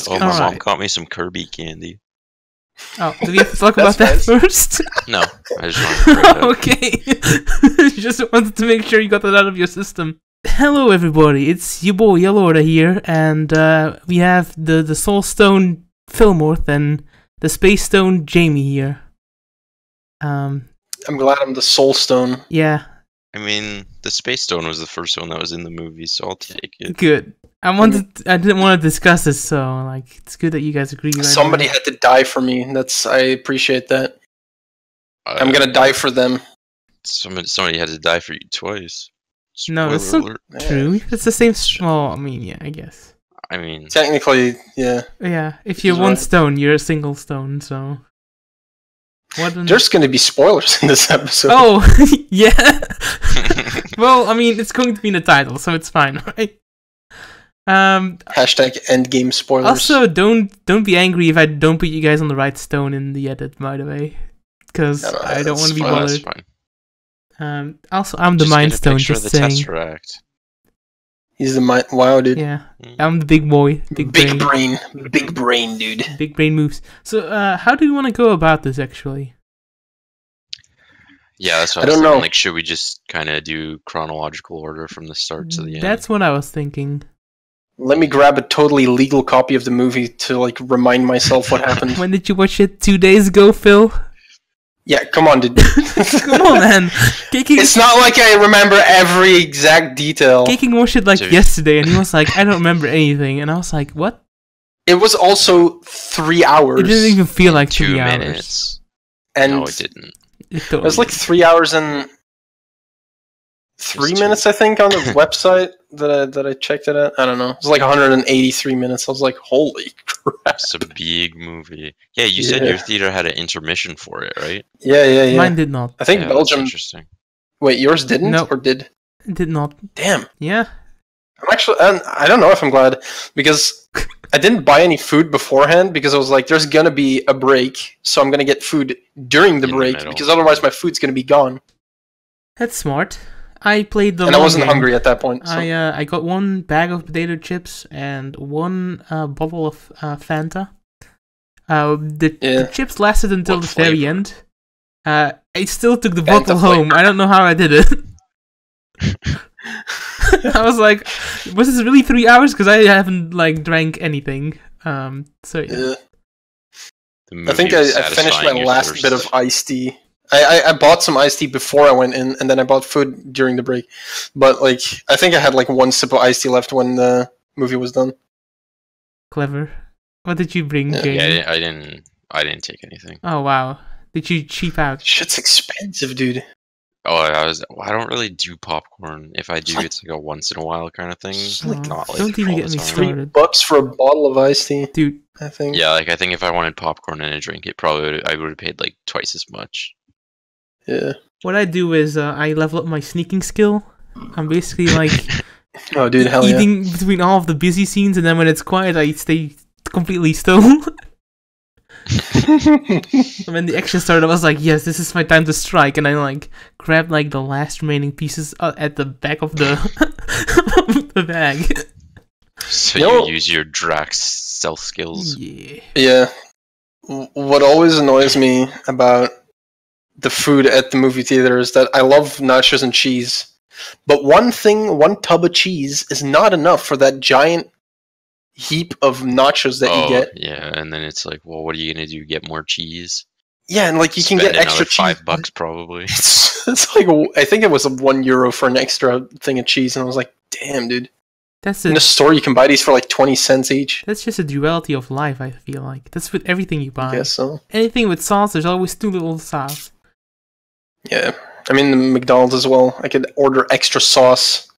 That's Oh, good. my mom Alright. caught me some Kirby candy. Oh, do we have to talk about That's that first? No, I just wanted to bring it up. Okay. Just wanted to make sure you got that out of your system. Hello, everybody. It's your boy Yalorda here, and we have the Soul Stone Philmorth and the Space Stone Jamie here. I'm glad I'm the Soul Stone. Yeah, I mean, the Space Stone was the first one that was in the movie, so I'll take it. good. I didn't want to discuss this, so like it's good that you guys agree. Right Somebody now. had to die for me. I appreciate that. I'm gonna die for them. Somebody had to die for you twice. No, that's Spoiler not alert. true. It's the same. Well, I mean, yeah, I guess. I mean, Technically, yeah. Yeah, if you're He's one right. stone, you're a single stone. So. What? There's gonna be spoilers in this episode. Oh, yeah. Well, I mean, it's going to be in the title, so it's fine, right? Hashtag Endgame spoilers. Also, don't be angry if I don't put you guys on the right stone in the edit, by the way, because No, I don't want to be oh, that's bothered. fine. Also, I'm the Just Mind get a Stone, picture of just the saying. Tesseract. He's the wow, dude. Yeah, I'm the big boy, big brain, Big brain, dude. big brain moves. So, how do you want to go about this, actually? Yeah, that's what I I was don't thinking. know. Like, should we just kind of do chronological order from the start to the end? That's what I was thinking. Let me grab a totally legal copy of the movie to like remind myself what happened. When did you watch it? 2 days ago, Phil? Yeah, come on, dude. Come on, man. Kaking, It's not like I remember every exact detail. Kaking watched it like Dude. yesterday, and he was like, I don't remember anything. And I was like, what? It was also 3 hours. It didn't even feel like 2 3 hours. minutes. and No, it didn't. It it totally was like 3 hours and 3 It's minutes, I think, on the website that I checked it at. I don't know. It was like 183 minutes. I was like, holy crap. It's a big movie. Yeah, you said Yeah. your theater had an intermission for it, right? Yeah. Mine did not. I think Yeah, that's Belgium. interesting. Wait, yours didn't No. or did? It did not. Damn. Yeah. I'm actually. I don't know if I'm glad because I didn't buy any food beforehand because I was like, there's gonna be a break, so I'm gonna get food during the In the break middle. because otherwise my food's gonna be gone. That's smart. I played the And I long wasn't game. hungry at that point. So. I got 1 bag of potato chips and 1 bottle of Fanta. The chips lasted until What the very flavor? end. I still took the Fanta bottle home. I don't know how I did it. I was like, was this really 3 hours? Because I haven't like drank anything. So yeah. Yeah. The I think movie was I finished satisfying my your last thirst. bit of iced tea. I bought some iced tea before I went in, and then I bought food during the break. But like, I think I had like 1 sip of iced tea left when the movie was done. Clever. What did you bring, Yeah. Jamie? Yeah, I didn't take anything. Oh wow. Did you cheap out? Shit's expensive, dude. Oh, I don't really do popcorn. If I do, it's like a once in a while kind of thing. Oh, Not like don't even all get the me time. started. $3 for a bottle of iced tea, Dude, I think. Yeah, like I think if I wanted popcorn and a drink, I would have paid like twice as much. Yeah. what I do is I level up my sneaking skill. I'm basically like Oh, dude, hell yeah. eating between all of the busy scenes, and then when it's quiet, I stay completely still. And when the action started, I was like, "Yes, this is my time to strike," and I like grabbed like the last remaining pieces at the back of the the bag. So Yo. you use your Drax stealth skills. Yeah. Yeah. What always annoys me about the food at the movie theater is that I love nachos and cheese. But one tub of cheese is not enough for that giant heap of nachos that you get. Yeah, and then it's like, well, what are you gonna do? Get more cheese? Yeah, and like you can Spend get extra another cheese. $5 probably. It's like, I think it was €1 for an extra thing of cheese, and I was like, damn, dude. That's In the store, you can buy these for like 20 cents each. That's just a duality of life. I feel like that's with everything you I buy. guess so. Anything with sauce, there's always too little sauce. Yeah. I mean, the McDonald's as well. I could order extra sauce.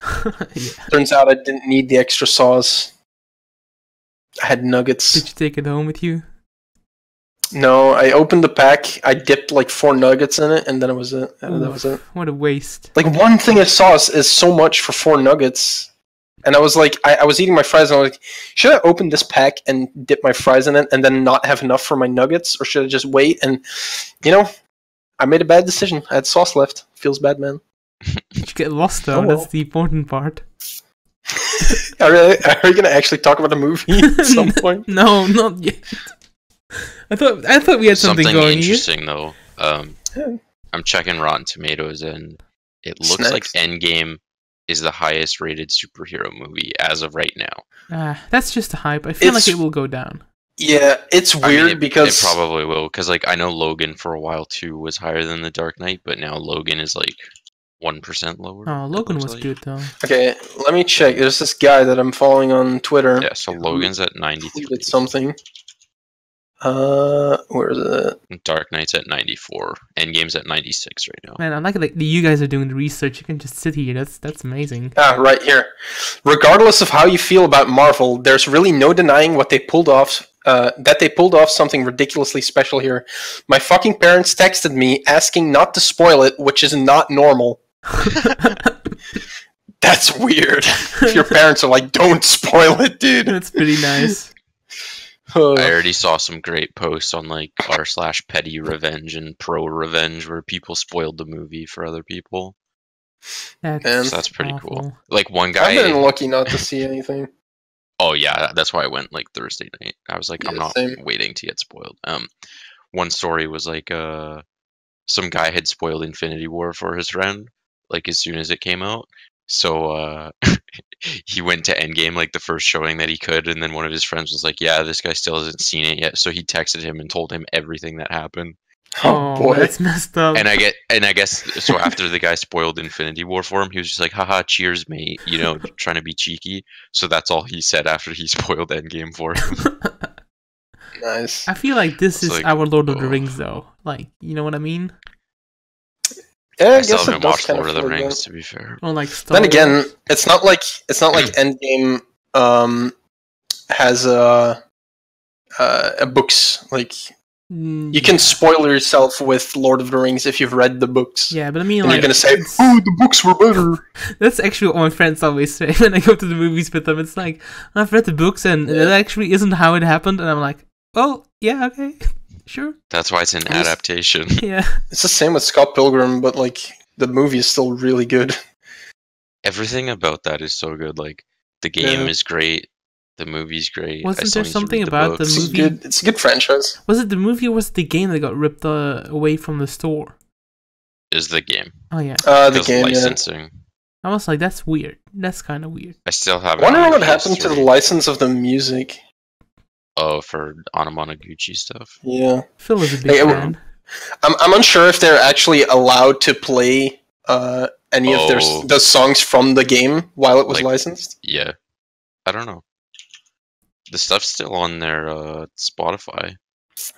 Yeah. Turns out I didn't need the extra sauce. I had nuggets. Did you take it home with you? No, I opened the pack. I dipped like 4 nuggets in it, and then it was it. That was it. What a waste. Like 1 thing of sauce is so much for 4 nuggets. And I was like, I was eating my fries, and I was like, should I open this pack and dip my fries in it, and then not have enough for my nuggets, or should I just wait? And I made a bad decision. I had sauce left. Feels bad, man. Did you get lost though? Oh, well. That's the important part. Are you gonna actually talk about the movie at some point? No, not yet. I thought we had something going interesting here. though. I'm checking Rotten Tomatoes, and it looks like Endgame is the highest rated superhero movie as of right now. That's just a hype. I feel like it will go down. Yeah, it's weird because it probably will, because like I know Logan for a while too was higher than The Dark Knight, but now Logan is like 1% lower. Oh, Logan was good though. Okay, let me check. There's this guy that I'm following on Twitter. Yeah, so Logan's at 93. Something. Where is it? Dark Knight's at 94. Endgame's at 96 right now. Man, I like that you guys are doing the research. You can just sit here. That's amazing. Right here. Regardless of how you feel about Marvel, there's really no denying what they pulled off. That they pulled off something ridiculously special here. My fucking parents texted me asking not to spoil it, which is not normal. That's weird. If your parents are like, "Don't spoil it, dude." That's pretty nice. I already saw some great posts on like r/petty revenge and pro revenge where people spoiled the movie for other people. So that's pretty cool. Like one guy. I've been lucky not to see anything. Oh yeah, that's why I went like Thursday night. I was like, I'm not waiting to get spoiled. One story was like some guy had spoiled Infinity War for his friend, like as soon as it came out. So he went to Endgame like the first showing that he could, and then one of his friends was like, "Yeah, this guy still hasn't seen it yet." So he texted him and told him everything that happened. Oh boy, that's messed up. And I guess so. After the guy spoiled Infinity War for him, he was just like, "Haha, cheers, mate," you know, trying to be cheeky. So that's all he said after he spoiled Endgame for him. Nice. I feel like this is like, our Lord of the Rings, though. Like, you know what I mean? Yeah, I still haven't watched Lord of the Rings, to be fair. Or like then again, it's not like Endgame has a books. Like you can spoil yourself with Lord of the Rings if you've read the books. Yeah, but I mean, and like, you're gonna say, "Oh, the books were better." That's actually what my friends always say when I go to the movies with them. It's like, I've read the books and it actually isn't how it happened, and I'm like, "Oh, yeah, okay." Sure. That's why it's an adaptation. Yeah. It's the same with Scott Pilgrim, but like the movie is still really good. Everything about that is so good. Like the game is great, the movie's great. Wasn't there something about the movie? It's a good franchise. Was it the movie or was it the game that got ripped away from the store? Is the game. Oh yeah. The game licensing. Yeah. I was like, that's weird. That's kind of weird. I still have. I wonder what happened to the license of the music. Oh, for Anamanaguchi stuff. Yeah, Phil is a big fan. I'm unsure if they're actually allowed to play any of the songs from the game while it was licensed. Yeah, I don't know. The stuff's still on their Spotify.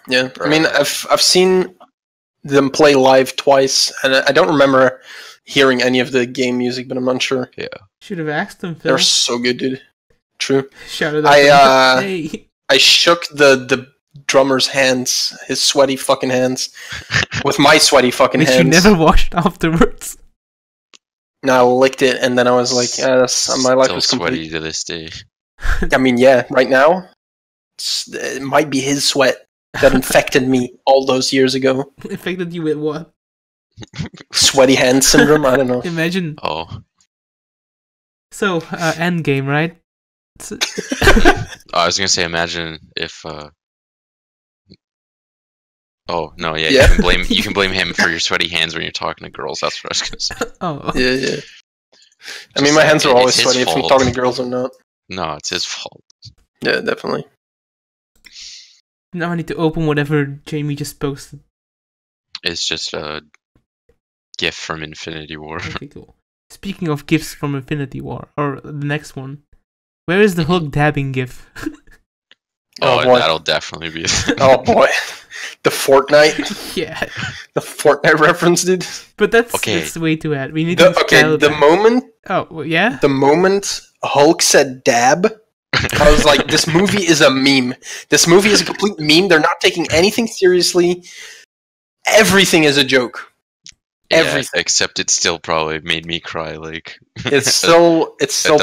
Yeah, I mean, I've seen them play live twice, and I don't remember hearing any of the game music, but I'm unsure. Yeah, should have asked them. Phil. They're so good, dude. True. Shout it out. Hey. I shook the drummer's hands, his sweaty fucking hands, with my sweaty fucking hands. Which you never washed afterwards. No, I licked it, and then I was like, my life was sweaty complete. to this day. I mean, yeah, right now, it might be his sweat that infected me all those years ago. Infected you with what? Sweaty hand syndrome? I don't know. Imagine. Oh. So, Endgame, right? I was gonna say, imagine if. Oh no! Yeah, you can blame him for your sweaty hands when you're talking to girls. That's what I was gonna say. Oh. Yeah. I mean, my hands are always sweaty if I'm talking to girls or not. No, it's his fault. Yeah, definitely. Now I need to open whatever Jamie just posted. It's just a gift from Infinity War. Okay, cool. Speaking of gifts from Infinity War, or the next one, where is the Hulk dabbing gif? That'll definitely be. Oh boy, the Fortnite. Yeah, the Fortnite reference, dude. But that's way too add. We need the moment. Oh well, yeah. The moment Hulk said "dab," I was like, "This movie is a meme. This movie is a complete meme. They're not taking anything seriously. Everything is a joke." Everything. Except it still probably made me cry. Like it's still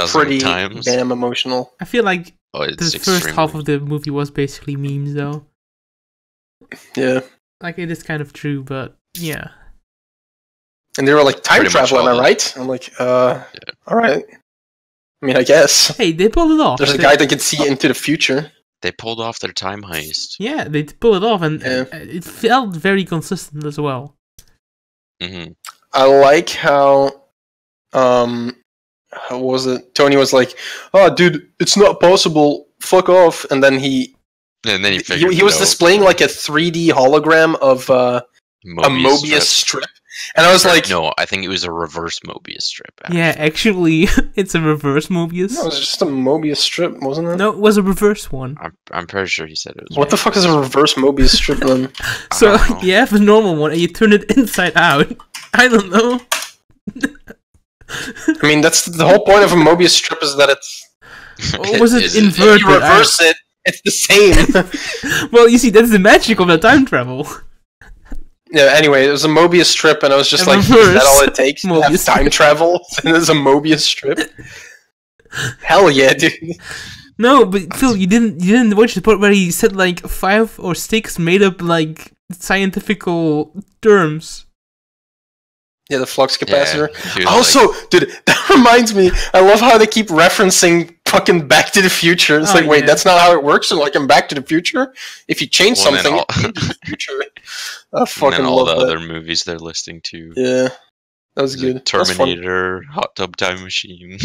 pretty damn emotional. I feel like the first half of the movie was basically memes, though. Yeah, like it is kind of true, but yeah. And they were like, time travel, am I right? I'm like, all right. I mean, I guess. Hey, they pulled it off. There's a guy that can see into the future. They pulled off their time heist. Yeah, they pulled it off, and it felt very consistent as well. Mm-hmm. I like how was it? Tony was like, "Oh, dude, it's not possible. Fuck off!" And then he was displaying like a 3D hologram of a Mobius strip, and I was like, "No, I think it was a reverse Mobius strip." Actually. Yeah, actually, it's a reverse Mobius. No, it was just a Mobius strip, wasn't it? No, it was a reverse one. I'm pretty sure he said it was. What the fuck is a reverse Mobius strip then? So you have a normal one, and you turn it inside out. I don't know. I mean, that's the whole point of a Mobius strip is that it's. Or was it inverted? If you reverse it, it's the same. Well, you see, that's the magic of the time travel. Yeah, anyway, it was a Mobius strip, and I was just like, is that all it takes to have time travel? And there's a Mobius strip? Hell yeah, dude. No, but Phil, you didn't watch the part where he said like 5 or 6 made up like scientifical terms. Yeah, the flux capacitor. Yeah, also, dude, that reminds me, I love how they keep referencing fucking Back to the Future. It's wait, that's not how it works? So, like, in Back to the Future, if you change something, it changes the future. I fucking love that. All the other movies they're listing too. Yeah, that was good. Terminator, Hot Tub Time Machine.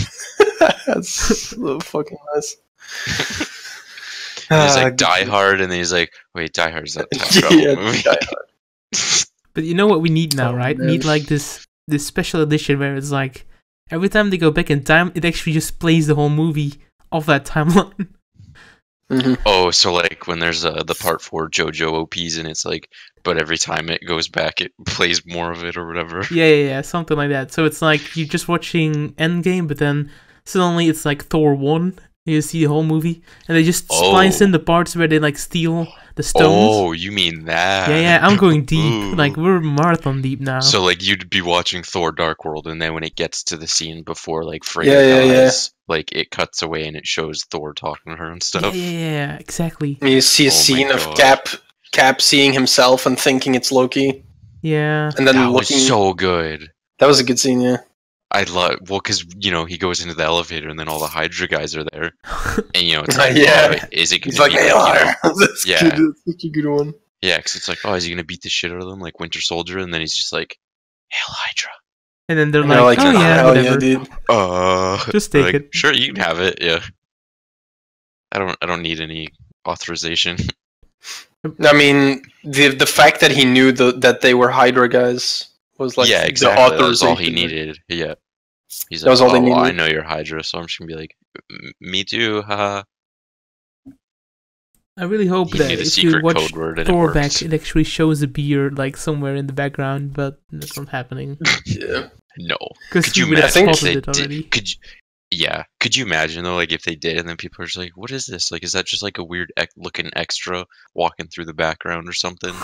That's so fucking nice. He's like Die Hard, and then he's like, wait, Die Hard is that time travel movie? Die Hard. But you know what we need now, right? We need like this special edition where it's like every time they go back in time, it actually just plays the whole movie of that timeline. Mm-hmm. Oh, so like when there's the part 4 JoJo OPs, and it's like, but every time it goes back, it plays more of it or whatever. Yeah, something like that. So it's like you're just watching Endgame, but then suddenly it's like Thor 1. You see the whole movie, and they just splice in the parts where they like steal the stones. Oh, you mean that? Yeah, I'm going deep. Ooh. Like we're marathon deep now. So like you'd be watching Thor: Dark World, and then when it gets to the scene before like Freya dies, like it cuts away and it shows Thor talking to her and stuff. Yeah, exactly. And you see a scene of Cap seeing himself and thinking it's Loki. Yeah, and then that was so good. That was a good scene, yeah. I love because he goes into the elevator and then all the Hydra guys are there, and it's like, is it gonna be that's good. That's such a good one. Yeah, because it's like, is he gonna beat the shit out of them like Winter Soldier? And then he's just like, Hail Hydra. And then they're like, oh yeah, whatever. Dude. Just take it. Sure, you can have it. Yeah. I don't need any authorization. I mean, the fact that he knew that they were Hydra guys was like exactly. the authorization. That's all he needed. Yeah. He's that like, was all they needed. I know you're Hydra, so I'm just gonna be like, me too, haha. I really hope that if you watch Thor back, it actually shows a beard like somewhere in the background, but that's not happening. Yeah. No. Could you imagine it already? Could you imagine though, like if they did, and then people are just like, "What is this? Like, is that just like a weird looking extra walking through the background or something?"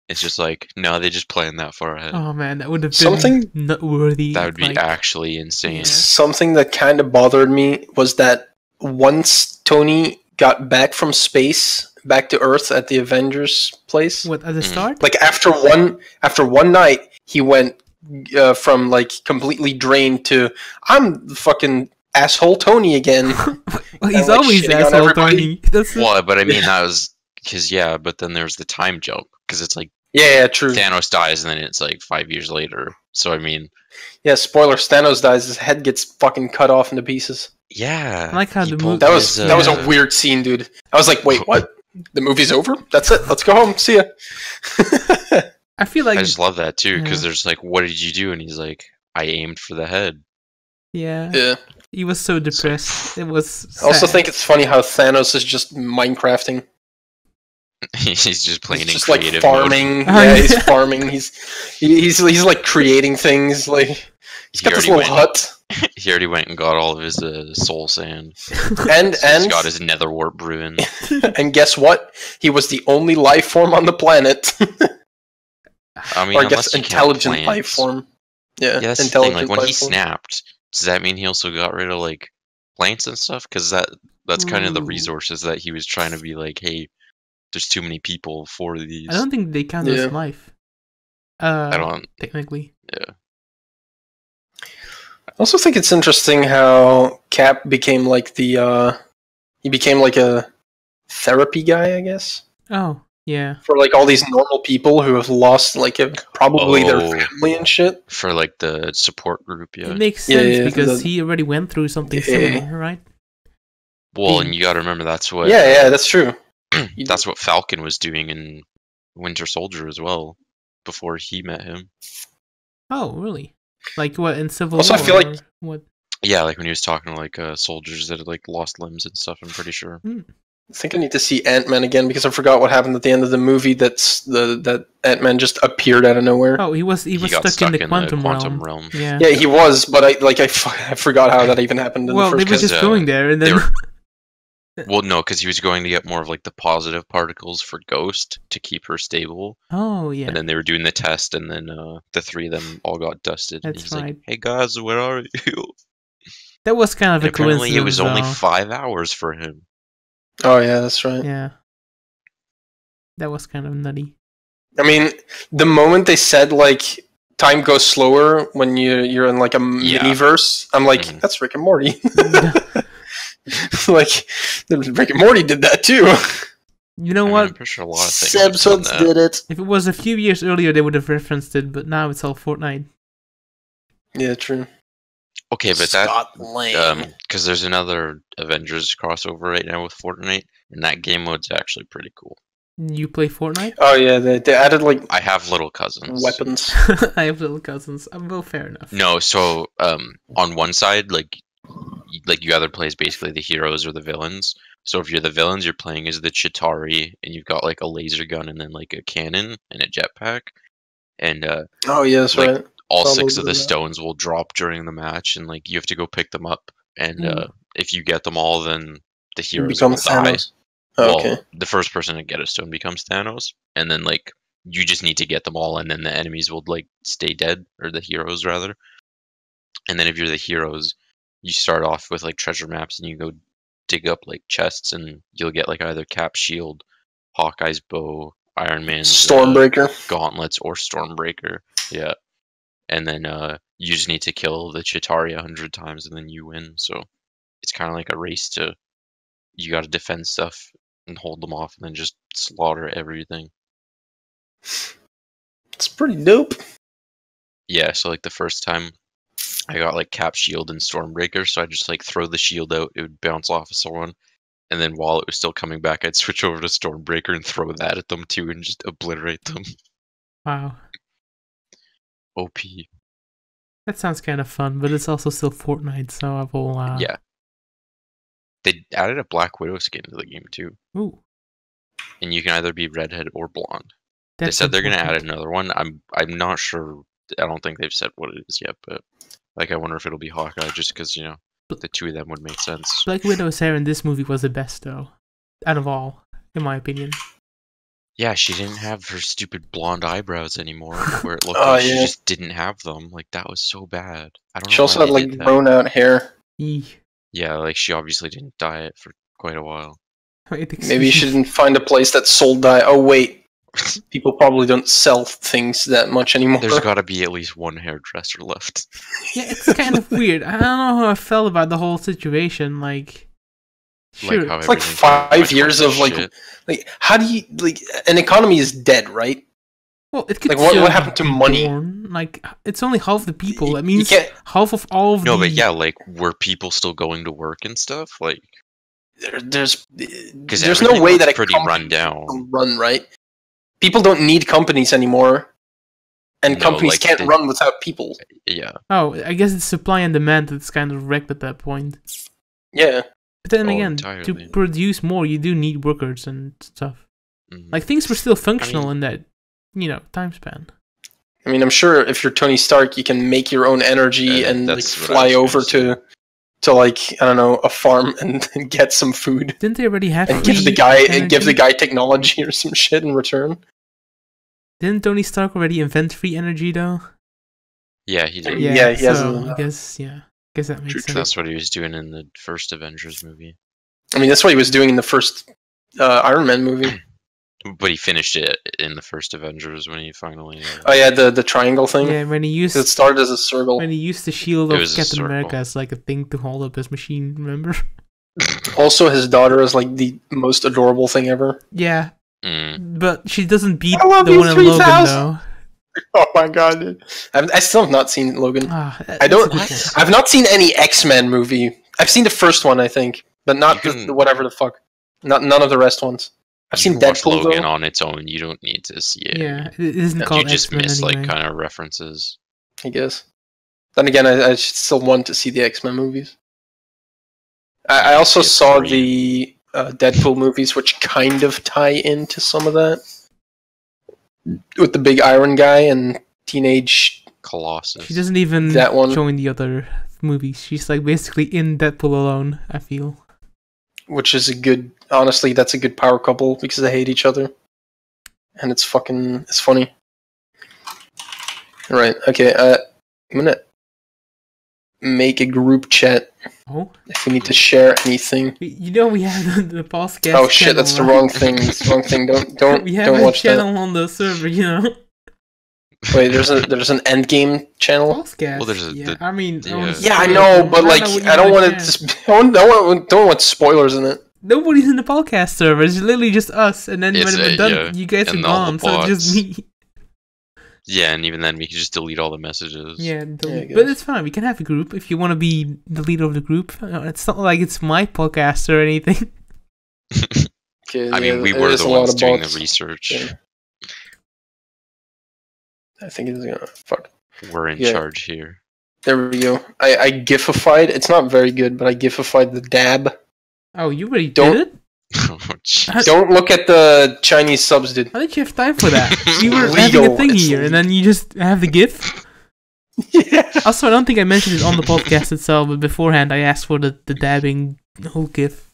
It's just like, no, they just planned that far ahead. Oh man, that would have been something noteworthy. That would be actually insane. Yeah. Something that kind of bothered me was that once Tony got back from space, back to Earth at the Avengers place. What, at the start? Like after one night, he went from like completely drained to I'm the fucking asshole Tony again. Well, he's always asshole Tony. Well, but I mean that was because but then there's the time jump because it's like true. Thanos dies and then it's like 5 years later. So I mean, spoiler: Thanos dies. His head gets fucking cut off into pieces. Yeah, I like how the movie. That was a weird scene, dude. I was like, wait, what? The movie's over? That's it. Let's go home. See ya. I feel like I just love that too because there's like, what did you do? And he's like, I aimed for the head. Yeah. He was so depressed. It was sad. I also think it's funny how Thanos is just Minecrafting. He's just playing in like creative farming. mode. Yeah, he's farming. He's like creating things. Like he's got this little hut. He already went and got all of his soul sand. and he's got his nether warp brewing. And guess what? He was the only life form on the planet. I mean, or I guess intelligent life form. Yeah, that's intelligent the thing. Like when he form. snapped, does that mean he also got rid of like plants and stuff? Because that's kind of the resources that he was trying to be like, hey, there's too many people for these. I don't think they count as life. I don't technically. Yeah. I also think it's interesting how Cap became like he became like a therapy guy, I guess. Oh, yeah. For like all these normal people who have lost like probably their family and shit. For like the support group, yeah. It makes sense because he already went through something similar, right? Well, and you got to remember that's what. Yeah, that's true. That's what Falcon was doing in Winter Soldier as well, before he met him. Oh, really? Like what in Civil War? I feel like what? Yeah, like when he was talking to like soldiers that had like lost limbs and stuff. I'm pretty sure. I think I need to see Ant-Man again because I forgot what happened at the end of the movie. That Ant-Man just appeared out of nowhere. Oh, he was stuck in the quantum realm. Yeah, he was, but I forgot how that even happened. Well, they were just going there, and then. Well, no, because he was going to get more of like the positive particles for Ghost to keep her stable. Oh, yeah. And then they were doing the test, and then the three of them all got dusted. That's and he's right. Like, hey guys, where are you? That was kind of a coincidence. Apparently, it was only 5 hours for him. Oh yeah, that's right. Yeah, that was kind of nutty. I mean, the moment they said like time goes slower when you're in like a miniverse, I'm like, that's Rick and Morty. Like, Rick and Morty did that too. You know what? I'm pretty sure a lot of things Simpsons did it. If it was a few years earlier, they would have referenced it, but now it's all Fortnite. Yeah, true. Okay, but because there's another Avengers crossover right now with Fortnite, and that game mode's actually pretty cool. You play Fortnite? Oh yeah, they added like. I have little cousins. Weapons. I have little cousins. Well, fair enough. No, so on one side, like you either play as basically the heroes or the villains. So if you're the villains, you're playing as the Chitauri, and you've got like a laser gun and then like a cannon and a jetpack. And oh yeah, that's right. All 6 of the stones will drop during the match, and like you have to go pick them up. And if you get them all, then the heroes will die. Oh, okay. Well, the first person to get a stone becomes Thanos, and then like you just need to get them all, and then the enemies will like stay dead, or the heroes rather. And then if you're the heroes, you start off with like treasure maps, and you go dig up like chests, and you'll get like either Cap's shield, Hawkeye's bow, Iron Man's Stormbreaker gauntlets, or Stormbreaker. Yeah, and then you just need to kill the Chitauri 100 times, and then you win. So it's kind of like a race to you got to defend stuff and hold them off, and then just slaughter everything. It's pretty dope. Yeah, so like the first time I got like Cap shield and Stormbreaker, so I just like throw the shield out, it would bounce off of someone, and then while it was still coming back, I'd switch over to Stormbreaker and throw that at them too, and just obliterate them. Wow. OP. That sounds kind of fun, but it's also still Fortnite, so I will. Yeah. They added a Black Widow skin to the game too. Ooh. And you can either be redhead or blonde. They said they're gonna add another one. I'm not sure. I don't think they've said what it is yet, but like I wonder if it'll be Hawkeye, just because the two of them would make sense. Black Widow's hair in this movie was the best though, out of all, in my opinion. Yeah, she didn't have her stupid blonde eyebrows anymore, where it looked like she just didn't have them. Like that was so bad. I don't know. She also had like grown out hair. Yeah, like she obviously didn't dye it for quite a while. Maybe she didn't find a place that sold dye. Oh wait, people probably don't sell things that much anymore. There's got to be at least one hairdresser left. Yeah, it's kind of weird. I don't know how I felt about the whole situation. Like, sure, like it's like 5 years of like how do you like an economy is dead, right? Well, it could like what happened to money? Like it's only half the people. That means half of all of but yeah, like were people still going to work and stuff? Like there's no way that pretty run down. Run right. People don't need companies anymore, and companies can't run without people. Yeah. Oh, I guess it's supply and demand that's kind of wrecked at that point. Yeah. But then again, to produce more, you do need workers and stuff. Mm-hmm. Like things were still functional in that, time span. I mean, I'm sure if you're Tony Stark, you can make your own energy and like fly over to like I don't know a farm and get some food. Didn't they already have? And give the guy technology or some shit in return. Didn't Tony Stark already invent free energy though? Yeah, he did. Yeah, he has. I guess that makes sense. That's what he was doing in the first Avengers movie. I mean, that's what he was doing in the first Iron Man movie. But he finished it in the first Avengers when he finally. Oh yeah, the triangle thing. Yeah, when he used it started as a circle. When he used the shield of Captain America as like a thing to hold up his machine. Remember? Also, his daughter is like the most adorable thing ever. Yeah, Mm. but she doesn't beat the one in Logan though. Oh my god! I still have not seen Logan. I don't. I've not seen any X-Men movie. I've seen the first one, I think, but not the whatever the fuck. None of the rest ones. I've seen Deadpool Logan though. on its own. You don't need to see it. Yeah, it isn't called You just X-Men miss anyway. like kind of references. I guess. Then again, I still want to see the X-Men movies. I also saw the Deadpool movies, which kind of tie into some of that. With the big iron guy and teenage Colossus. She doesn't even join the other movies. She's like basically in Deadpool alone, I feel. Which is honestly, that's a good power couple because they hate each other. And it's funny. Right, okay, I'm gonna make a group chat. Oh? If we need to share anything. You know we have the Palscast. Oh shit, that's the wrong thing. It's the wrong thing. Don't we have don't watch a channel on the server, you know. Wait, there's an Endgame channel. Palscast. Well, there's I know, but like I don't want it. Don't want spoilers in it. Nobody's in the Palscast server. It's literally just us, and then when we're done, you guys are gone, so it's just me. Yeah, and even then we can just delete all the messages. Yeah, but it's fine. We can have a group if you want to be the leader of the group. It's not like it's my podcast or anything. Okay, I mean, we were the ones doing the research. Yeah. I think it's gonna fuck. We're in charge here. There we go. I gifified. It's not very good, but I gifified the dab. Oh, you already did it? Don't look at the Chinese subs, dude. How did you have time for that? We were having a thing here, and then you just have the GIF? Yeah. Also, I don't think I mentioned it on the podcast itself, but beforehand I asked for the dabbing whole GIF.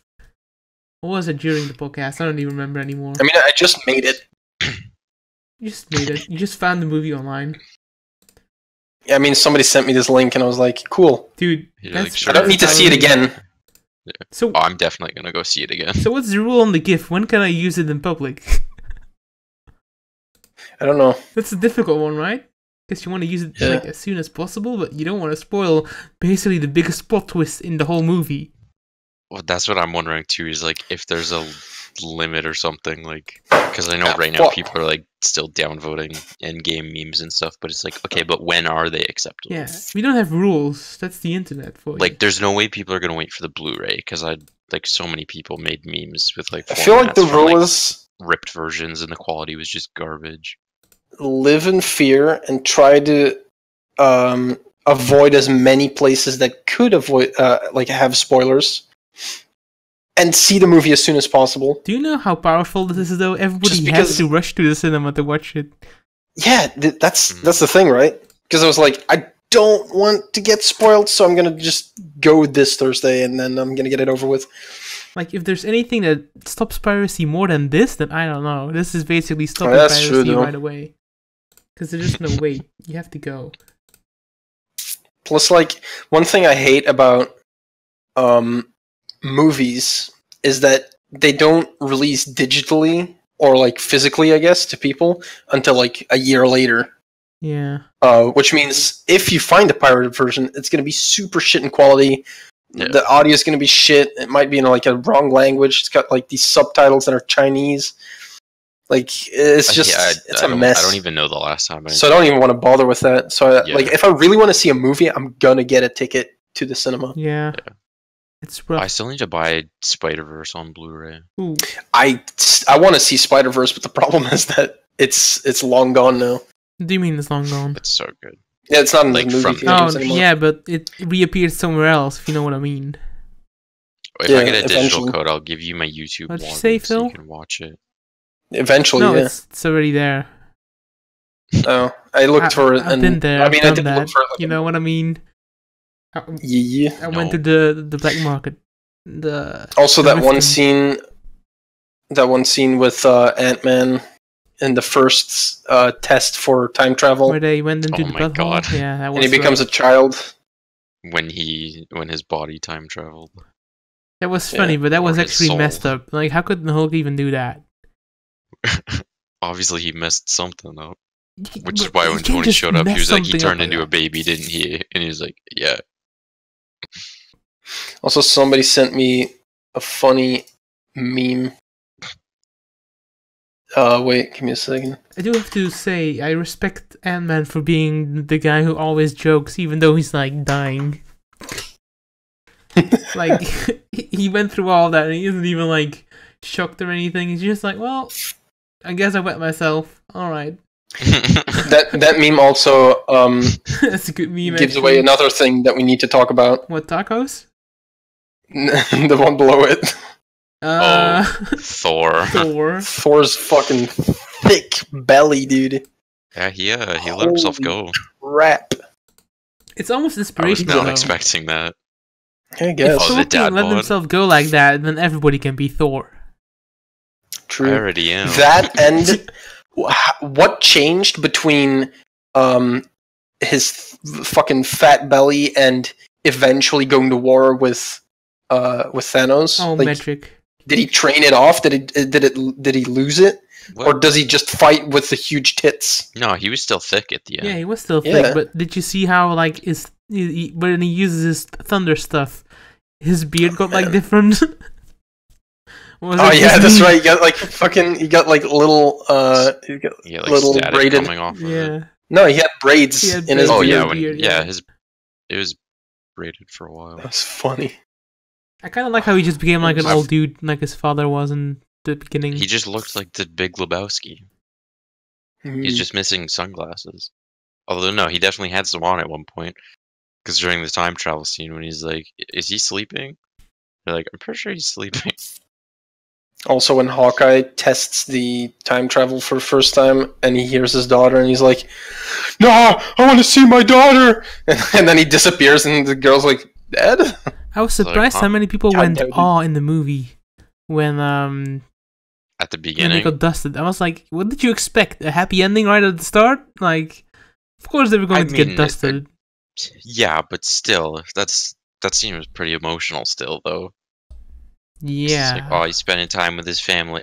What was it during the podcast? I don't even remember anymore. I mean, I just made it. You just made it. You just found the movie online. Yeah, I mean, somebody sent me this link, and I was like, cool. Dude, I don't need to see it again. Yeah. So I'm definitely gonna go see it again. So what's the rule on the GIF? When can I use it in public? I don't know. That's a difficult one, right? Because you want to use it like as soon as possible, but you don't want to spoil basically the biggest plot twist in the whole movie. Well, that's what I'm wondering too. Is like if there's a limit or something, like because I know right now people are like still downvoting Endgame memes and stuff, but it's like okay, but when are they acceptable? Yeah, we don't have rules. That's the internet for you. Like, there's no way people are gonna wait for the Blu-ray because so many people made memes with like. I feel like the rule is ripped versions and the quality was just garbage. Live in fear and try to avoid as many places that could avoid have spoilers. And see the movie as soon as possible. Do you know how powerful this is, though? Everybody has to rush to the cinema to watch it. Yeah, that's the thing, right? Because I was like, I don't want to get spoiled, so I'm gonna just go this Thursday, and then I'm gonna get it over with. Like, if there's anything that stops piracy more than this, then I don't know. This is basically stopping piracy right away. Because there's just no way. You have to go. Plus, like, one thing I hate about movies is that they don't release digitally or like physically, I guess, to people until like a year later. Yeah. Which means if you find a pirated version, it's going to be super shit in quality. Yeah. The audio is going to be shit. It might be in like a wrong language. It's got like these subtitles that are Chinese. Like it's just it's a mess. I don't even know the last time. So I don't even want to bother with that. So like if I really want to see a movie, I'm gonna get a ticket to the cinema. Yeah. It's rough. I still need to buy Spider-Verse on Blu-ray. Ooh. I want to see Spider-Verse, but the problem is that it's long gone now. What do you mean it's long gone? It's so good. Yeah, it's not in the movie theaters anymore. Yeah, but it reappeared somewhere else, if you know what I mean. If I get a digital code, I'll give you my YouTube login so you can watch it. Eventually, no, it's already there. Oh, I looked for it. I've been there. I mean, I did look for it. You know what I mean? Yeah. I went to the black market. Also, that one scene with Ant-Man in the first test for time travel, where they went into the butthole. God. Yeah, that was. And he becomes a child. When his body time traveled. That was funny, but that was actually messed up. Like, how could the Hulk even do that? obviously he messed something up. Y- Which is but why you when can't Tony just showed up, he mess was like, he something up turned like into a that. baby, didn't he? And he was like, yeah. Also, somebody sent me a funny meme. Wait, give me a second. I do have to say, I respect Ant-Man for being the guy who always jokes, even though he's like dying. Like, he went through all that and he isn't even like shocked or anything. He's just like, well, I guess I wet myself. Alright. That meme also That's a good meme. gives actually. away another thing that we need to talk about. What, tacos? The one below it. Thor. Thor. Thor's fucking thick belly, dude. Yeah, he let himself go. Crap. It's almost I was inspirational. not though. expecting that. I If guess. Oh, Thor the can dad let bod? himself go like that, then everybody can be Thor. I True. already am. That and what changed between his fucking fat belly and eventually going to war with Thanos? Oh, Like, metric. did he train it off? Did he lose it? What? Or does he just fight with the huge tits? No, he was still thick at the end. Yeah, he was still Yeah. thick, but did you see how, like, when he uses his thunder stuff, his beard got, like, different? Oh yeah, that's right. He got like little Yeah, like little static braided. coming off of it. Yeah. No, he had braids He had in his Oh braids. beard. yeah, when Beard, yeah, yeah. it was braided for a while. That's funny. I kind of like how he just became like an I've- old dude, like his father was in the beginning. He just looked like the Big Lebowski. He's just missing sunglasses. Although no, he definitely had some on at one point. Because during the time travel scene, when he's like, "Is he sleeping?" They're like, "I'm pretty sure he's sleeping." Also, when Hawkeye tests the time travel for the first time, and he hears his daughter, and he's like, "No, I want to see my daughter," and then he disappears, and the girl's like, "Dead?" I was like, surprised how many people God went damn it. awe in the movie when At the when they beginning, got dusted. I was like, what did you expect? A happy ending right at the start? Like, of course they were going to mean, get dusted. yeah, but still, that scene was pretty emotional. Still, though, it's just like, Yeah. oh, he's spending time with his family.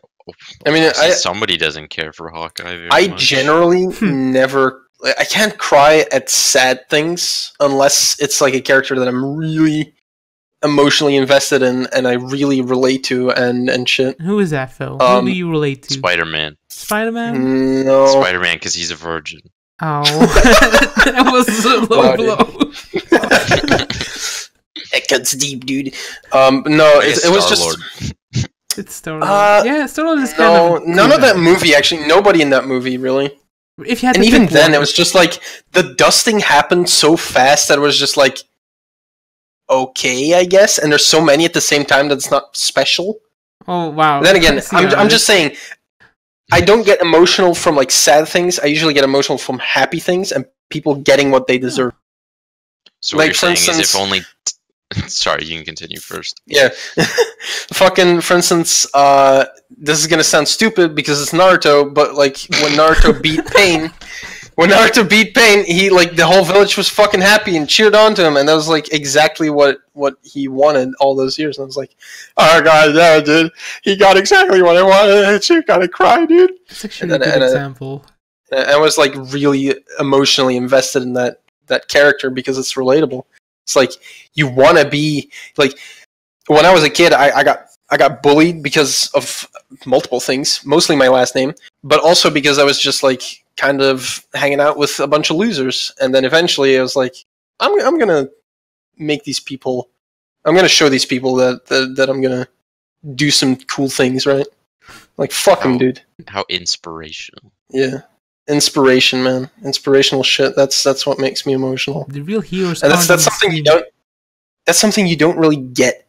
I mean, Obviously I somebody doesn't care for Hawkeye very I much. generally never. I can't cry at sad things unless it's like a character that I'm really emotionally invested in and I really relate to and shit. Who is that, Phil? Who Um, do you relate to? Spider-Man. Spider-Man? No. Spider-Man, because he's a virgin. Oh, that was a low Wow, blow. It cuts deep, dude. No, I guess it was Star-Lord. just It's Star-Lord. Yeah, Star-Lord is kind no, of none cool of that guy. movie. Actually, nobody in that movie really. If you had And to even pick then, one, it was just like the dusting happened so fast that it was just like, okay, I guess. And there's so many at the same time that it's not special. Oh wow. Then again, I see I'm how it just is. saying, I don't get emotional from like sad things. I usually get emotional from happy things and people getting what they deserve. So what Like, you're for saying is instance- if only... Sorry, you can continue first. Yeah. Fucking, for instance, this is gonna sound stupid because it's Naruto, but like when Naruto beat Pain, he like the whole village was fucking happy and cheered on to him, and that was like exactly what he wanted all those years. And I was like, oh god, yeah, dude, he got exactly what I wanted. And you gotta cry, dude. It's actually a and good then- example. I was like really emotionally invested in that character because it's relatable. It's like you want to be like when I was a kid, I got bullied because of multiple things, mostly my last name, but also because I was just like kind of hanging out with a bunch of losers, and then eventually I was like, I'm gonna make these people, I'm gonna show these people that I'm gonna do some cool things, right? Like fuck them, dude. How inspirational. Yeah. Inspiration, man. Inspirational shit. That's what makes me emotional. The real heroes And aren't that's on something you screen. don't. That's something you don't really get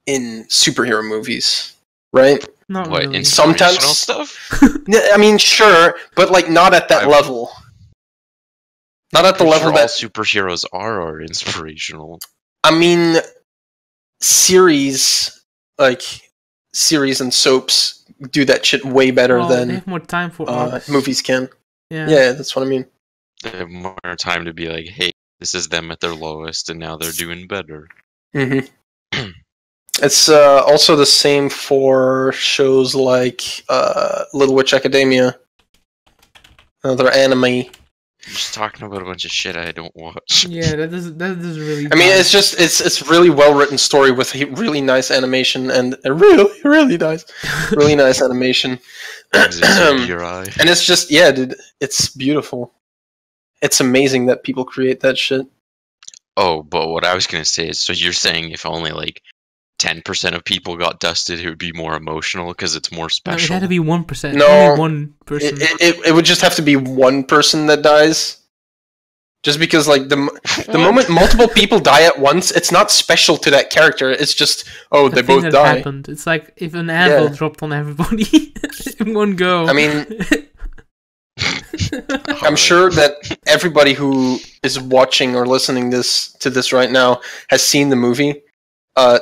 in superhero movies, right? Not What, really. Sometimes- inspirational stuff? I mean, sure, but like not at that I've- level. Not at the I'm level sure all that superheroes are inspirational. I mean, series and soaps do that shit way better Well, they than have more time for arcs. movies can. Yeah. Yeah, that's what I mean. They have more time to be like, hey, this is them at their lowest, and now they're doing better. hmm It's also the same for shows like Little Witch Academia, another anime. I'm just talking about a bunch of shit I don't watch. Yeah, that is really. I mean, it's just it's really well written story with really nice animation and a really nice animation. And it's just dude, it's beautiful. It's amazing that people create that shit. Oh, but what I was gonna say is, so you're saying if only like 10% of people got dusted, it would be more emotional because it's more special. No, it had to be 1%. No, only one person. It would just have to be one person that dies. Just because, like, the moment multiple people die at once, it's not special to that character. It's just, they both die. Happened. It's like if an anvil dropped on everybody in one go. I mean, I'm sure that everybody who is watching or listening to this right now has seen the movie.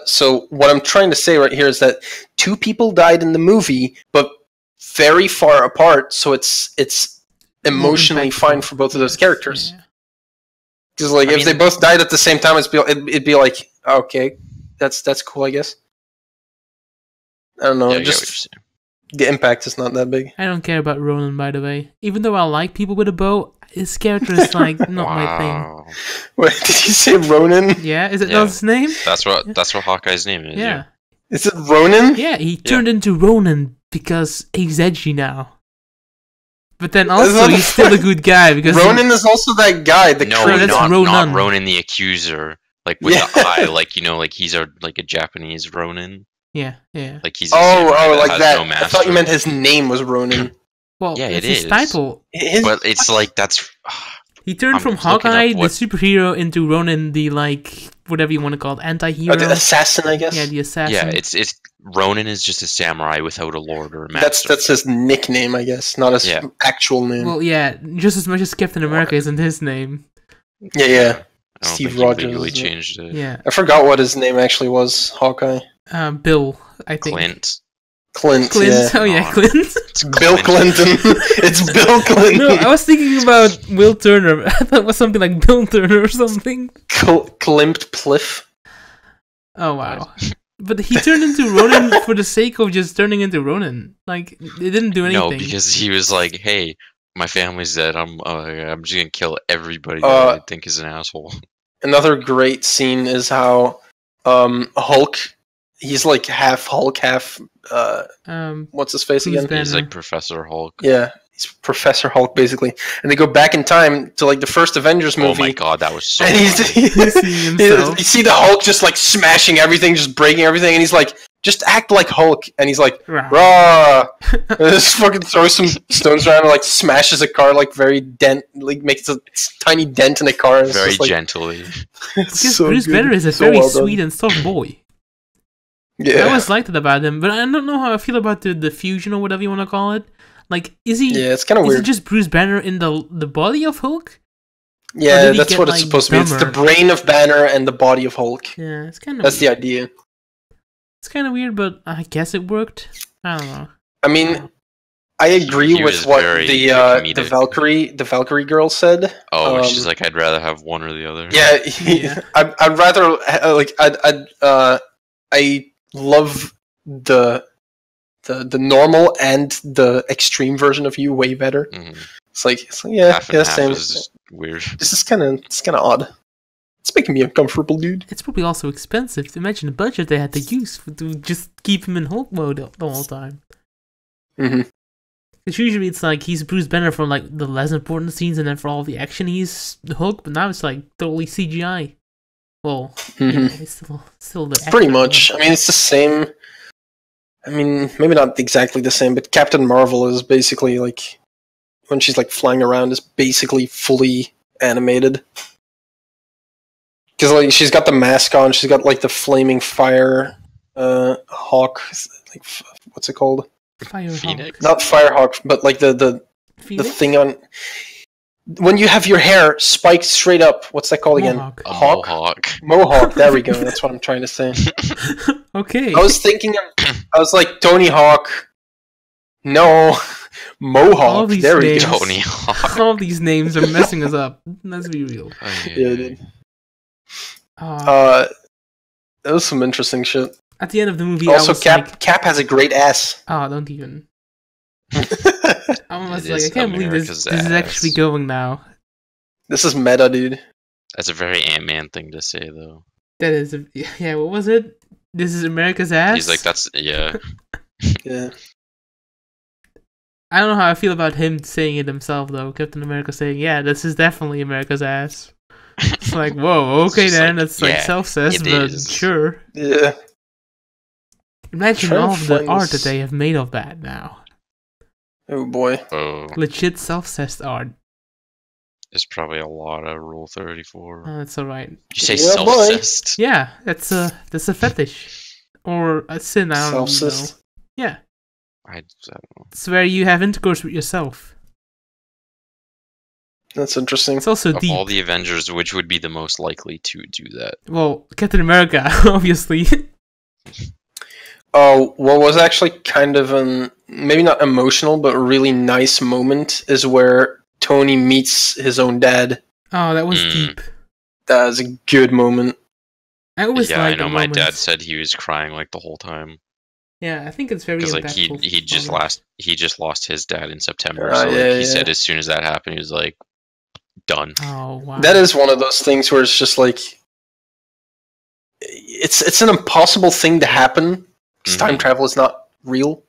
So what I'm trying to say right here is that 2 people died in the movie, but very far apart. So it's emotionally fine for both of those characters. Because if they both died at the same time, it'd be like, okay, that's cool, I guess. I don't know. Yeah, just the impact is not that big. I don't care about Ronan, by the way. Even though I like people with a bow, his character is like not my thing. Wait, did you say Ronan? Yeah, is it not his name? That's what Hawkeye's name is. Yeah. Is it Ronan? Yeah, he turned into Ronan because he's edgy now. But then also he's still a good guy because Ronan is also that guy. Not Ronan the Accuser, like with the eye, like he's a Japanese Ronin. Yeah. Like he's like that. No, I thought you meant his name was Ronan. Well, yeah, it is his title. But it's like that's. He turned from Hawkeye, the superhero, into Ronin, the whatever you want to call it, anti-hero. The assassin, I guess. Yeah, the assassin. Yeah, it's Ronin is just a samurai without a lord or a master. That's his nickname, I guess, not his actual name. Well, yeah, just as much as Captain America isn't his name. Yeah. I don't Steve think Rogers. He legally changed it. Yeah. I forgot what his name actually was. Hawkeye. Bill, I think. Clint. Yeah. Oh yeah, Clint. It's Bill Clinton. It's Bill Clinton. No, I was thinking about Will Turner. I thought it was something like Bill Turner or something. Klimt Pliff. Oh wow. But he turned into Ronin for the sake of just turning into Ronin. Like, it didn't do anything. No, because he was like, hey, my family's dead. I'm just gonna kill everybody that I think is an asshole. Another great scene is how Hulk, he's like half Hulk, half what's his face again? He's like Professor Hulk. Yeah, he's Professor Hulk basically. And they go back in time to like the first Avengers movie. Oh my god, that was so. And you see the Hulk just like smashing everything, just breaking everything, and he's like, just act like Hulk, and he's like, rah, just fucking throws some stones around and like smashes a car, like makes a tiny dent in a car. Very gently. Because Bruce Banner is a very sweet and soft boy. Yeah, I always liked it about him, but I don't know how I feel about the fusion or whatever you want to call it. Like, is he? Yeah, it's kind of weird. Is it just Bruce Banner in the body of Hulk? Yeah, that's what it's supposed to be. It's the brain of Banner and the body of Hulk. Yeah, it's kind of. That's the idea. It's kind of weird, but I guess it worked. I don't know. I mean, I agree with what the Valkyrie girl said. Oh, she's like, I'd rather have one or the other. Yeah, I'd rather I love the normal and the extreme version of you way better. Mm-hmm. It's like yeah, half and half same. Is just weird. This is kind of odd. It's making me uncomfortable, dude. It's probably also expensive to imagine the budget they had to use to just keep him in Hulk mode the whole time. Mm-hmm. Because usually it's like he's Bruce Banner for like the less important scenes, and then for all the action he's the Hulk. But now it's like totally CGI. Well, it's still the. Pretty much. I mean, it's the same. I mean, maybe not exactly the same, but Captain Marvel is basically like when she's like flying around is basically fully animated. Because like she's got the mask on, she's got like the flaming fire hawk. Like what's it called? Firehawk. Not Firehawk, but like the thing on. When you have your hair spiked straight up, what's that called again? Mohawk. There we go. That's what I'm trying to say. Okay. I was like Tony Hawk. No, Mohawk. There we go. Tony Hawk. All these names are messing us up. Let's be real. Yeah, dude. That was some interesting shit. At the end of the movie, Also, I was Cap has a great ass. Oh, don't even. I was like, I can't believe this is actually going now. This is meta, dude. That's a very Ant-Man thing to say, though. That is, yeah. What was it? This is America's ass. He's like, that's yeah. Yeah. I don't know how I feel about him saying it himself, though. Captain America saying, "Yeah, this is definitely America's ass." It's like, whoa, okay then. That's like self-says, but sure. Yeah. Imagine all of the art that they have made of that now. Oh boy. Legit self-cessed art. There's probably a lot of Rule 34. Oh, that's alright. You say self-cessed? Yeah, that's a fetish. Or a sin, I don't know. Yeah. I don't know. It's where you have intercourse with yourself. That's interesting. It's also deep. Of all the Avengers, which would be the most likely to do that? Well, Captain America, obviously. Oh, what was actually kind of an, maybe not emotional, but a really nice moment is where Tony meets his own dad. Oh, that was deep. That was a good moment. I always I know my dad said he was crying like the whole time. Yeah, I think it's very impactful. Because like he just lost his dad in September, so he said as soon as that happened, he was like, done. Oh wow. That is one of those things where it's just like it's an impossible thing to happen. Because time travel is not real.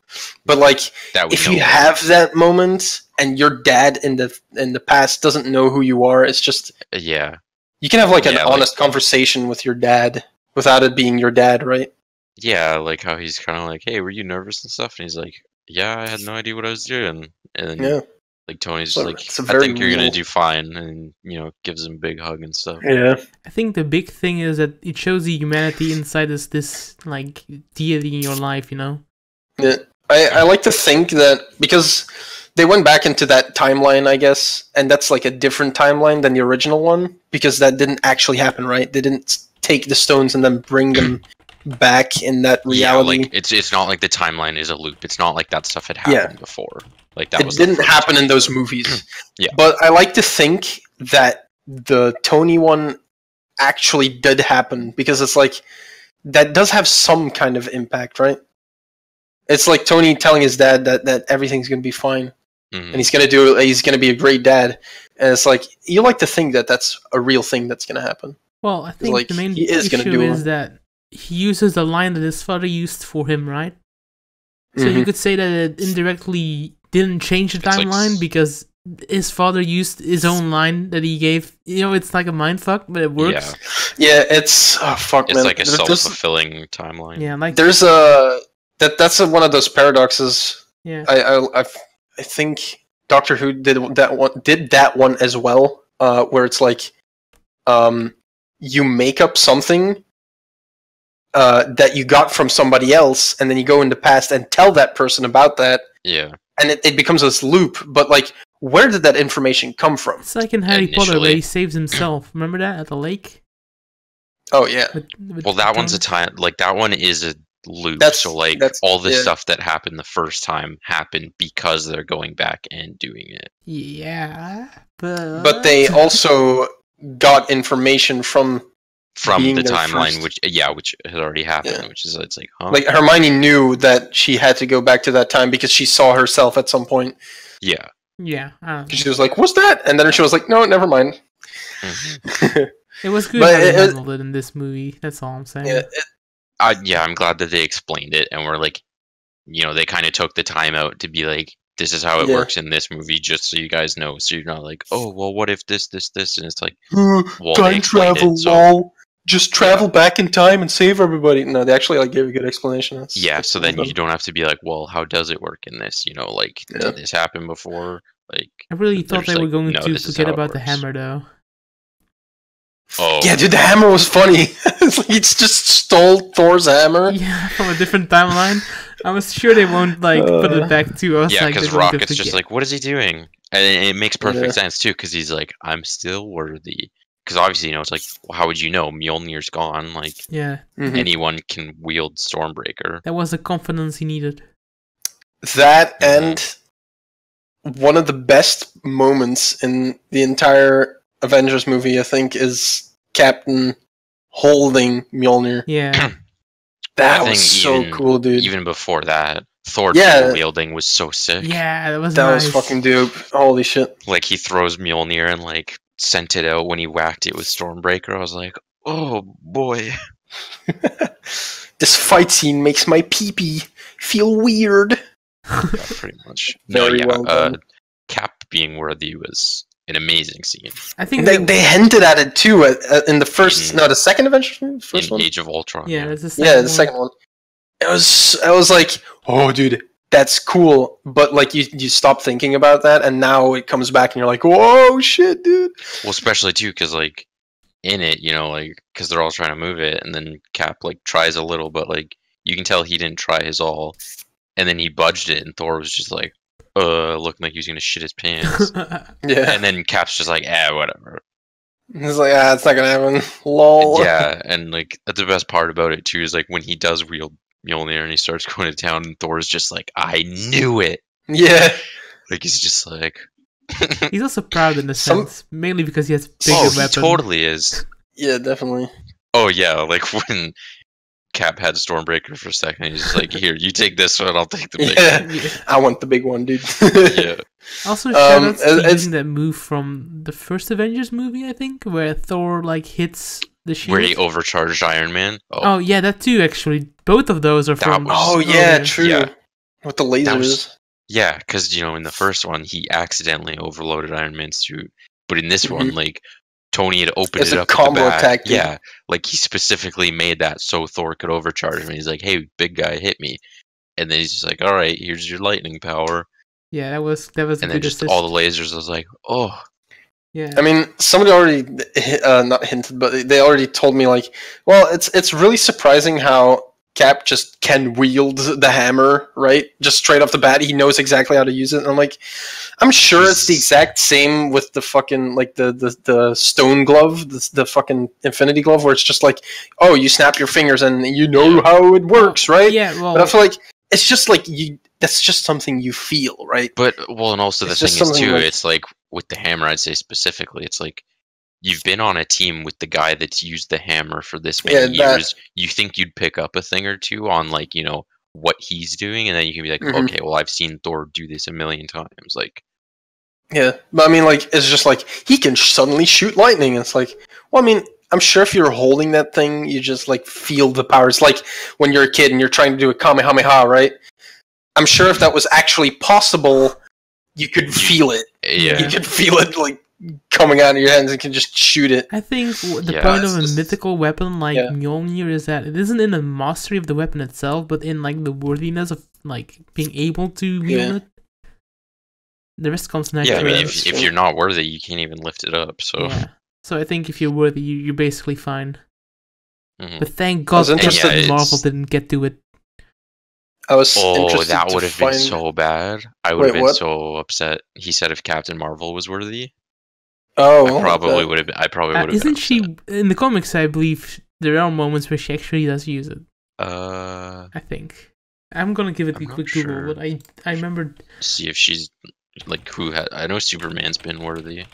But like if you have that moment and your dad in the past doesn't know who you are, it's just you can have like an honest conversation with your dad without it being your dad, right? Yeah, like how he's kind of like, hey, were you nervous and stuff? And he's like, yeah, I had no idea what I was doing. And then, like, Tony's like, I think you're going to do fine. And, gives him a big hug and stuff. Yeah. I think the big thing is that it shows the humanity inside this like, deity in your life, Yeah. I like to think that, because they went back into that timeline, I guess, and that's like a different timeline than the original one, because that didn't actually happen, right? They didn't take the stones and then bring them back in that reality. Yeah, like it's not like the timeline is a loop. It's not like that stuff had happened before. Like that didn't happen in those movies. But I like to think that the Tony one actually did happen, because it's like that does have some kind of impact, right? It's like Tony telling his dad that everything's gonna be fine, and he's gonna be a great dad, and it's like you like to think that that's a real thing that's gonna happen. Well, I think the main issue is that he uses the line that his father used for him, right? So you could say that it indirectly didn't change the timeline because his father used his own line that he gave. It's like a mindfuck, but it works. Yeah, it's fuck, it's man. Like a self-fulfilling timeline. Yeah, like there's that's one of those paradoxes. Yeah, I think Doctor Who did that one as well, where it's like, you make up something that you got from somebody else, and then you go in the past and tell that person about that. Yeah. And it becomes this loop, but like, where did that information come from? It's like in Harry Potter where he saves himself. Remember that at the lake? Oh yeah. Well, that one's a time. Like that one is a loop. So like all the stuff that happened the first time happened because they're going back and doing it. Yeah, but they also got information from the timeline, which had already happened, which is it's like, huh? Like Hermione knew that she had to go back to that time because she saw herself at some point. Yeah. Yeah. She was like, "What's that?" And then she was like, "No, never mind." It was good how they handled it in this movie. That's all I'm saying. I'm glad that they explained it, and we're like, they kind of took the time out to be like, this is how it works in this movie, just so you guys know. So you're not like, oh, well, what if this, and it's like, well, time travel, just travel back in time and save everybody. No, they actually gave a good explanation. So then you don't have to be like, well, how does it work in this? Did this happen before? Like, I really thought they were going to forget about the hammer, though. Oh. Yeah, dude, the hammer was funny. It's like he just stole Thor's hammer. Yeah, from a different timeline. I was sure they won't put it back too. Because Rocket's just like, what is he doing? And it makes perfect sense too, because he's like, I'm still worthy. Because obviously, it's like, well, how would you know? Mjolnir's gone. Like, anyone can wield Stormbreaker. That was the confidence he needed. That and one of the best moments in the entire Avengers movie, I think, is Captain holding Mjolnir. Yeah. That was so cool, dude. Even before that, Thor dual wielding was so sick. Yeah, that was fucking dope. Holy shit! Like he throws Mjolnir and like sent it out when he whacked it with Stormbreaker. I was like, oh boy. This fight scene makes my pee-pee feel weird. Yeah, pretty much. Cap being worthy was an amazing scene. I think they hinted at it too in the first, the second Avengers movie, first one, Age of Ultron. Yeah, the second one. I was like, oh, dude, that's cool. But like, you stop thinking about that, and now it comes back, and you're like, whoa, shit, dude. Well, especially too, because like in it, like because they're all trying to move it, and then Cap like tries a little, but like you can tell he didn't try his all, and then he budged it, and Thor was just like, looking like he was gonna shit his pants. Yeah. And then Cap's just like, whatever. He's like, it's not gonna happen. Lol. Yeah, and like that's the best part about it too is like when he does wield Mjolnir and he starts going to town, and Thor's just like, I knew it. Yeah. Like he's just like. He's also proud in a sense, mainly because he has bigger weapons. He totally is. Yeah, definitely. Oh yeah, like when Cap had Stormbreaker for a second, he's just like, "Here, you take this one, I'll take the big one." Yeah. I want the big one, dude. Yeah. Also, shout out to using that move from the first Avengers movie, I think, where Thor like hits the shield. Where he overcharged Iron Man. Oh yeah, that too. Actually, both of those are from. True. Yeah. With the lasers. Yeah, because in the first one he accidentally overloaded Iron Man's suit, but in this one, like Tony had opened it up. Combo attack. Yeah, like he specifically made that so Thor could overcharge him. He's like, "Hey, big guy, hit me," and then he's just like, "All right, here's your lightning power." Yeah, that was. And then just all the lasers. I was like, "Oh." Yeah. I mean, somebody already not hinted, but they already told me like, well, it's really surprising how Cap just can wield the hammer, right? Just straight off the bat, he knows exactly how to use it. And I'm like, I'm sure it's the exact same with the fucking, like, the stone glove, the fucking infinity glove, where it's just like, oh, you snap your fingers and you know how it works, right? Yeah, well... But I feel like, it's just like, that's just something you feel, right? But, well, and also the thing is, too, it's like, with the hammer, I'd say specifically, it's like, you've been on a team with the guy that's used the hammer for this many years. You think you'd pick up a thing or two on, like, what he's doing, and then you can be like, okay, well, I've seen Thor do this a million times. Like, yeah, but I mean, like, it's just like, he can suddenly shoot lightning. It's like, well, I mean, I'm sure if you're holding that thing, you just, like, feel the power. It's like when you're a kid and you're trying to do a Kamehameha, right? I'm sure if that was actually possible, you could feel it. Yeah. You could feel it, like, coming out of your hands and can just shoot it. I think the point of a mythical weapon like Mjolnir is that it isn't in the mastery of the weapon itself, but in like the worthiness of like being able to wield it. The rest comes naturally. Yeah, I mean, if you're not worthy, you can't even lift it up. So so I think if you're worthy, you're basically fine. But thank God Marvel didn't get to it. I was interested that would have been so bad. I would have been so upset. He said if Captain Marvel was worthy. Oh, I probably would have. I probably would have. Isn't she in the comics? I believe there are moments where she actually does use it. I think I'm gonna give it a quick Google, but I remember. See if she's like who had. I know Superman's been worthy.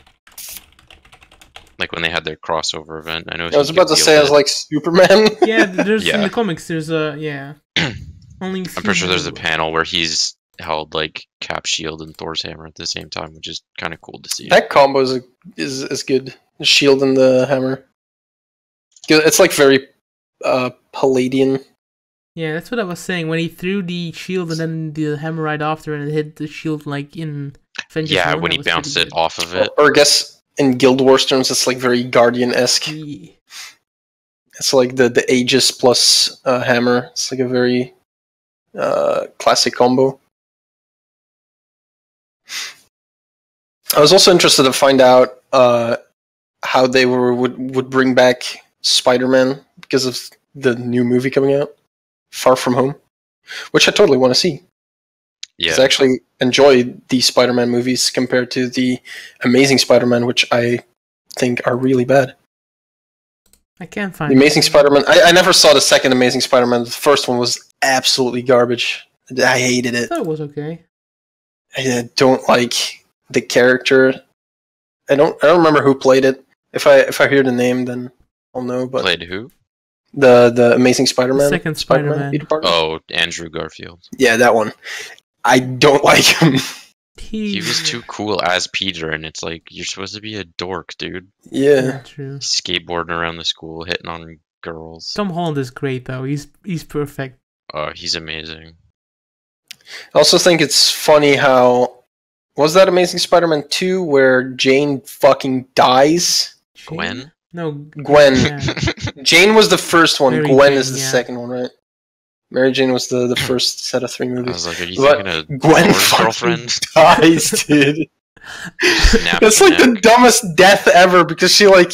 Like when they had their crossover event. I know. I was about to say I was like Superman. Yeah, there's in the comics. There's a Only. I'm pretty sure there's a panel where he's held like Cap's shield and Thor's hammer at the same time, which is kind of cool to see. That combo is good. The shield and the hammer. It's like very Palladian. Yeah, that's what I was saying. When he threw the shield and then the hammer right after, and it hit the shield like in Avengers. Yeah, when he bounced it off of it. Or I guess in Guild Wars terms, it's like very Guardian-esque. Yeah. It's like the Aegis plus hammer. It's like a very classic combo. I was also interested to find out how they would bring back Spider-Man because of the new movie coming out, Far From Home, which I totally want to see. Yeah, I actually enjoyed the Spider-Man movies compared to the Amazing Spider-Man, which I think are really bad. I can't find the Amazing Spider-Man. I never saw the second Amazing Spider-Man. The first one was absolutely garbage. I hated it. I thought it was okay. I don't like the character. I don't remember who played it. If I hear the name, then I'll know. But played who? The Amazing Spider-Man. The second Spider-Man. Peter Parker? Oh, Andrew Garfield. Yeah, that one. I don't like him. He was too cool as Peter, and it's like, you're supposed to be a dork, dude. Yeah. True. Skateboarding around the school, hitting on girls. Tom Holland is great, though. He's perfect. He's amazing. I also think it's funny how... Was that Amazing Spider-Man 2 where Jane fucking dies? Jane? Gwen? No. Gwen. Yeah. Jane was the first one. Mary Gwen Jane, is the yeah. second one, right? Mary Jane was the first set of 3 I movies. was like, are you But thinking of Gwen Thor's fucking girlfriend? dies, dude. Snap That's her like the neck. dumbest death ever because she like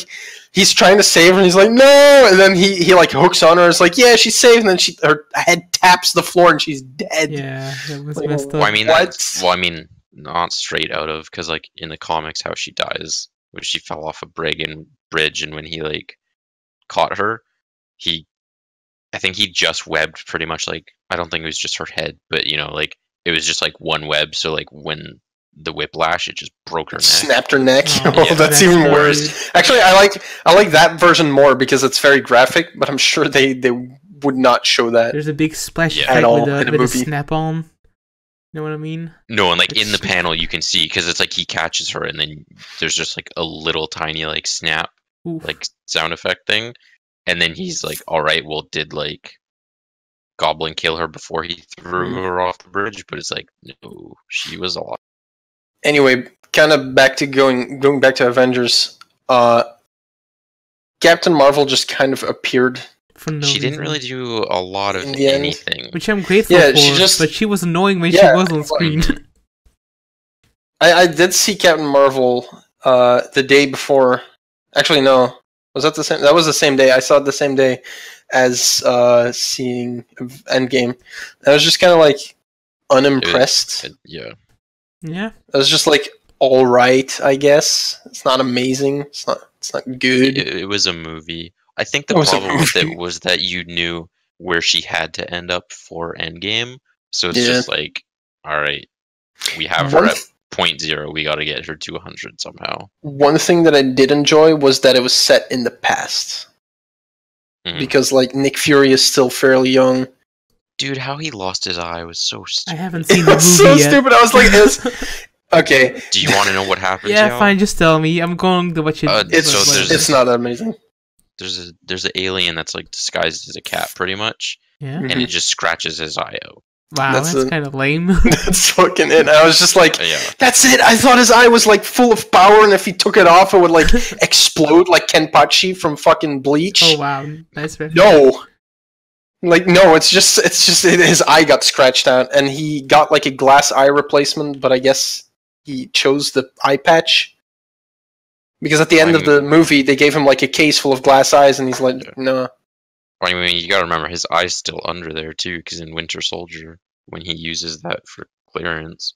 he's trying to save her and he's like no, and then he like hooks on her and it's like yeah she's safe and then her head taps the floor and she's dead. Yeah, that was Like, messed up. Well, I mean, What? not straight out of, because like in the comics, how she dies, when she fell off a bridge, and when he like caught her, I think he just webbed pretty much like, I don't think it was just her head, but you know, like it was just like one web, so like when the whiplash, it just broke her neck. Snapped her neck. Oh, Oh, yeah. that's even worse. Actually, I like that version more because it's very graphic, but I'm sure they would not show that. There's a big splash Yeah. effect At all with in a the movie. snap-on. You know what I mean? No, and like in the It's- panel you can see, because it's like he catches her, and then there's just like a little tiny like snap, Oof. like sound effect thing, and then he's like, all right, well, did like Goblin kill her before he threw her off the bridge? But it's like, no, she was alive. Anyway, kind of back to going back to Avengers. Captain Marvel just kind of appeared. For no She didn't reason. really do a lot of In the end. anything. Which I'm grateful Yeah, for, she just- but she was annoying when Yeah, she was on screen. I did see Captain Marvel the day before. Actually, no. Was that the same? That was the same day. I saw it the same day as seeing Endgame. I was just kind of like unimpressed. Yeah. Yeah. I was just like, all right, I guess. It's not amazing. It's not good. It was a movie. I think the It was a problem with movie. it was that you knew where she had to end up for Endgame. So it's Yeah. just like, all right, we have One her at 0.0. We got to get her to 100 somehow. One thing that I did enjoy was that it was set in the past. Mhm. Because like Nick Fury is still fairly young. Dude, how he lost his eye was so I stupid. haven't seen It the was movie so yet. stupid. I was like, okay, Do you want to know what happens? Yeah, Yao? fine, just tell me. I'm going to watch it. it's So there's- it's not amazing. There's an alien that's like disguised as a cat, pretty much, Yeah. Mhm. and it just scratches his eye out. Wow, That's that's a- kind of lame. That's fucking it. I was just like, Yeah. that's it. I thought his eye was like full of power, and if he took it off, it would like explode like Kenpachi from fucking Bleach. Oh wow, nice reference. No, like no, it's just his eye got scratched out, and he got like a glass eye replacement. But I guess he chose the eye patch because at the end of the movie, they gave him like a case full of glass eyes, and he's like, no. I mean, you gotta remember his eye's still under there too, because in Winter Soldier, when he uses that for clearance,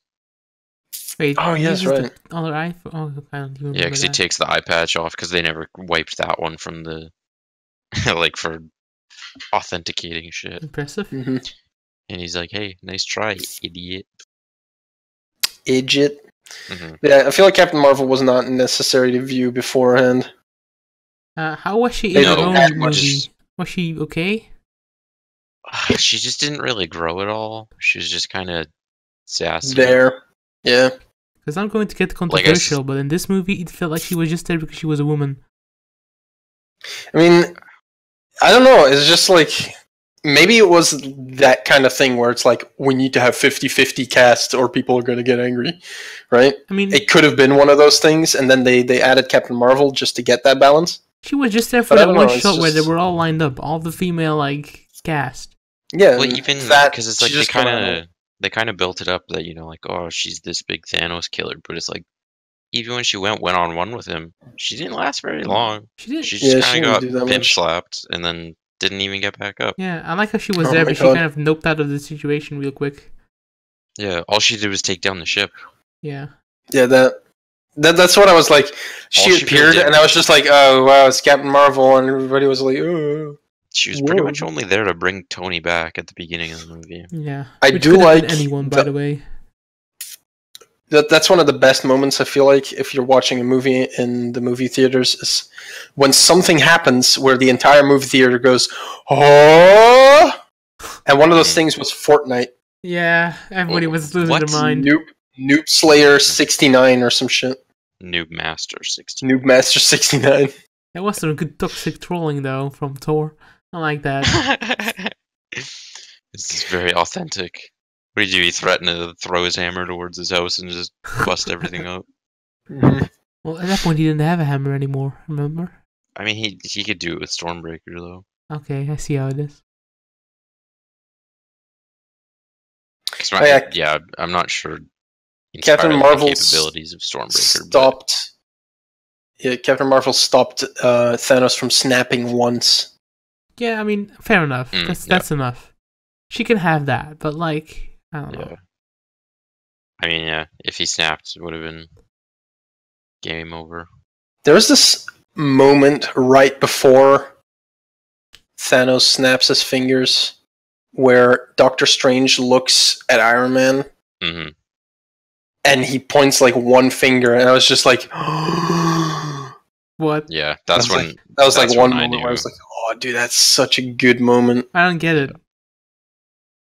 Wait, Oh, he yes, uses right. the other eye. Oh, I don't even yeah, remember because he that. takes the eye patch off because they never wiped that one from the like for authenticating shit. Impressive. Mm-hmm. And he's like, "Hey, nice try, idiot." Idiot. hmm Yeah, I feel like Captain Marvel was not necessary to view beforehand. How was she They in her don't own have movie? much- Was she okay? She just didn't really grow at all. She was just kind of sassy. There. Yeah. Because I'm going to get Like controversial, but in this movie, it felt like she was just there because she was a woman. I mean, I don't know. It's just like maybe it was that kind of thing where it's like we need to have 50-50 cast or people are going to get angry, right? I mean, It could have been one of those things, and then they added Captain Marvel just to get that balance. she was just there for but I that don't one know, it's shot where they just- were all lined up, all the female like cast. Yeah, Well, and even that because it's she like just come out. they kind of built it up that, you know, like, oh, she's this big Thanos killer, but it's like even when she went on one with him, she didn't last very long. She did. She Yeah, just she kind of didn't do got that pimp much. slapped and then didn't even get back up. Yeah, I like how she was Oh there, my but she God. kind of noped out of the situation real quick. Yeah, all she did was take down the ship. Yeah. Yeah, that's what I was like. She she appeared, did- and I was just like, oh wow, it's Captain Marvel, and everybody was like, oh. She was pretty Whoa. much only there to bring Tony back at the beginning of the movie. Yeah. I Which do could have like been anyone, by the- the way. That's one of the best moments, I feel like, if you're watching a movie in the movie theaters, is when something happens where the entire movie theater goes, oh! And one of those things was Fortnite. Yeah, everybody was losing their mind. Noob Slayer 69 or some shit. Noob Master 69. Noob Master 69. That was some good toxic trolling, though, from Thor. I like that. This is very authentic. What did you do? He threatened to throw his hammer towards his house and just bust everything up. Well, at that point, he didn't have a hammer anymore, remember? I mean, he could do it with Stormbreaker, though. Okay, I see how it is. Yeah, I'm not sure. Captain Marvel's capabilities of Stormbreaker stopped. Yeah, Captain Marvel stopped Thanos from snapping once. Yeah, I mean, fair enough. That's enough. She can have that, but like, I don't know. I mean, yeah, if he snapped, it would have been game over. There was this moment right before Thanos snaps his fingers where Doctor Strange looks at Iron Man and he points like one finger, and I was just like, what? Yeah, that was like one moment where I was like, oh, dude, that's such a good moment. I don't get it.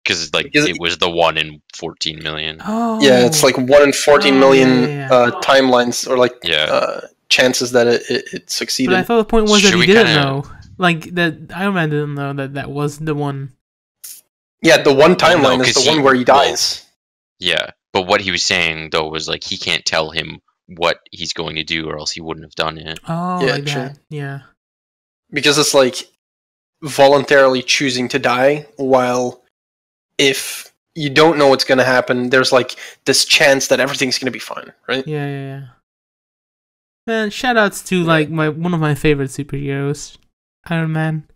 Because it was the 1 in 14 million. Oh. Yeah, it's like 1 in 14 million timelines, or like chances that it succeeded. But I thought the point was that he didn't know. Like, that Iron Man didn't know that was the one. Yeah, the one timeline is the one where he dies. Yeah, but what he was saying, though, was like he can't tell him what he's going to do or else he wouldn't have done it. Oh, yeah, like that. Yeah. Because it's like voluntarily choosing to die, while if you don't know what's going to happen, there's like this chance that everything's going to be fine, right? Yeah. Man, shoutouts to like one of my favorite superheroes, Iron Man.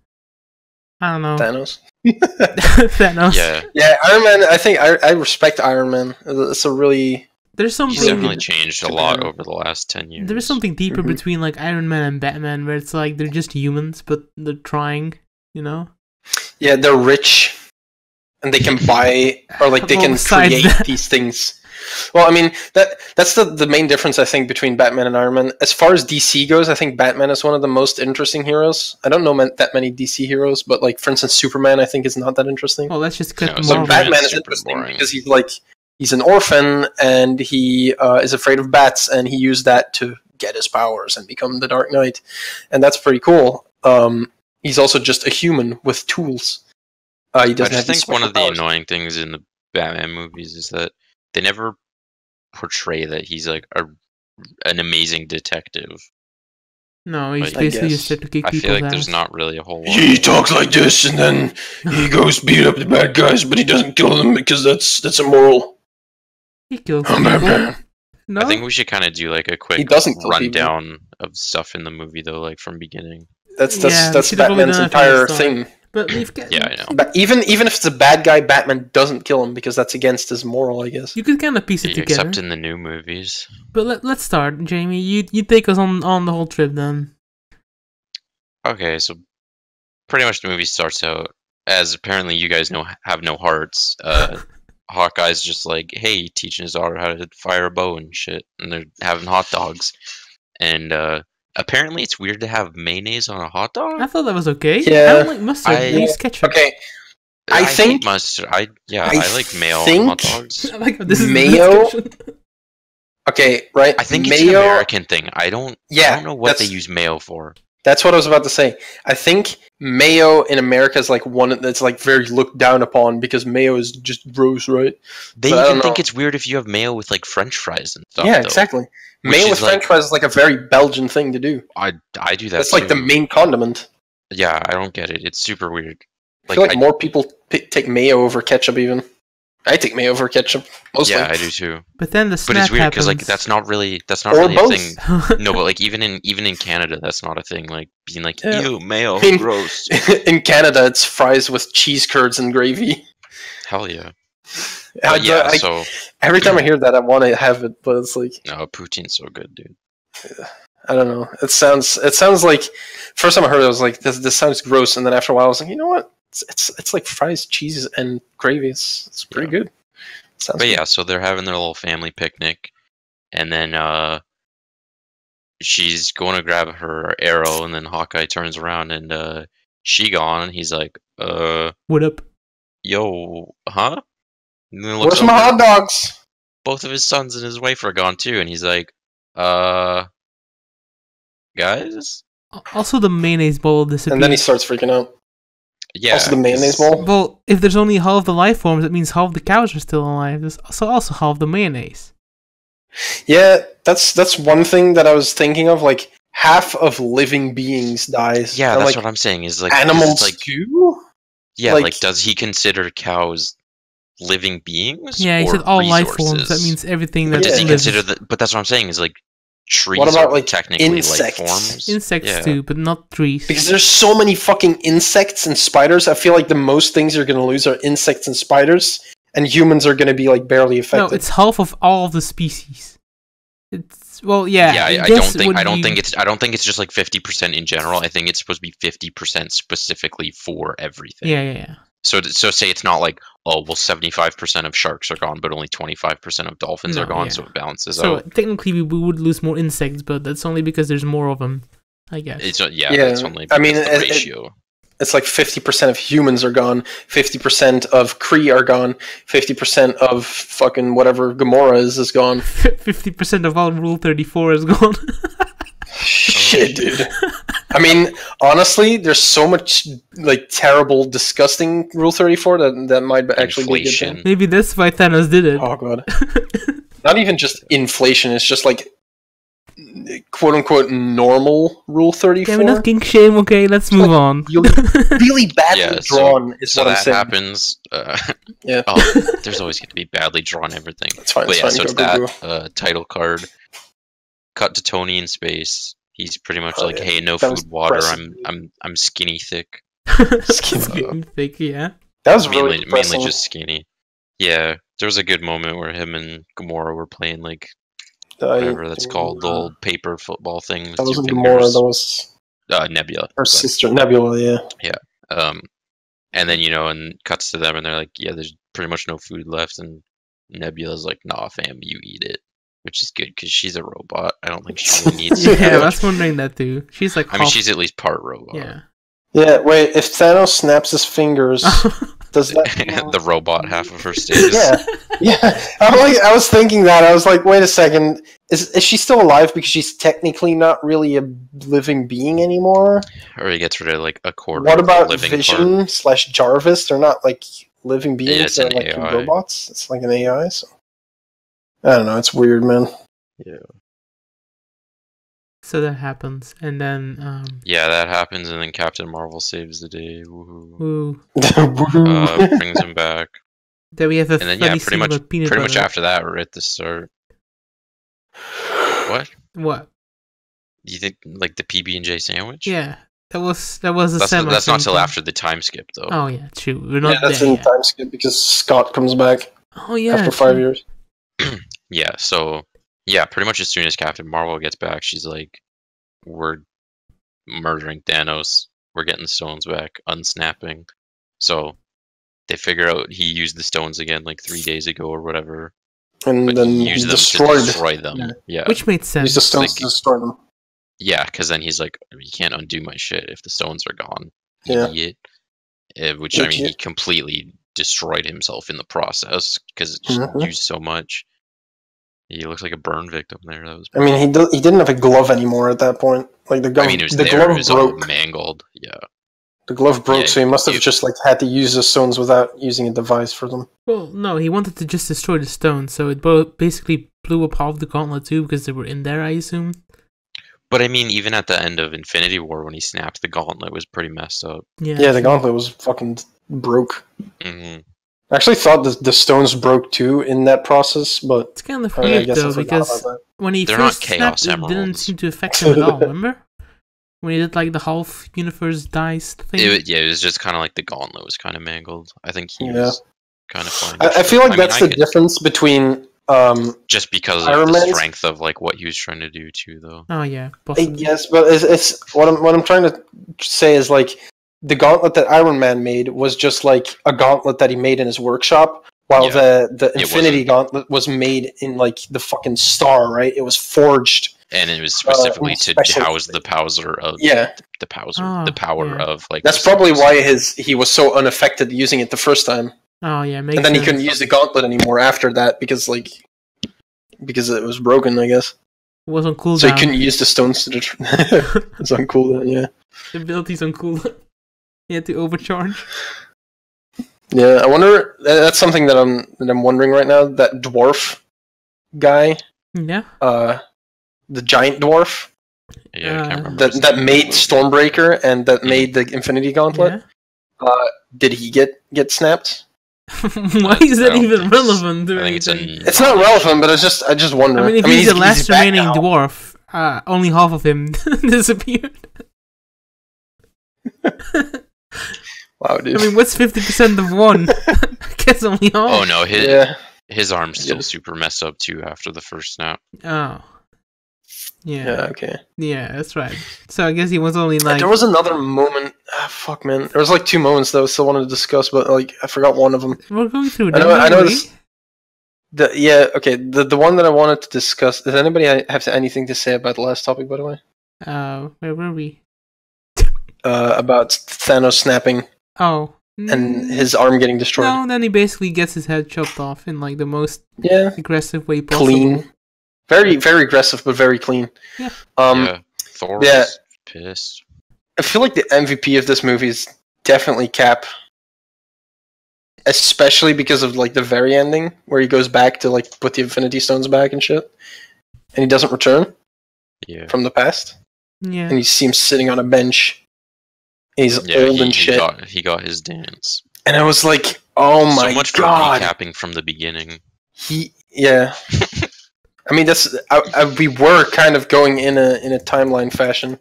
I don't know. Thanos. Thanos. Yeah, Iron Man. I think I respect Iron Man. It's a really. There's something. He's definitely changed a lot over the last 10 years. There's something deeper between like Iron Man and Batman, where it's like they're just humans, but they're trying. You know. Yeah, they're rich, and they can buy or like they can create these things. Well, I mean that's the main difference, I think, between Batman and Iron Man. As far as DC goes, I think Batman is one of the most interesting heroes. I don't know that many DC heroes, but like for instance, Superman, I think is not that interesting. Oh, let's just cut so Batman is interesting because he's an orphan and he is afraid of bats, and he used that to get his powers and become the Dark Knight, and that's pretty cool. He's also just a human with tools. He doesn't. I think one of the annoying things in the Batman movies is that they never portray that he's like an amazing detective. No, he's basically just to kick I feel like there's not really a whole lot. He talks like this, and then he goes beat up the bad guys, but he doesn't kill them because that's immoral. He kills people. No? I think we should kind of do like a quick rundown of stuff in the movie, though, like from beginning. That's Batman's entire thing. But yeah, I know. But even if it's a bad guy, Batman doesn't kill him because that's against his moral, I guess. You could kind of piece it together. Except in the new movies. But let's start, Jamie. You take us on the whole trip then. Okay, so pretty much the movie starts out as apparently you guys have no hearts. Hawkeye's just like, hey, teaching his daughter how to fire a bow and shit, and they're having hot dogs, and apparently it's weird to have mayonnaise on a hot dog. I thought that was okay. Yeah. I don't like mustard. I use ketchup. Okay. I think hate mustard. I like mayo on hot dogs. I like this is mayo. Okay, right. I think mayo, it's an American thing. I don't know what they use mayo for. That's what I was about to say. I think mayo in America is like one that's like very looked down upon because mayo is just gross, right? They even think it's weird if you have mayo with like French fries and stuff. Yeah, exactly. Mayo with French fries is like a very Belgian thing to do. I do that. That's like the main condiment. Yeah, I don't get it. It's super weird. I feel like more people take mayo over ketchup even. I take mayo over ketchup mostly. Yeah, I do too. But then the snap But it's weird because like that's not really a thing. No, but like even in Canada, that's not a thing. Like being like, ew, mayo, gross. In Canada, it's fries with cheese curds and gravy. Hell yeah. So every time I hear that, I want to have it, but it's like no, poutine's so good, dude. I don't know. It sounds like first time I heard it, I was like, this sounds gross, and then after a while, I was like, you know what? It's like fries, cheese, and gravy. It's pretty good. But yeah, so they're having their little family picnic. and then she's going to grab her arrow, and then Hawkeye turns around and she gone, and he's like, what up? Yo, huh? And then Where's my hot dogs? Both of his sons and his wife are gone too, and he's like, guys? Also, the mayonnaise bowl disappears. And then he starts freaking out. Yeah. Also, the mayonnaise bowl. Well, if there's only half the life forms, it means half the cows are still alive. There's also half the mayonnaise. Yeah, that's one thing that I was thinking of. Like, half of living beings dies. Yeah, and, that's like, what I'm saying. Is like animals like, too. yeah, like, does he consider cows living beings? Yeah, he or said all resources? life forms. That means everything that Does he lives. consider that? But that's what I'm saying. Is like trees What about, are like, technically insects? life forms. Insects too, but not trees. Because there's so many fucking insects and spiders. I feel like the most things you're going to lose are insects and spiders, and humans are going to be like barely affected. No, it's half of all of the species. It's Yeah, I guess don't think it's just like 50% in general. I think it's supposed to be 50% specifically for everything. Yeah. So say it's not like, oh, well, 75% of sharks are gone, but only 25% of dolphins are gone, so it balances so out. technically, we would lose more insects, but that's only because there's more of them, I guess. It's only I mean, the ratio. It's like 50% of humans are gone, 50% of Kree are gone, 50% of fucking whatever Gamora is gone. 50% of all Rule 34 is gone. Shit, dude. I mean, honestly, there's so much like terrible, disgusting Rule 34 that might actually be a good thing. Maybe that's why Thanos did it. Oh god. Not even just inflation, it's just like quote-unquote normal Rule 34. Yeah, we're not king shame, okay? Let's move on. Really badly drawn is what I'm saying. Happens. Yeah. Oh, there's always going to be badly drawn everything. That's fine. But It's so fine. it's that title card. Cut to Tony in space. He's pretty much like, hey, no That was food, water. depressing. I'm skinny thick. Skinny thick, yeah. That was really depressing. Mainly just skinny. Yeah, there was a good moment where him and Gamora were playing like whatever that's called, the old paper football thing. That wasn't Gamora. That was Nebula. Her sister, Nebula. Yeah. Yeah. And then and cuts to them, and they're like, yeah, there's pretty much no food left, and Nebula's like, nah, fam, you eat it. Which is good, because she's a robot. I don't think she really needs yeah, I was wondering that too. She's like... I mean, she's at least part robot. Yeah. Yeah, wait, if Thanos snaps his fingers, does that... the robot half of her stays. Yeah. I was thinking that. I was like, wait a second. Is she still alive because she's technically not really a living being anymore? Or he gets rid of like a quarter What of about the living Vision / Jarvis? They're not like living beings. Yeah, it's they're an like AI. robots. It's like an AI, so... I don't know, it's weird, man. Yeah. So that happens, and then... Yeah, that happens, and then Captain Marvel saves the day. Woohoo. Woo. Brings him back. Then we have a And then, funny scene about peanut pretty butter. much after that, we're at the start. What? What? You think, like, the PB&J sandwich? Yeah. That was a semi. That's not till after the time skip, though. Oh, yeah, true. We're not that's there in yet. time skip because Scott comes back Oh, yeah. after 5 years. Yeah, so... Yeah, pretty much as soon as Captain Marvel gets back, she's like, we're murdering Thanos. We're getting the stones back, unsnapping. So they figure out he used the stones again like 3 days ago or whatever. And but then he he used them destroyed to destroy them. Yeah. Which made sense. Use the stones to destroy them. Yeah, because then he's like, you can't undo my shit if the stones are gone. Yeah. Idiot. Which, I mean, he completely destroyed himself in the process because it just used so much. He looks like a burn victim there. That was. I mean, he didn't have a glove anymore at that point. Like the glove, I mean, it was the there. glove It was all broke. mangled. Yeah. The glove broke, Yeah, so he must have just like had to use the stones without using a device for them. Well, no, he wanted to just destroy the stones, so it basically blew up half the gauntlet too because they were in there, I assume. But I mean, even at the end of Infinity War, when he snapped the gauntlet, was pretty messed up. Yeah, the gauntlet was fucking broke. Mm-hmm. I actually thought the stones broke too in that process, but it's kind of I mean, I weird guess I though forgot because about that. when he They're first not Chaos snapped, it didn't Emeralds. seem to affect him at all. Remember when he did like the half universe dice thing? It was just kind of like the gauntlet was kind of mangled. I think he was kind of fine. I feel like that's the difference between just because Iron of the Man's... strength of like what he was trying to do too, though. Oh yeah, possibly. Yes, but it's what I'm trying to say is like the gauntlet that Iron Man made was just like a gauntlet that he made in his workshop, while the Infinity Gauntlet was made in like the fucking star, right? It was forged, and it was specifically to house the power of the power of like. That's probably why he was so unaffected using it the first time. Oh yeah, makes and then sense. He couldn't use the gauntlet anymore after that because it was broken, I guess. It was on cooldown. So he couldn't use the stones to it's on cooldown, yeah. The ability's on cooldown. He had to overcharge. Yeah, I wonder. That's something that I'm wondering right now. That dwarf guy. Yeah. The giant dwarf. Yeah, I can't remember. That made Stormbreaker and that made the Infinity Gauntlet. Yeah. Did he get snapped? Why is that even relevant? I think it's not relevant, but I just wonder. I mean, if he's the last remaining dwarf, only half of him disappeared. Wow, dude. I mean, what's 50% of one? I guess only half. Oh no, his arm's still super messed up too after the first snap. Oh. Yeah. Yeah, okay. Yeah, that's right. So I guess he was only like... There was another moment... fuck, man. There was like 2 moments that I still wanted to discuss, but like I forgot one of them. We're going through them. I know this... The one that I wanted to discuss... Does anybody have anything to say about the last topic, by the way? Where were we? About Thanos snapping. Oh. And his arm getting destroyed. No, then he basically gets his head chopped off in like the most aggressive way possible. Clean. Very, very aggressive, but very clean. Yeah. Thor was pissed. I feel like the MVP of this movie is definitely Cap. Especially because of like the very ending, where he goes back to like put the Infinity Stones back and shit. And he doesn't return from the past. Yeah. And you see him sitting on a bench. He's old and shit. He got his dance. And I was like, oh my god. So much for recapping from the beginning. I mean, we were kind of going in a timeline fashion.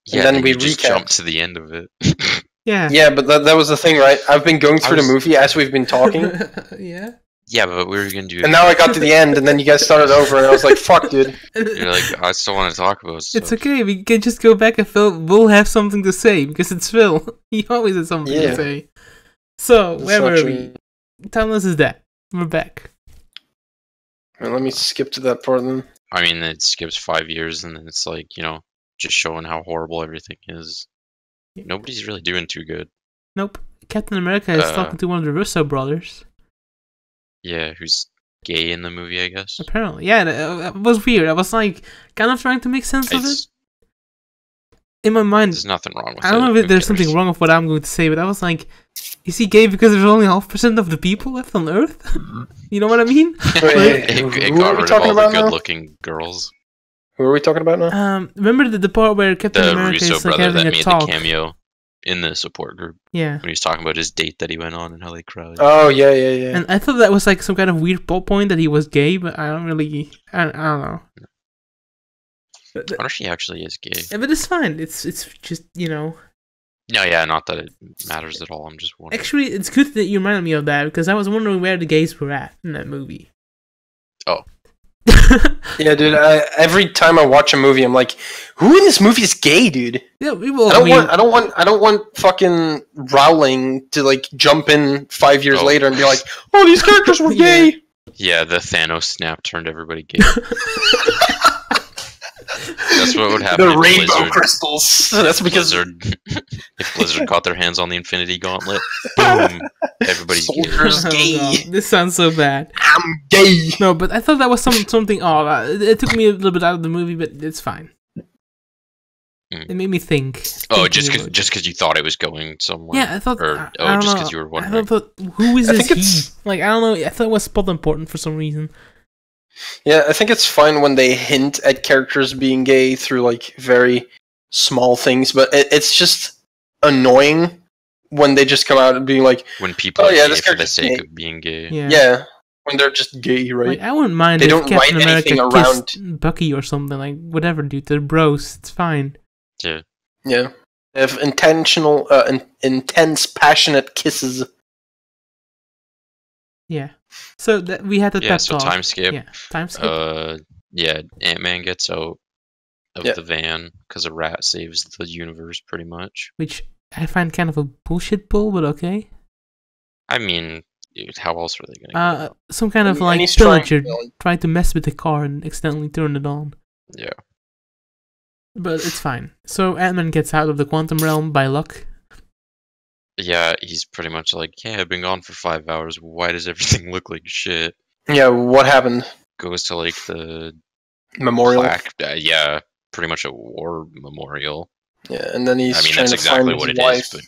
Yeah, and then we just jumped to the end of it. Yeah, but that was the thing, right? I've been going through the movie as we've been talking. Yeah. Yeah, but we were going to do... And now I got to the end, and then you guys started over, and I was like, fuck, dude. You're like, I still want to talk about stuff. It's okay, we can just go back and Phil will have something to say, because it's Phil. He always has something to say. So, where were we? Tell us is that. We're back. Well, let me skip to that part then. I mean, it skips 5 years, and then it's like, just showing how horrible everything is. Yeah. Nobody's really doing too good. Nope. Captain America is talking to one of the Russo brothers. Yeah, who's gay in the movie, I guess. Apparently. Yeah, it was weird. I was like, kind of trying to make sense of it. In my mind... There's nothing wrong with it. I don't know if there's something wrong with what I'm going to say, but I was like, is he gay because there's only 0.5% of the people left on Earth? You know what I mean? It got rid of all the good-looking girls. Who are we talking about now? Remember the part where Captain America is like having a talk? The cameo in the support group. Yeah. When he was talking about his date that he went on and how they cried. Oh, yeah. And I thought that was like some kind of weird plot point that he was gay, but I don't really... I don't know. I wonder if he actually is gay. Yeah, but it's fine. It's just, No, yeah, not that it matters at all. I'm just wondering. Actually, it's good that you reminded me of that, because I was wondering where the gays were at in that movie. Oh. Yeah, dude. Every time I watch a movie, I'm like, "Who in this movie is gay, dude?" Yeah, I don't want fucking Rowling to like jump in 5 years later and be like, "Oh, these characters were gay." Yeah, the Thanos snap turned everybody gay. That's what would happen. The rainbow crystals. That's because if Blizzard caught their hands on the Infinity Gauntlet, boom, everybody's gay. Oh, this sounds so bad. I'm gay. No, but I thought that was something odd. It took me a little bit out of the movie, but it's fine. It made me think. Oh, just because you thought it was going somewhere. Yeah, I thought. Just because you were wondering. I thought, who is this he? Like, I don't know. I thought it was spot important for some reason. Yeah, I think it's fine when they hint at characters being gay through like very small things, but it's just annoying when they just come out and being like, when people are gay for the sake of being gay. Yeah, when they're just gay, right? Like, I wouldn't mind they if don't Captain write America anything around Bucky or something, like whatever, dude. They're bros. It's fine. Yeah. They have intense, passionate kisses. Yeah. So we had the pep so talk. time skip. Yeah, time skip. Ant-Man gets out of the van because a rat saves the universe, pretty much. Which I find kind of a bullshit pull, but okay. I mean, How else were they gonna? Some kind of like pillager tried to mess with the car and accidentally turned it on. Yeah. But it's fine. So Ant-Man gets out of the quantum realm by luck. Yeah, he's pretty much like, hey, I've been gone for 5 hours. Why does everything look like shit? Yeah, what happened? Goes to like the memorial. Plaque, yeah, pretty much a war memorial. Yeah, and then he's trying that's to exactly find what his it wife is, but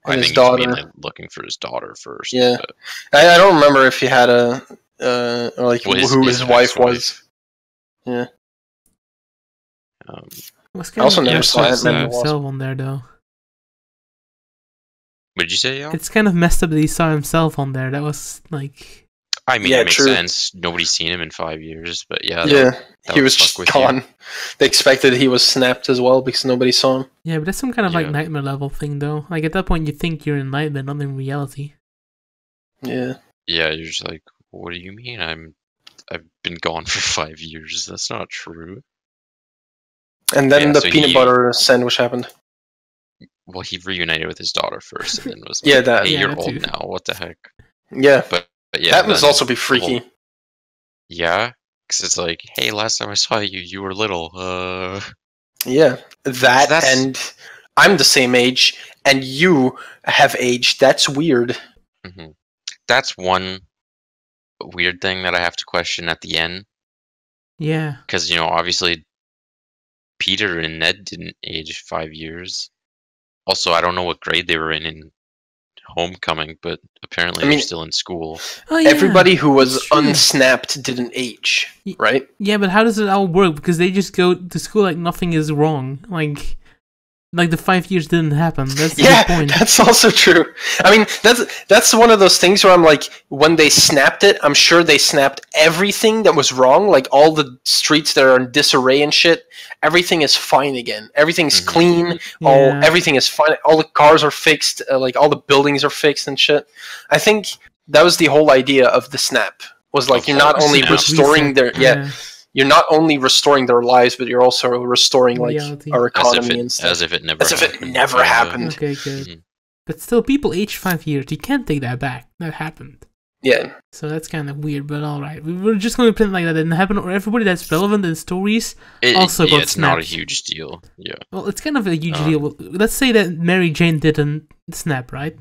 and I his think daughter. he's mainly looking for his daughter first. Yeah, but, I don't remember if he had a or like who his wife was. Yeah. I also also never saw Ant-Man himself on there though. What did you say, Al? It's kind of messed up that he saw himself on there. That was like. I mean, it makes sense. Nobody's seen him in 5 years, but yeah. He was just gone. They expected he was snapped as well because nobody saw him. Yeah, but that's some kind of like nightmare level thing, though. Like at that point, you think you're in nightmare, not in reality. Yeah. Yeah, you're just like, what do you mean? I've been gone for 5 years. That's not true. And then the peanut butter sandwich happened. Well, he reunited with his daughter first, and then was like, hey, you're old now. What the heck? Yeah. But yeah, that must also be freaky. Yeah, because it's like, hey, last time I saw you, you were little. Yeah, and I'm the same age, and you have aged. That's weird. Mm-hmm. That's one weird thing that I have to question at the end. Yeah. Because, obviously, Peter and Ned didn't age 5 years. Also, I don't know what grade they were in Homecoming, but apparently they're still in school. Oh, yeah. Everybody who was unsnapped didn't age, right? Yeah, but how does it all work? Because they just go to school like nothing is wrong. Like the 5 years didn't happen. That's the good point. That's also true. I mean, that's one of those things where I'm like, when they snapped it, I'm sure they snapped everything that was wrong, like all the streets that are in disarray and shit. Everything is fine again. Everything's clean. Everything is fine. All the cars are fixed. Like all the buildings are fixed and shit. I think that was the whole idea of the snap. Was like you're not only restoring their You're not only restoring their lives, but you're also restoring like our economy and stuff. As if it never happened. Okay, good. Mm-hmm. But still, people age 5 years. You can't take that back. That happened. Yeah. So that's kind of weird, but alright. We're just going to pretend like that didn't happen, or everybody that's relevant in stories also got it's snapped. Not a huge deal. Yeah. Well, it's kind of a huge deal. Well, let's say that Mary Jane didn't snap, right?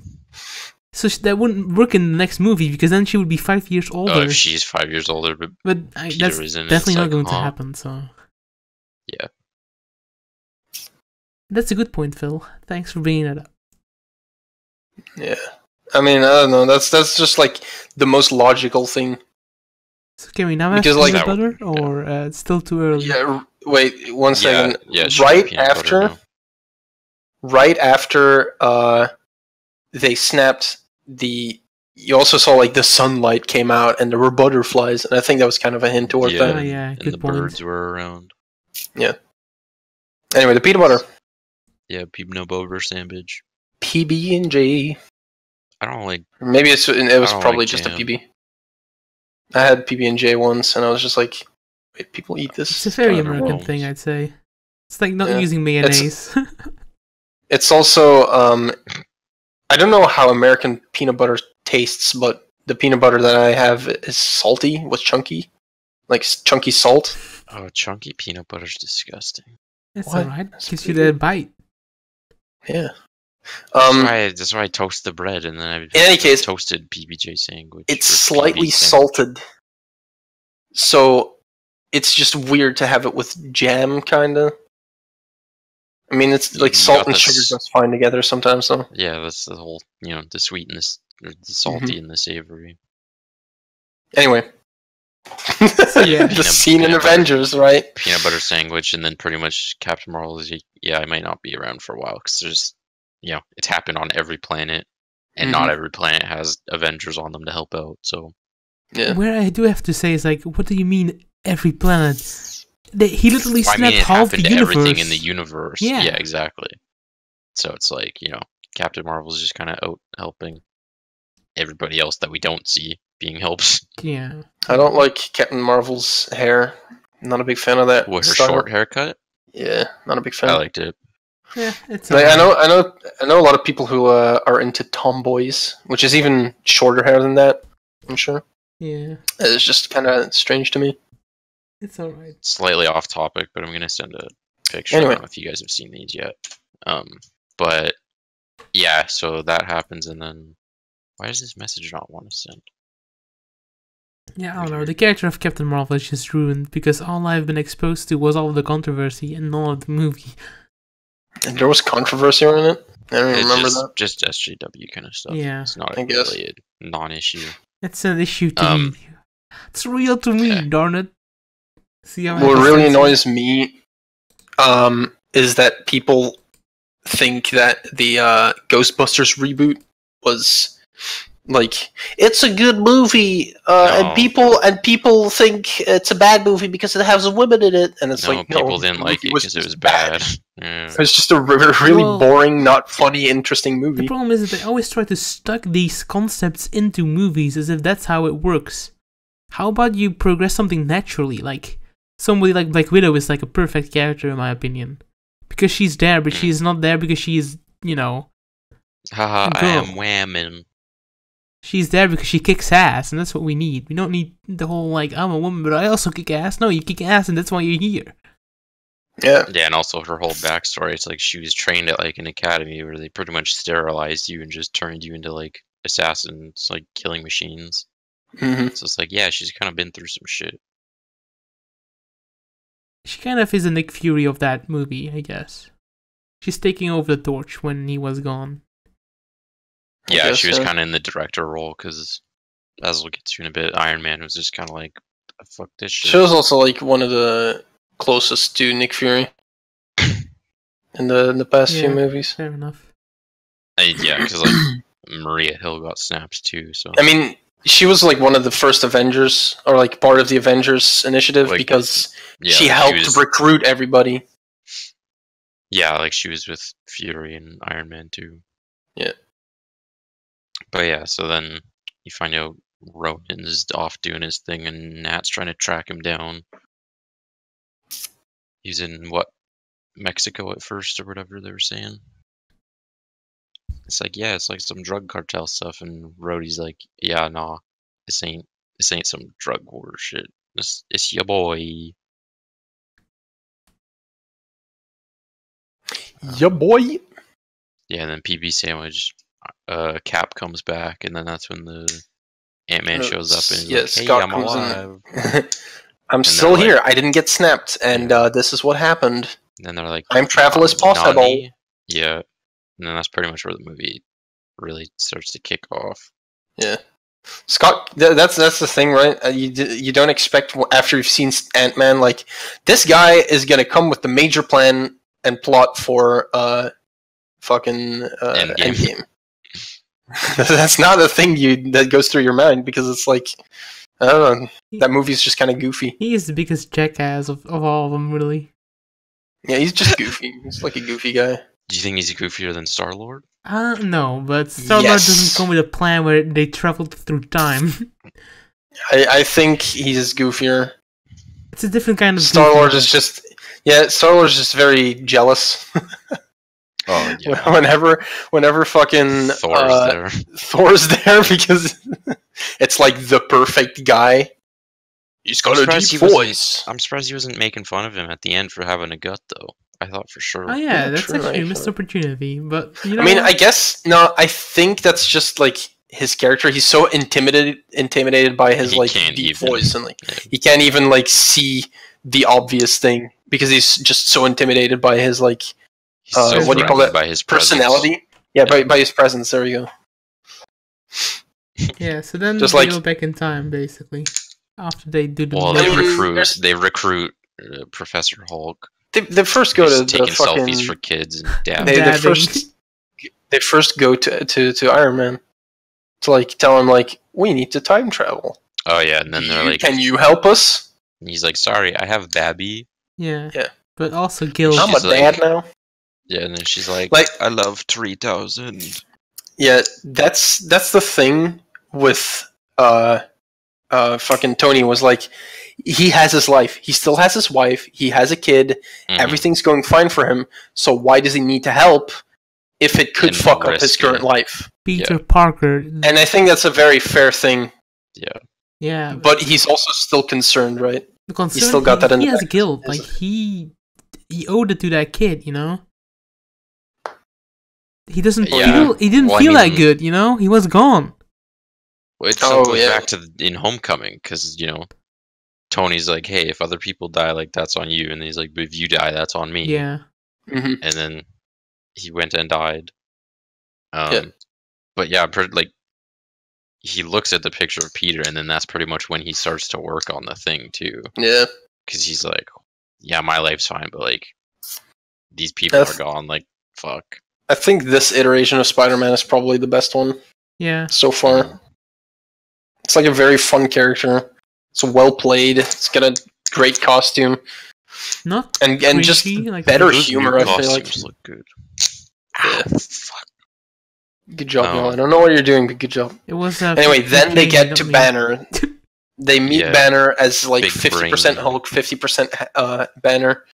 So that wouldn't work in the next movie because then she would be 5 years older. Oh, she's 5 years older, but that's definitely not going to happen. So yeah, that's a good point, Phil. Thanks for bringing it up. Yeah, I mean, I don't know. That's just like the most logical thing. So can we now have peanut butter, or it's still too early? Yeah. Wait 1 second. Yeah, right after they snapped. You also saw like the sunlight came out and there were butterflies, and I think that was kind of a hint toward that. Oh, yeah, good and point. The birds were around. Yeah. Anyway, the peanut butter. Yeah, peanut butter sandwich. PB&J. I don't like. Maybe it was probably just jam. A PB. I had PB&J once, and I was just like, "Wait, people eat this?" It's a very American thing, I'd say. It's like not using mayonnaise. It's also I don't know how American peanut butter tastes, but the peanut butter that I have is salty with chunky, like chunky salt. Oh, chunky peanut butter is disgusting. It's alright. Gives you that bite. Yeah. That's why I toast the bread, and then I in any case, toasted PBJ sandwich. It's slightly salted, so it's just weird to have it with jam, kinda. I mean, it's like salt and sugar goes fine together sometimes, though. Yeah, that's the whole, the sweetness, the salty and the savory. Anyway. The scene in Avengers, right? Peanut butter sandwich, and then pretty much Captain Marvel is, I might not be around for a while, because there's, it's happened on every planet, and not every planet has Avengers on them to help out, so. Yeah. Where I do have to say is, like, what do you mean, every planet? He literally snapped half the universe. Everything in the universe. Yeah, exactly. So it's like, Captain Marvel's just kind of out helping everybody else that we don't see being helped. Yeah. I don't like Captain Marvel's hair. I'm not a big fan of that. What, her short haircut? Yeah, not a big fan. I liked it. Yeah, it's Like, alright. I know a lot of people who are into tomboys, which is even shorter hair than that. I'm sure. Yeah, It's just kind of strange to me. it's alright. Slightly off topic, but I'm gonna send a picture. Anyway. I don't know if you guys have seen these yet. But yeah, so that happens, and then why does this message not want to send? Yeah, I don't know. The character of Captain Marvel is just ruined because all I've been exposed to was all of the controversy and none of the movie. And there was controversy around it. I don't even remember that. Just SJW kind of stuff. Yeah, it's not I guess. really a non-issue. it's an issue to me. It's real to me, yeah. darn it. See how What really annoys me is that people think that the Ghostbusters reboot was like it's a good movie, and people think it's a bad movie because it has women in it, and it's like people didn't like it because it was bad. Yeah. It was just a really boring, not funny, interesting movie. The problem is that they always try to stuck these concepts into movies as if that's how it works. How about you progress something naturally? Like somebody like Black Widow is like a perfect character in my opinion, because she's there, but she's not there because she's Haha, I am whamming. She's there because she kicks ass, and that's what we need. We don't need the whole, like, I'm a woman, but I also kick ass. No, you kick ass, and that's why you're here. Yeah. Yeah, and also her whole backstory, it's like she was trained at, like, an academy where they pretty much sterilized you and just turned you into, like, assassins, like, killing machines. Mm-hmm. So it's like, yeah, she's kind of been through some shit. She kind of is a Nick Fury of that movie, I guess. She's taking over the torch when he was gone. Yeah, she was kind of in the director role, because, as we'll get to in a bit, Iron Man was just kind of like, fuck this shit. She was also, like, one of the closest to Nick Fury in the past few movies. Fair enough. Yeah, because, like, Maria Hill got snapped, too, so... I mean, she was, like, one of the first Avengers, or, like, part of the Avengers initiative, like, because she helped recruit everybody. Yeah, like, she was with Fury and Iron Man, too. Yeah. But yeah, so then you find out Ronin's off doing his thing, and Nat's trying to track him down. He's in, Mexico at first, or whatever they were saying. It's like, yeah, it's like some drug cartel stuff, and Rhodey's like, yeah, nah, this ain't some drug war shit. It's your boy. Your boy. Yeah, and then PB Sandwich, Cap comes back, and then that's when the Ant-Man shows up, and he's like, hey, I'm alive. I'm still here. I didn't get snapped, and this is what happened. And then they're like, I'm travel as possible. Nani? Yeah, and then that's pretty much where the movie really starts to kick off. Yeah, Scott, that's the thing, right? You don't expect after you've seen Ant-Man, like, this guy is gonna come with the major plan and plot for fucking Endgame. That's not a thing that goes through your mind, because it's like, I don't know, that movie's just kind of goofy. He is the biggest jackass of all of them, really. Yeah, he's just goofy. He's like a goofy guy. Do you think he's goofier than Star-Lord? No, but Star-Lord doesn't come with a plan where they travel through time. I think he's goofier. It's a different kind of Star-Lord is just... Yeah, Star-Lord's just very jealous. Oh, yeah. Whenever fucking Thor's there, because it's like the perfect guy. He's got a deep voice. I'm surprised he wasn't making fun of him at the end for having a gut, though. I thought for sure. Oh yeah, that's actually a missed opportunity. But you know, I mean, I guess no. I think that's just like his character. He's so intimidated by his like deep voice, and like he can't even like see the obvious thing because he's just so intimidated by his like what do you call that? By his personality. Yeah, by his presence. There you go. Yeah, so then just they go back in time, basically. After they do the... Well, they recruit Professor Hulk. They first go to taking the fucking... selfies for kids and dabbing. They first go to Iron Man to like tell him like, we need to time travel. Oh yeah, and then they're like, can you help us? And he's like, sorry, I have Babby. Yeah. But also Gil. I'm a dad now. Yeah, and then she's like I love 3000. Yeah, that's the thing with fucking Tony was like, he has his life. He still has his wife. He has a kid. Everything's going fine for him. So why does he need to help if it could fuck up his current life? Peter Parker. And I think that's a very fair thing. Yeah. Yeah. But he's also still concerned, right? He still got that in the back. He has guilt. Like, he owed it to that kid, you know? He doesn't feel... He didn't feel that good, you know? He was gone. Well, it still goes back to in Homecoming, because, you know, Tony's like, hey, if other people die, like, that's on you. And he's like, but if you die, that's on me. Yeah. Mm-hmm. And then he went and died. But yeah, like, he looks at the picture of Peter, and then that's pretty much when he starts to work on the thing, too. Yeah. Because he's like, yeah, my life's fine, but, like, these people are gone, like, fuck. I think this iteration of Spider-Man is probably the best one. Yeah. So far. It's like a very fun character. It's well played. It's got a great costume. Not and just like better humor, I feel like. Look good. Yeah. Fuck. Good job, y'all. I don't know what you're doing, but good job. It was anyway, then they get to Banner. They meet Banner as like 50% Hulk, 50% Banner.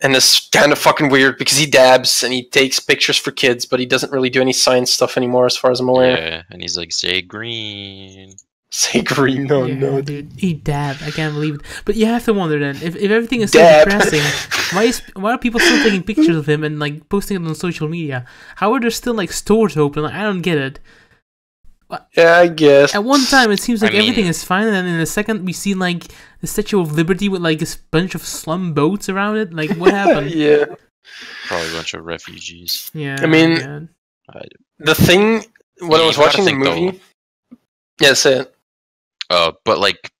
And it's kind of fucking weird because he dabs and he takes pictures for kids, but he doesn't really do any science stuff anymore as far as I'm aware. Yeah, and he's like, say green. Say green, no. Dude, he dabbed. I can't believe it. But you have to wonder then, if everything is so depressing, why are people still taking pictures of him and like posting it on social media? How are there still like stores open? Like, I don't get it. Yeah, I guess. At one time, it seems like everything is fine, and then in a second, we see like the Statue of Liberty with like this bunch of slum boats around it. Like, what happened? Yeah, probably a bunch of refugees. Yeah, I mean, the thing when I was watching the movie. Yeah, say it. But like,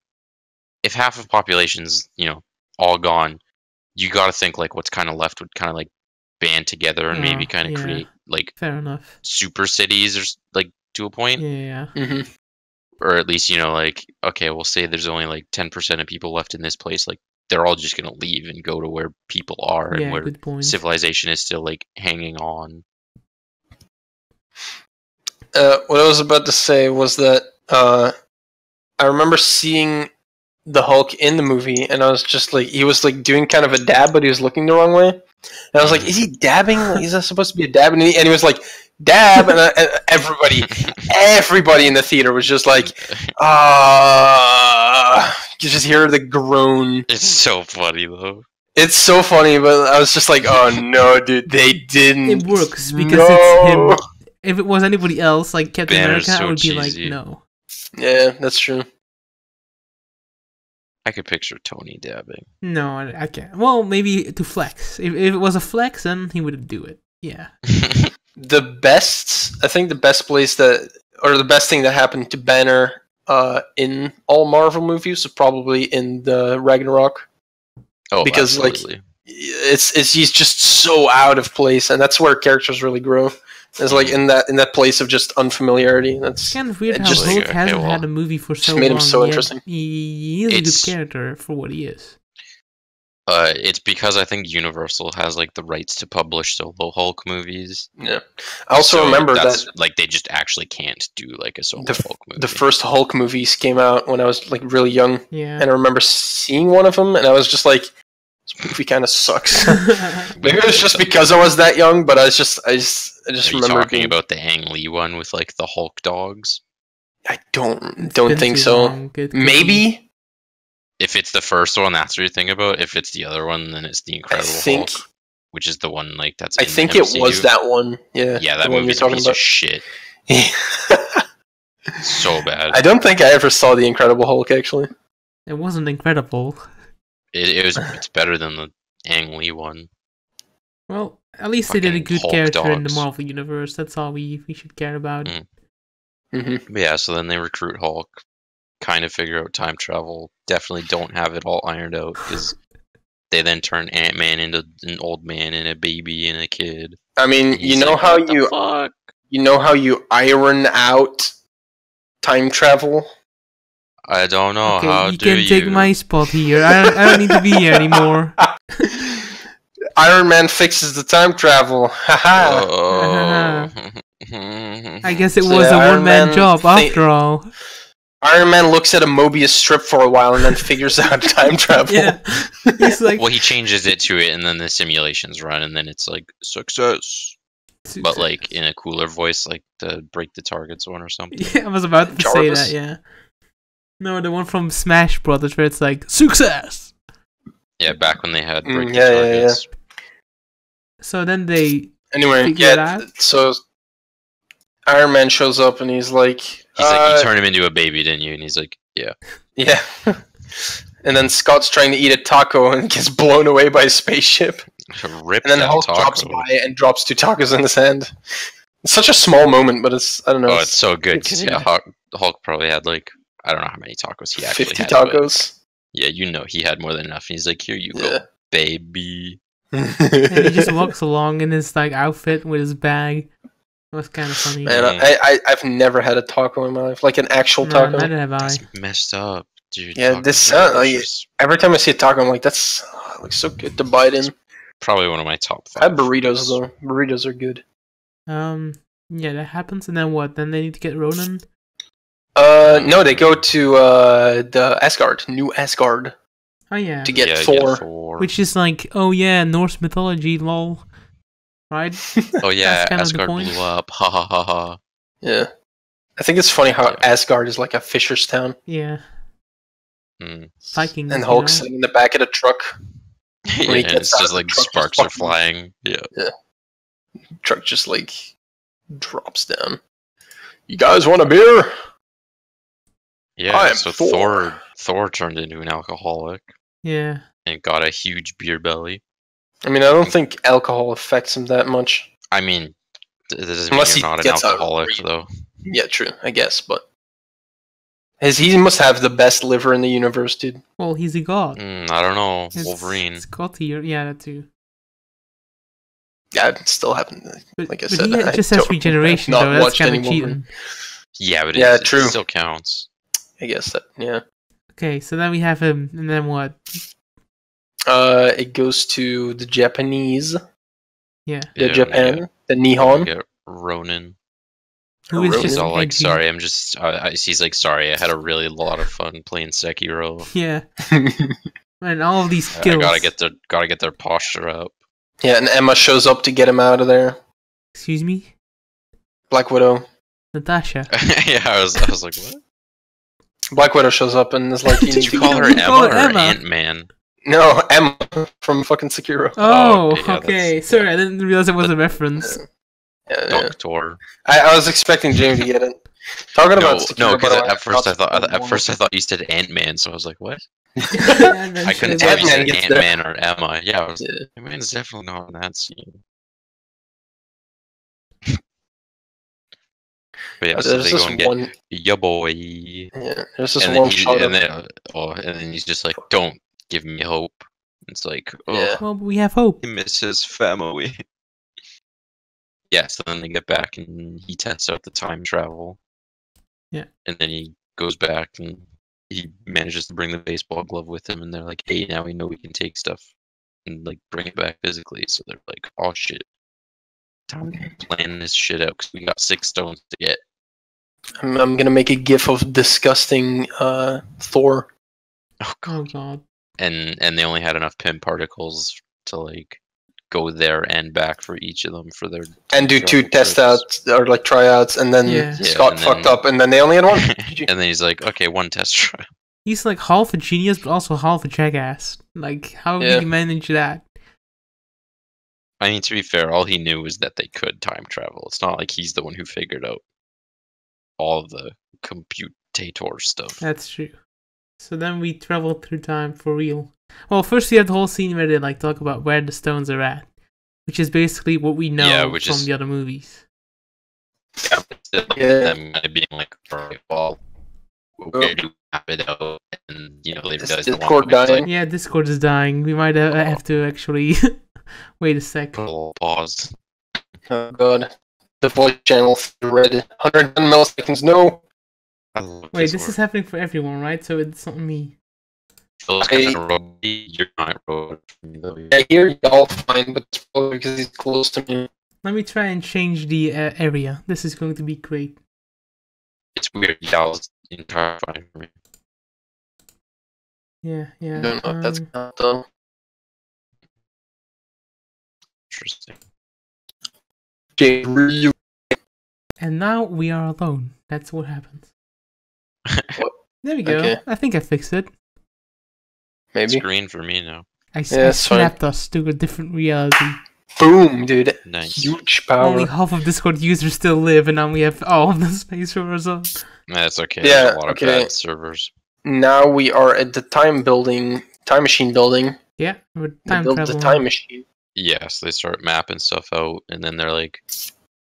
if half of population's all gone, you got to think like what's kind of left would kind of like band together and maybe kind of create like fair enough super cities or like. To a point, Mm-hmm. Or at least like, okay, we'll say there's only like 10% of people left in this place. Like, they're all just gonna leave and go to where people are and where civilization is still like hanging on. What I was about to say was that I remember seeing the Hulk in the movie, and I was just like, he was like doing kind of a dab, but he was looking the wrong way. And I was like, is he dabbing? Is that supposed to be a dab? And he was like, dab, and everybody in the theater was just like, you just hear the groan. It's so funny though. It's so funny, but I was just like, oh no, dude, they didn't. It works because it's him. If it was anybody else, like Captain America, I would be like, no. Yeah, that's true. I could picture Tony dabbing. No, I can't. Well, maybe to flex. If it was a flex, then he would do it. Yeah. I think the best place the best thing that happened to Banner in all Marvel movies was probably in the Ragnarok. Oh, because absolutely. Like he's just so out of place, and that's where characters really grow. It's like in that place of just unfamiliarity. That's kind of weird how Hulk hasn't had a movie for so long. Made him so interesting. He is a good character for what he is. It's because I think Universal has like the rights to publish solo Hulk movies. Yeah, I also remember that like they just actually can't do like a solo Hulk movie. The first Hulk movies came out when I was like really young, and I remember seeing one of them, and I was just like, this movie kind of sucks. Maybe it was just because I was that young, but I just remember talking about the Ang Lee one with like the Hulk dogs. I don't think so. Maybe. If it's the first one, that's what you're thinking about. If it's the other one, then it's the Incredible Hulk, which is the one like that's. I think it was that one. Yeah. Yeah, that movie's a piece of shit. So bad. I don't think I ever saw the Incredible Hulk. Actually, it wasn't incredible. It's better than the Ang Lee one. Well, at least they did a good character in the Marvel universe. That's all we should care about. Mm-hmm. But yeah, so then they recruit Hulk. Kind of figure out time travel. Definitely don't have it all ironed out because they then turn Ant-Man into an old man and a baby and a kid. I mean, you know how you iron out time travel? I don't know how you can take my spot here. I don't need to be here anymore. Iron Man fixes the time travel. I guess it was a one-man job after all. Iron Man looks at a Mobius strip for a while and then figures out time travel. Yeah, he's like, well, he changes it to it, and then the simulations run, and then it's like success. But like in a cooler voice, like the break the targets one or something. Yeah, I was about to say that. Yeah. No, the one from Smash Brothers where it's like success. Yeah, back when they had break the targets. So then they so Iron Man shows up and he's like, you turn him into a baby, didn't you? And he's like, yeah. Yeah. And then Scott's trying to eat a taco and gets blown away by a spaceship. Rip and then Hulk drops by and drops 2 tacos in his hand. It's such a small moment, but it's, I don't know. Oh, it's so good, because Hulk probably had like, I don't know how many tacos he actually 50 had. 50 tacos. Yeah, he had more than enough. He's like, here you go, baby. And he just walks along in his like outfit with his bag. It was kind of funny. Man, I've never had a taco in my life, like an actual taco. Neither have I. That's messed up, dude. Yeah, this like, every time I see a taco, I'm like, that's looks so good to bite in. Probably one of my top 5. I had burritos though. Burritos are good. Yeah, that happens, and then what? Then they need to get Ronan. No, they go to the Asgard, New Asgard. Oh yeah. To get Thor. Which is like, oh yeah, Norse mythology, lol. Right? Oh yeah, Asgard blew up. Ha ha ha ha. Yeah. I think it's funny how Asgard is like a fisher's town. Yeah. Vikings. And Hulk's sitting in the back of the truck. Yeah, and it's just like sparks are flying. Yeah. Truck just like drops down. You guys want a beer? Yeah, so Thor turned into an alcoholic. Yeah. And got a huge beer belly. I mean, I don't think alcohol affects him that much. I mean, that doesn't mean you're not an alcoholic, though. Yeah, true, I guess, but... He must have the best liver in the universe, dude. Well, he's a god. I don't know. Wolverine. It's god tier. Yeah, that too. Yeah, it still happened. Like I said, he just has regeneration, though. That's kind of cheating. Yeah, but true. It still counts. I guess that, yeah. Okay, so then we have him, and then what? It goes to the Japanese. Yeah. The Nihon. Get Ronin. Who is He's all like, sorry, I'm just... he's like, sorry, I had a really lot of fun playing Sekiro. Yeah. And all of these skills. I gotta get their posture up. Yeah, and Emma shows up to get him out of there. Excuse me? Black Widow. Natasha. Yeah, I was like, what? Black Widow shows up and is like, Did you call her Emma or Ant-Man? No, Emma from fucking Sekiro. Oh, okay. Sorry, I didn't realize it was a reference. Doctor. I was expecting Jamie to get it. Talking about Sekiro, no, because at first I thought you said Ant-Man, so I was like, what? I couldn't tell if you said Ant-Man or Emma. Yeah, Ant-Man's definitely not in that scene. But yeah, so they go and get ya boy. Yeah, there's this one shot and then he's just like, don't give me hope. It's like, well, we have hope. He misses family. Yeah, so then they get back and he tests out the time travel. Yeah. And then he goes back and he manages to bring the baseball glove with him, and they're like, hey, now we know we can take stuff and like bring it back physically. So they're like, oh shit. Time to plan this shit out because we got 6 stones to get. I'm gonna make a gif of disgusting Thor. Oh god. Oh god. And they only had enough pin particles to like go there and back for each of them for their and do 2 test outs or like tryouts, and then Scott fucked up, and then they only had 1. And then he's like, okay, 1 test trial. He's like half a genius, but also half a jackass. Like, how did he manage that? I mean, to be fair, all he knew was that they could time travel. It's not like he's the one who figured out all of the computator stuff. That's true. So then we travel through time for real. Well, first we have the whole scene where they like talk about where the stones are at, which is basically what we know from the other movies. Them kind of being like, alright, well, where do we map it out? And you know, they realize Discord dying. Like, yeah, Discord is dying. We might have to actually wait a sec. Put a little pause. Oh god, the voice channel red. 110 milliseconds. No. Wait, this is happening for everyone, right? So it's not me. You're not road. I hear y'all fine, but it's probably because he's close to me. Let me try and change the area. This is going to be great. It's weird. Y'all's entirely fine for me. Yeah. I don't know if that's done. Interesting. Really. And now we are alone. That's what happens. There we go. Okay. I think I fixed it. Maybe. Screen for me now. I snapped us to a different reality. Boom, dude. Nice. Huge power. Only half of Discord users still live, and now we have all of the space for ourselves. That's okay. Yeah, There's a lot of bad servers. Now we are at the time machine building. Yeah, we're time build traveling. the time machine. Yes, they start mapping stuff out, and then they're like,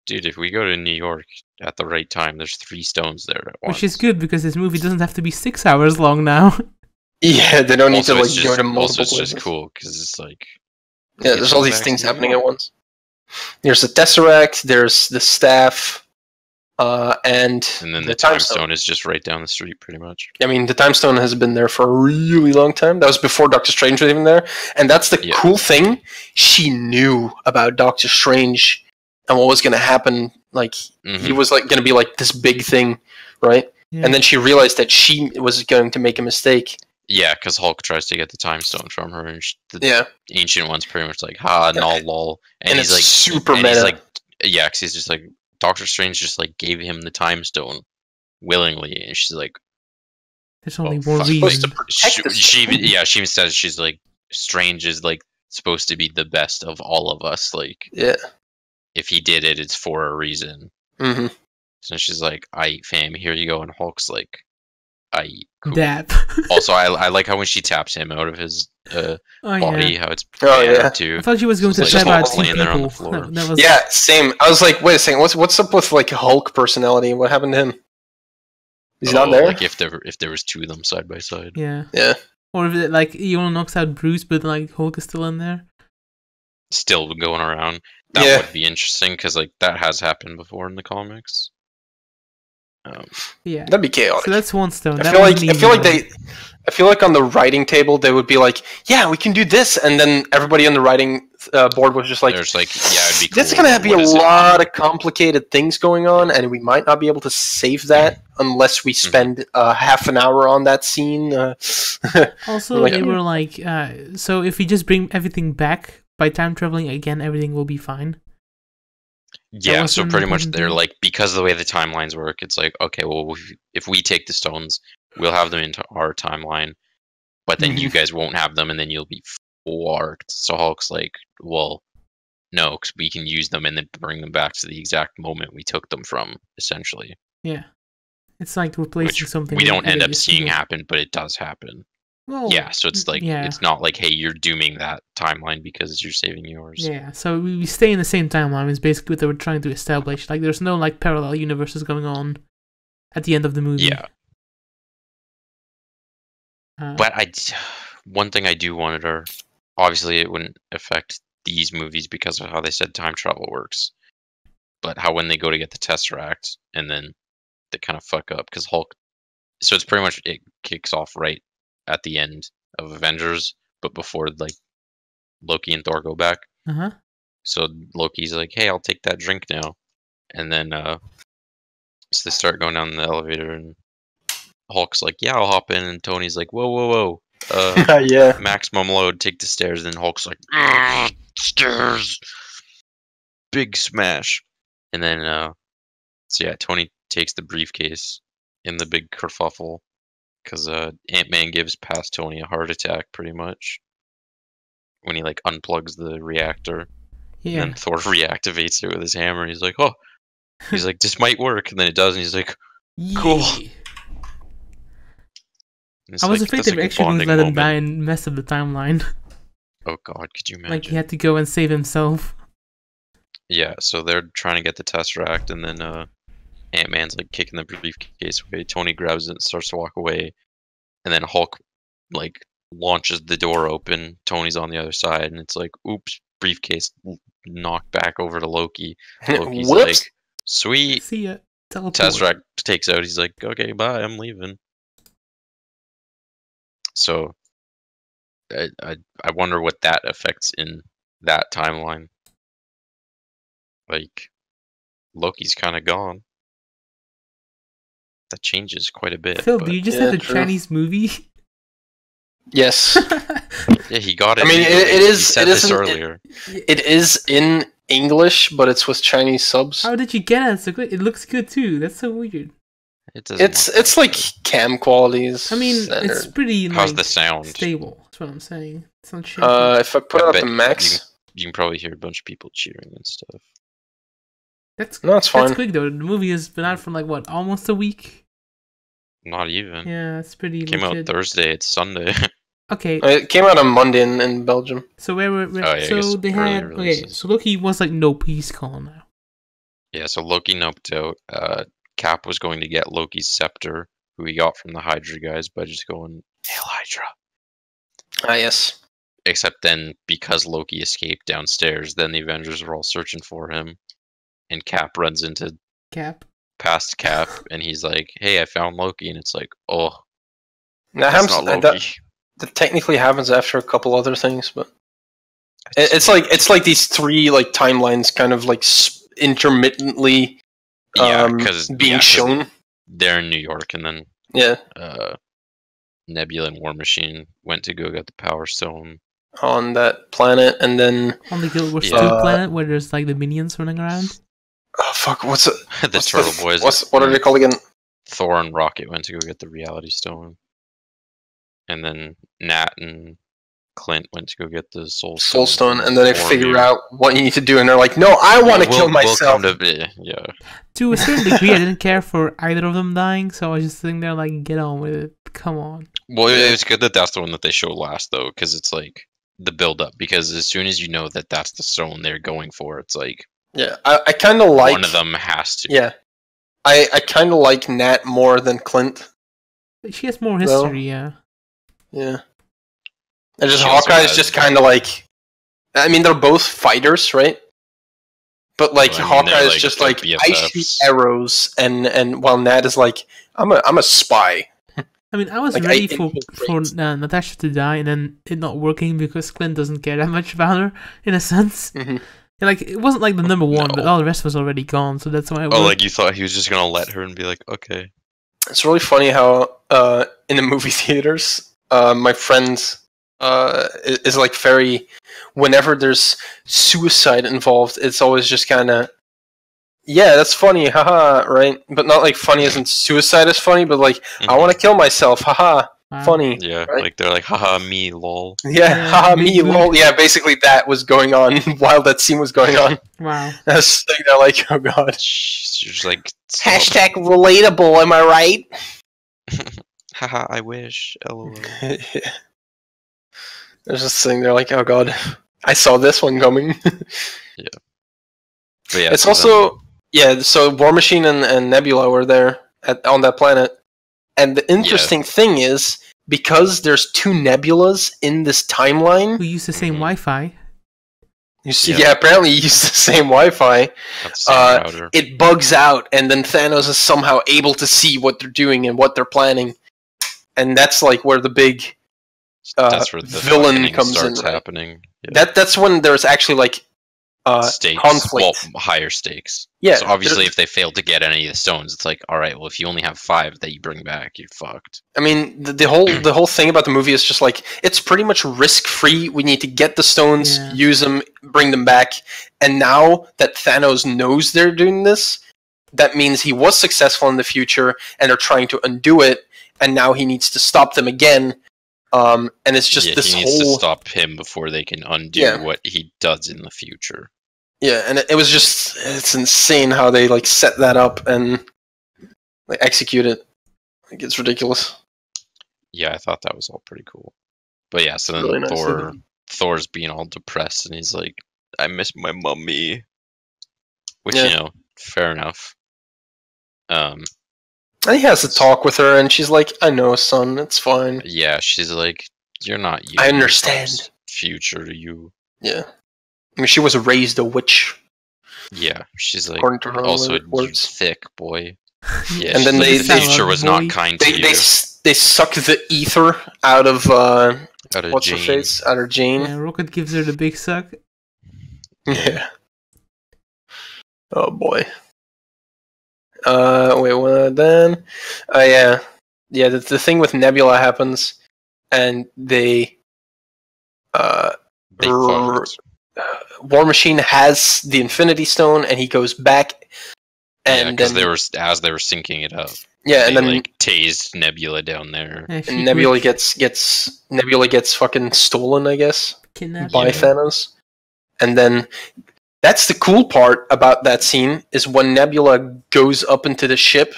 dude, if we go to New York at the right time, there's 3 stones there at once. Which is good, because this movie doesn't have to be 6 hours long now. Yeah, they don't need to Also, like go to multiple Also, it's places. just cool, because it's like... Yeah, there's all these things happening at once. There's the Tesseract, there's the staff, and then the time stone is just right down the street, pretty much. I mean, the time stone has been there for a really long time. That was before Doctor Strange was even there. And that's the cool thing. She knew about Doctor Strange and what was going to happen. Like, he was like going to be like this big thing, right? Yeah. And then she realized that she was going to make a mistake. Yeah, because Hulk tries to get the time stone from her, and the ancient one's pretty much like, ha, no, lol. And he's like, super meta. He's like, yeah, because he's just like, Doctor Strange just like gave him the time stone willingly, and she's like, "There's only one reason." She even says she's like, Strange is like supposed to be the best of all of us. Like, if he did it, it's for a reason. Mm-hmm. So she's like, "I fam, here you go," and Hulk's like, cool. Dap. Also, I like how when she taps him out of his body, how it's too. I thought she was going to tap out 2 people. On the floor. That was... Yeah, same. I was like, wait a second, what's up with like Hulk personality? What happened to him? He's not there. Like if there was 2 of them side by side. Yeah. Yeah. Or if it, like he only knocks out Bruce, but like Hulk is still in there. Still going around. That would be interesting because like that has happened before in the comics. Yeah, that'd be chaotic. So that's one stone. I feel like on the writing table they would be like, "Yeah, we can do this," and then everybody on the writing board was just like, "There's like, yeah, it'd be cool. There's gonna be a lot of complicated things going on, and we might not be able to save that unless we spend half an hour on that scene." Also, they were like, "So if we just bring everything back by time traveling again, everything will be fine." Yeah, so pretty much they're like, because of the way the timelines work, it's like, okay, well, if we take the stones, we'll have them into our timeline, but then you guys won't have them, and then you'll be fucked. So Hulk's like, well, no, because we can use them and then bring them back to the exact moment we took them from, essentially. Yeah. It's like replacing something we don't end up seeing happen, but it does happen. Well, yeah, so it's like, it's not like, hey, you're dooming that timeline because you're saving yours. Yeah, so we stay in the same timeline is basically what they were trying to establish. Like, there's no, like, parallel universes going on at the end of the movie. Yeah. But one thing I do wonder, obviously it wouldn't affect these movies because of how they said time travel works, but how when they go to get the Tesseract, and then they kind of fuck up, because Hulk, so it's pretty much, it kicks off right at the end of Avengers, but before like Loki and Thor go back. So Loki's like, "Hey, I'll take that drink now," and then so they start going down the elevator, and Hulk's like, "Yeah, I'll hop in," and Tony's like, "Whoa, yeah, maximum load, take the stairs," and Hulk's like, "Stairs, big smash," and then so yeah, Tony takes the briefcase in the big kerfuffle. Because Ant-Man gives past Tony a heart attack, pretty much. When he, like, unplugs the reactor. Yeah. And then Thor reactivates it with his hammer. He's like, oh. He's like, this might work. And then it does, and he's like, cool. I was afraid they were actually going to let him die and mess up the timeline. Oh, God, could you imagine? Like, he had to go and save himself. Yeah, so they're trying to get the Tesseract, and then, Ant-Man's like kicking the briefcase away. Tony grabs it and starts to walk away. And then Hulk like launches the door open. Tony's on the other side, and it's like, oops, briefcase knocked back over to Loki. Loki's like, sweet. See ya. Tesseract takes out. He's like, okay, bye, I'm leaving. So I wonder what that affects in that timeline. Like, Loki's kind of gone. that changes quite a bit. Phil, do you just have a true. Chinese movie? Yes. Yeah, he got it. I mean, it is. He said this earlier. It is in English, but it's with Chinese subs. How did you get it so good? It looks good too. That's so weird. It's like cam qualities. I mean, it's pretty how's the sound? Stable. That's what I'm saying. It's not shaky. If I put it up to max, you can probably hear a bunch of people cheering and stuff. That's fine. That's quick though. The movie has been out for like what, almost a week. Not even. Yeah, it's pretty. Came out Thursday. It's Sunday. Okay. It came out on Monday in Belgium. So so they had So Loki was like, nope, he's gone now. Yeah, so Loki noped out. Cap was going to get Loki's scepter, who he got from the Hydra guys, by just going, "Hail Hydra!" Yes. Except then, because Loki escaped downstairs, then the Avengers were all searching for him, and Cap runs into past Cap, and he's like, "Hey, I found Loki," and it's like, "Oh, that's not Loki." That technically happens after a couple other things, but it's like these three like timelines kind of like intermittently being shown. They're in New York, and then Nebula and War Machine went to go get the Power Stone on that planet, and then on the Guild Wars 2 planet where there's like the minions running around. Oh fuck! What's it? The Turtle Boys. What are they called again? Thor and Rocket went to go get the Reality Stone. And then Nat and Clint went to go get the Soul Stone, and then they figure out what you need to do, and they're like, "No, I want to kill myself." To a certain degree, I didn't care for either of them dying, so I was just sitting there like, "Get on with it, come on." Well, it's good that that's the one that they show last, though, because it's like the build-up. Because as soon as you know that that's the stone they're going for, it's like, I kind of like one of them has to. Yeah, I kind of like Nat more than Clint. She has more history, yeah. Yeah. And just Hawkeye is just kind of like... I mean, they're both fighters, right? But, like, Hawkeye is just like, I shoot arrows, and while Nat is like, I'm a spy. I mean, I was like, ready for Natasha to die, and then it not working because Clint doesn't care that much about her, in a sense. Mm-hmm. And, like, it wasn't like the number one, but all the rest was already gone, so that's why it worked. Like, you thought he was just gonna let her and be like, okay. It's really funny how, in the movie theaters... my friend is like very... Whenever there's suicide involved, it's always just kind of... Yeah, that's funny, haha, right? But not like funny as in suicide is funny, but like, I want to kill myself, haha, funny. Yeah, right? Like they're like, haha, me, lol. Yeah, haha, me, lol. Yeah, basically that was going on while that scene was going on. Wow. I was sitting there like, oh god. You're just like... Hashtag relatable, am I right? Haha, I wish. LOL. Yeah. I was just sitting there like, oh god, I saw this one coming. Yeah. But yeah. It's also so War Machine and Nebula were there on that planet. And the interesting thing is, because there's two Nebulas in this timeline, we use the same Wi-Fi. You see, apparently you use the same Wi-Fi. It bugs out, and then Thanos is somehow able to see what they're doing and what they're planning. And that's like where the big that's where the villain comes in. Right? Happening. Yeah. That's when there's actually like stakes. Conflict. Well, higher stakes. Yeah. So obviously, if they fail to get any of the stones, it's like, all right, well, if you only have 5 that you bring back, you're fucked. I mean, the whole thing about the movie is just like, it's pretty much risk-free. We need to get the stones, use them, bring them back. And now that Thanos knows they're doing this, that means he was successful in the future, and they're trying to undo it. And now he needs to stop them again. And it's just this he needs to stop him before they can undo what he does in the future. Yeah, and it was just... It's insane how they, like, set that up and like execute it. Like, it's ridiculous. Yeah, I thought that was all pretty cool. But yeah, so then really Thor's being all depressed, and he's like, I miss my mummy. Which, you know, fair enough. And he has a talk with her, and she's like, I know, son, it's fine. Yeah, she's like, you're not you. I understand. Future to you. Yeah. I mean, she was raised a witch. Yeah, she's like, also words. Thick, boy. Yeah, and then the future was not kind to you. They suck the ether out of what's Jane. Her face? Out of Jane. Yeah, Rocket gives her the big suck. Yeah. Oh boy. Wait, what then? Yeah. Yeah, the thing with Nebula happens, and they fought. War Machine has the Infinity Stone, and he goes back, and because then they were syncing it up. Yeah, they, and then like tased Nebula down there, and Nebula gets fucking stolen, I guess, by Thanos, and then. That's the cool part about that scene, is when Nebula goes up into the ship,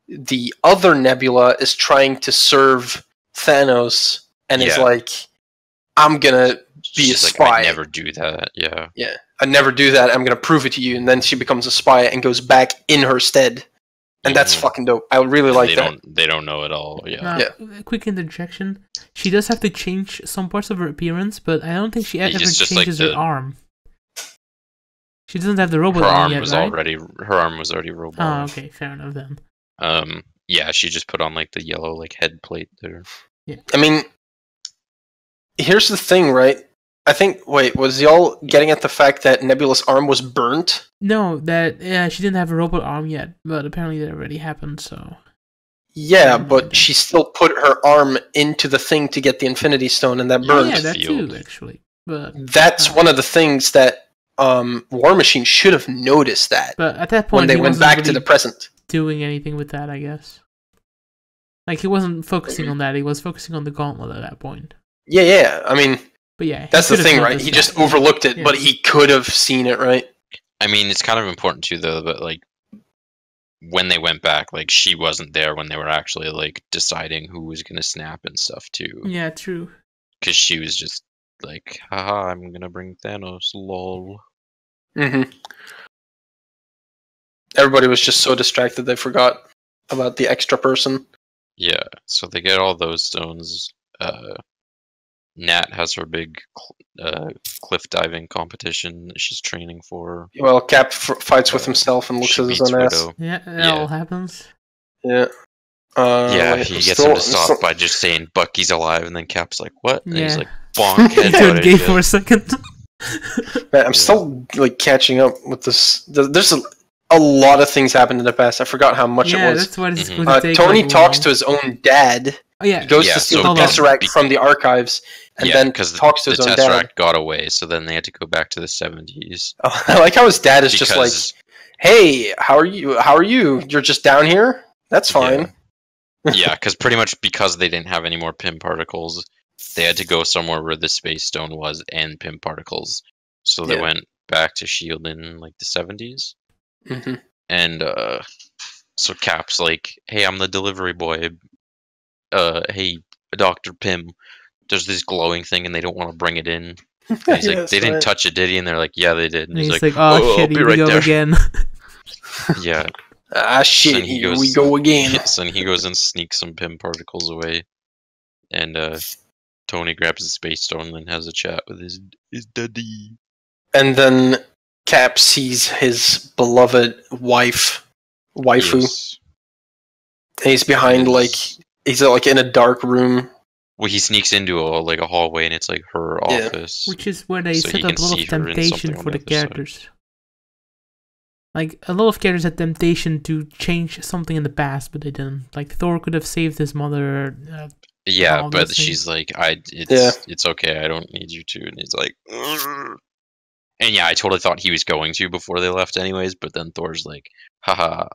the other Nebula is trying to serve Thanos and is like, I'm gonna be a spy. Like, I never do that, yeah. Yeah, I never do that, I'm gonna prove it to you, and then she becomes a spy and goes back in her stead. And that's fucking dope. I really like that. They don't know at all, yeah. Quick interjection. She does have to change some parts of her appearance, but I don't think she ever changes her arm. She doesn't have the robot arm yet, right? Her arm was already robot. Oh, okay, fair enough then. Yeah, she just put on like the yellow like head plate there. Yeah. I mean, here's the thing, right? I think. Wait, was y'all getting at the fact that Nebula's arm was burnt? No, she didn't have a robot arm yet, but apparently that already happened. So. Yeah, but she still put her arm into the thing to get the Infinity Stone, and that burned. Yeah, that too, actually. But that's one of the things that. War Machine should have noticed that. But at that point, when they went back to the present, doing anything with that, I guess. Like he wasn't focusing on that; he was focusing on the gauntlet at that point. Yeah. I mean, but yeah, that's the thing, right? He just overlooked it, but he could have seen it, right? I mean, it's kind of important too, though. But like, when they went back, like she wasn't there when they were actually like deciding who was gonna snap and stuff too. Yeah, true. Because she was just like, haha, I'm gonna bring Thanos, lol. Mm-hmm. Everybody was just so distracted they forgot about the extra person. Yeah, so they get all those stones. Nat has her big cliff diving competition that she's training for. Well, Cap fights with himself and looks at his own ass. Yeah, that all happens. Yeah. He gets him to stop by just saying Bucky's alive, and then Cap's like, what? And he's like, bonk. He turned gay for a second. Man, I'm still like catching up with this. There's a lot of things happened in the past. I forgot how much it was. That's what it's going to take. Tony talks to his own dad. Oh, yeah. He goes to steal the Tesseract from the archives, and then talks to his own dad. The Tesseract got away, so then they had to go back to the 70s. I like how his dad is just like, hey, how are you? You're just down here? That's fine. Yeah, because pretty much because they didn't have any more Pym particles, they had to go somewhere where the Space Stone was and Pym particles. So they went back to S.H.I.E.L.D. in like the 70s. Mm-hmm. And so Cap's like, hey, I'm the delivery boy. Hey, Dr. Pym, there's this glowing thing and they don't want to bring it in. And he's like, they didn't touch it, did he? And they're like, yeah, they did. And he's like, oh shit, here we go again. Yeah. Ah shit, here we go again. So he goes and sneaks some Pym particles away. And Tony grabs the Space Stone and has a chat with his daddy. And then Cap sees his beloved waifu. Yes. And he's behind he's like in a dark room. Well, he sneaks into a hallway and it's like her office. Which is where they set up a lot of temptation for the characters. Like, a lot of characters had temptation to change something in the past, but they didn't. Like, Thor could have saved his mother. Yeah, but she's like, it's okay, I don't need you to. And he's like, ugh. And yeah, I totally thought he was going to before they left anyways, but then Thor's like, haha,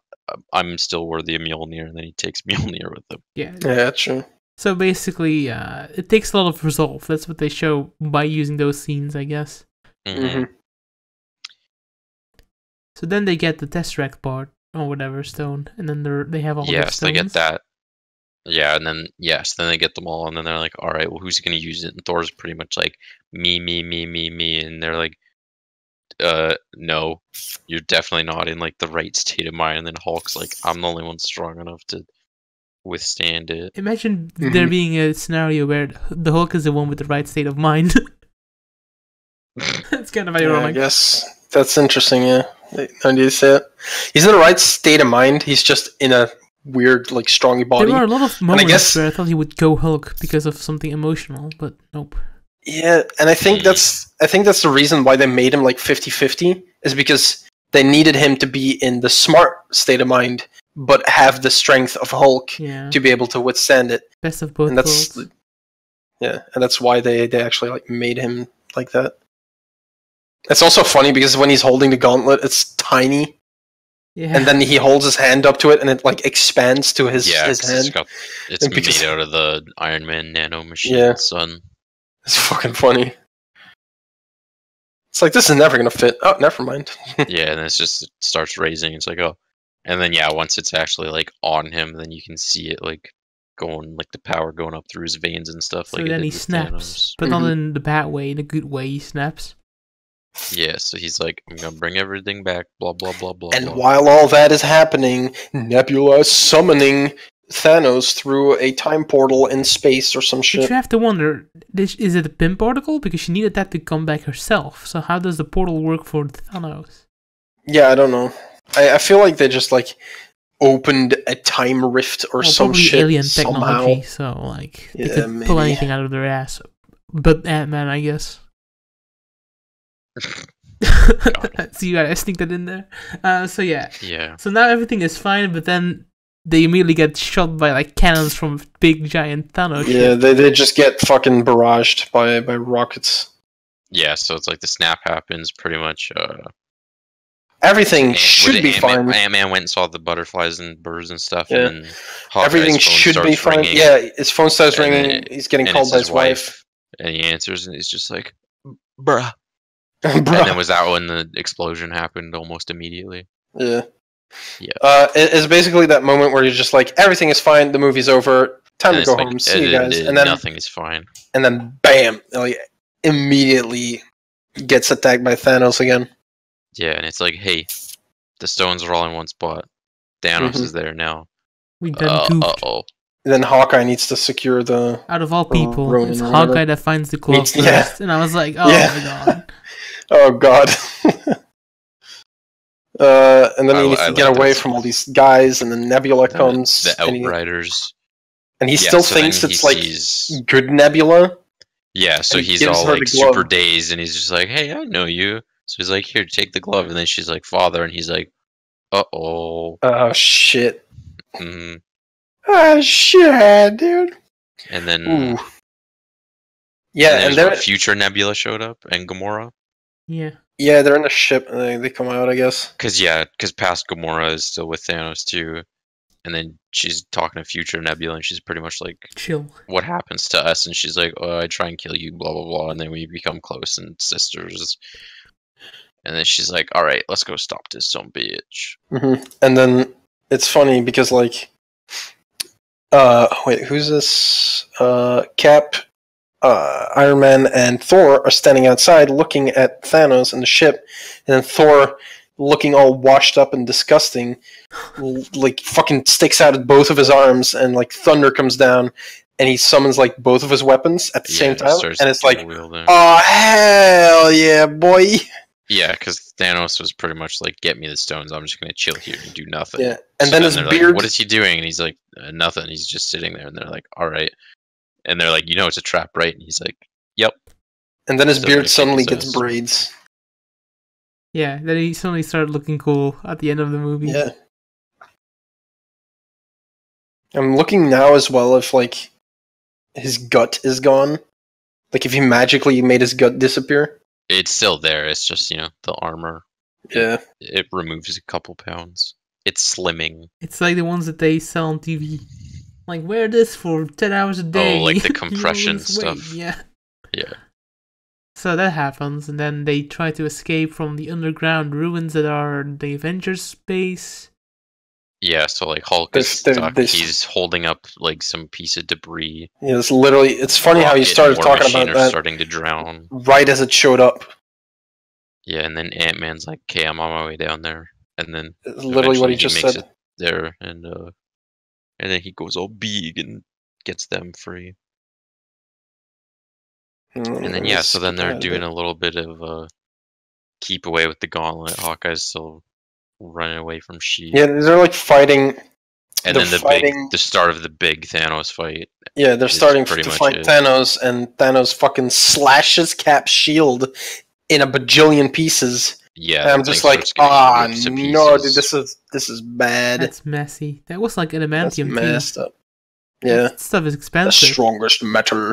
I'm still worthy of Mjolnir, and then he takes Mjolnir with him. Yeah, true. So basically, it takes a lot of resolve. That's what they show by using those scenes, I guess. Mm-hmm. So then they get the Tesseract part, or whatever, stone, and then they have all the stones. Yes, they get that. Yeah, and then, then they get them all, and then they're like, alright, well, who's going to use it? And Thor's pretty much like, me, and they're like, no, you're definitely not in, like, the right state of mind, and then Hulk's like, I'm the only one strong enough to withstand it. Imagine there being a scenario where the Hulk is the one with the right state of mind. That's kind of ironic. I guess that's interesting, yeah. How do you say it? He's in the right state of mind, he's just in a weird, like, strongy body. There were a lot of moments where I thought he would go Hulk because of something emotional, but nope. Yeah, and I think that's the reason why they made him like 50-50, is because they needed him to be in the smart state of mind, but have the strength of Hulk to be able to withstand it. Best of both worlds. Yeah, and that's why they actually like made him like that. It's also funny because when he's holding the gauntlet, it's tiny. Yeah. And then he holds his hand up to it, and it like expands to his hand. It's made out of the Iron Man nano machine, son. It's fucking funny. It's like, this is never gonna fit. Oh, never mind. Yeah, and it starts raising. It's like, oh, and then once it's actually like on him, then you can see it like going, like the power going up through his veins and stuff. So like then he snaps, but not in the bad way, in a good way. He snaps. Yeah, so he's like, I'm gonna bring everything back, blah blah blah blah. And while all that is happening, Nebula is summoning Thanos through a time portal in space or some shit. But you have to wonder, is it a pin particle? Because she needed that to come back herself. So how does the portal work for Thanos? Yeah, I don't know. I feel like they just like opened a time rift or some shit alien somehow. technology, so like they could pull anything out of their ass. But Ant-Man, I guess. So you gotta sneak that in there. So yeah. So now everything is fine, but then they immediately get shot by like cannons from big giant Thanos. Yeah, they just get fucking barraged by rockets. Yeah, so it's like the snap happens pretty much. Everything should be fine. Ant-Man went and saw the butterflies and birds and stuff. Yeah. And everything should be fine. Ringing, yeah, his phone starts ringing. He's getting called by his wife. And he answers, and he's just like, bruh. And then was that when the explosion happened almost immediately? Yeah. It's basically that moment where you're just like, everything is fine, the movie's over, time to go home, see you guys. And then nothing is fine. And then bam, like immediately gets attacked by Thanos again. Yeah, and it's like, hey, the stones are all in one spot. Thanos is there now. We done goofed. Uh-oh. Then Hawkeye needs to secure the... Out of all people, it's Hawkeye that finds the glove first. Yeah. And I was like, oh my god. Oh god. And then he needs to get away from all these guys, and then Nebula comes. The Outriders. And he still thinks it's like good Nebula. Yeah, so he's all like super dazed, and he's just like, hey, I know you. So he's like, here, take the glove. And then she's like, father. And he's like, uh-oh. Oh, shit. Mm-hmm. Oh, shit, dude. And then... Ooh. Yeah, and then future Nebula showed up, and Gamora. Yeah. Yeah, they're in the ship, and they come out, I guess. Because past Gamora is still with Thanos, too. And then she's talking to future Nebula, and she's pretty much like, chill. What happens to us? And she's like, oh, I try and kill you, blah, blah, blah. And then we become close and sisters. And then she's like, all right, let's go stop this some bitch. Mm-hmm. And then it's funny because, like, wait, who's this? Cap, Iron Man, and Thor are standing outside looking at Thanos and the ship. And then Thor, looking all washed up and disgusting, like, fucking sticks out at both of his arms, and, like, thunder comes down. And he summons, like, both of his weapons at the same time. And it's like, oh, hell yeah, boy. Yeah, because Thanos was pretty much like, get me the stones, I'm just going to chill here and do nothing. Yeah, and then his beard... Like, what is he doing? And he's like, nothing. He's just sitting there, and they're like, all right. And they're like, you know it's a trap, right? And he's like, yep. And then his beard suddenly gets braids. Yeah, then he suddenly started looking cool at the end of the movie. Yeah. I'm looking now as well if, like, his gut is gone. Like, if he magically made his gut disappear. It's still there. It's just, you know, the armor. Yeah. It removes a couple pounds. It's slimming. It's like the ones that they sell on TV. Like, wear this for 10 hours a day. Oh, like the compression stuff. Yeah. Yeah. So that happens, and then they try to escape from the underground ruins that are the Avengers base. Yeah, so like Hulk is stuck. He's holding up like some piece of debris. Yeah, it's literally. It's funny how you started talking about that. Starting to drown right as it showed up. Yeah, and then Ant-Man's like, "Okay, I'm on my way down there," and then it's literally what he just said. It there, and then he goes all big and gets them free. And then so then they're doing a little bit of keep away with the gauntlet. Hawkeye's still running away from She. Yeah, they're like fighting. And then the start of the big Thanos fight. Yeah, they're starting to fight Thanos, and Thanos fucking slashes Cap's shield in a bajillion pieces, Yeah, and I'm just like, no, dude, this is bad. That's messy. That was like adamantium. That's messed up. Yeah, that stuff is expensive. The strongest metal.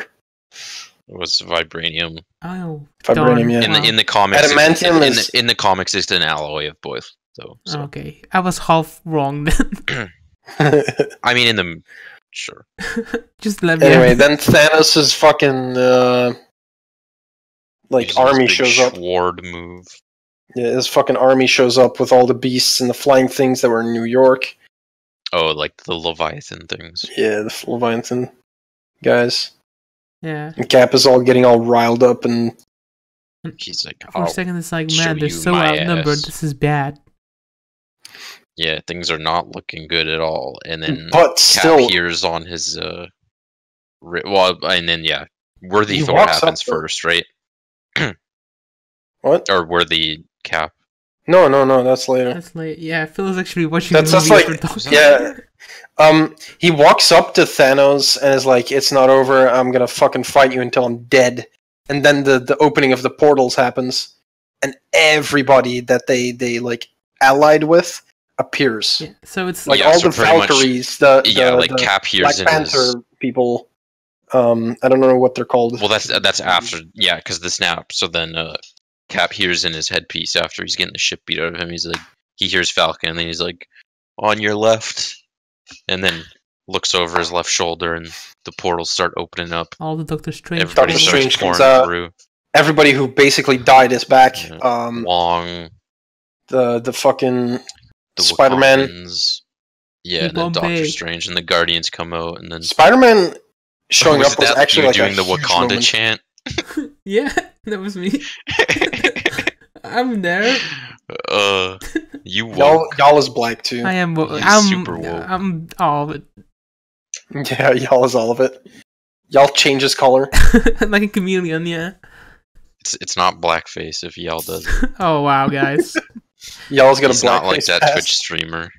It was vibranium. Oh, vibranium. Yeah. In the comics, adamantium in the comics, it's an alloy of both. So. Okay, I was half wrong then. I mean, sure. Just let me. Anyway, then Thanos' fucking army shows up. Sword move. Yeah, his fucking army shows up with all the beasts and the flying things that were in New York. Oh, like the Leviathan things. Yeah, the Leviathan guys. Yeah. And Cap is getting all riled up, and he's like, for a second, it's like, man, they're so outnumbered. This is bad. Yeah, things are not looking good at all. And then but Cap hears on his and then Worthy Thor happens first, right? What? Or Worthy Cap. No, that's later. That's late. Yeah, Phil is actually watching the movie. Yeah. He walks up to Thanos and is like, "It's not over. I'm gonna fucking fight you until I'm dead." And then the opening of the portals happens, and everybody that they like allied with appears. Yeah, so it's like all the Valkyries, like Cap hears Black Panther people. I don't know what they're called. Well, that's after, because the snap. So then Cap hears in his headpiece after he's getting the shit beat out of him. He's like, he hears Falcon, and then he's like, "On your left," and then looks over his left shoulder, and the portals start opening up. All the Doctor Strange. Doctor Strange comes out. Through. Everybody who basically died is back. Yeah. Wong. The fucking Spider-Man. Yeah, and then Doctor Strange and the Guardians come out, and then Spider-Man showing up was actually like doing the Wakanda chant. Yeah, that was me. I'm there. You woke. Y'all is black too. I am. I'm super woke. I'm all of it. Yeah, y'all is all of it. Y'all change his color like a chameleon. Yeah. It's not blackface if y'all does it. Oh wow, guys. Y'all's got a blackface. Not like that pass. Twitch streamer.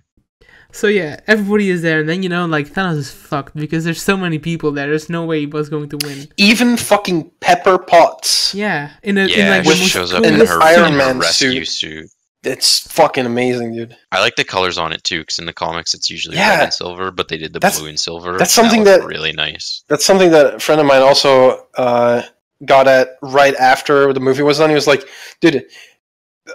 So yeah, everybody is there, and then Thanos is fucked because there's so many people there. There's no way he was going to win. Even fucking Pepper Potts. Yeah, she shows up in her Iron Man rescue suit. It's fucking amazing, dude. I like the colors on it too, because in the comics it's usually red and silver, but they did the blue and silver. That's something that really nice. That's something that a friend of mine also got at right after the movie was done. He was like, "Dude,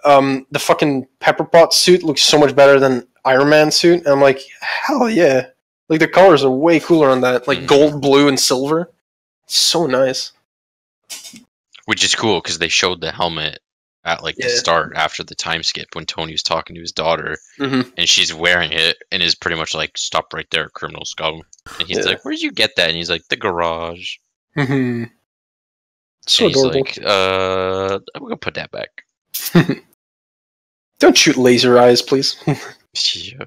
the fucking Pepper Potts suit looks so much better than Iron Man's suit." And I'm like, "Hell yeah!" Like the colors are way cooler on that, like gold, blue, and silver. It's so nice. Which is cool because they showed the helmet at the start after the time skip when Tony was talking to his daughter, and she's wearing it and is pretty much like, "Stop right there, criminal scum." And he's like, "Where did you get that?" And he's like, "The garage." Mm-hmm. So and he's adorable. like, "I'm gonna put that back." Don't shoot laser eyes, please. Yeah.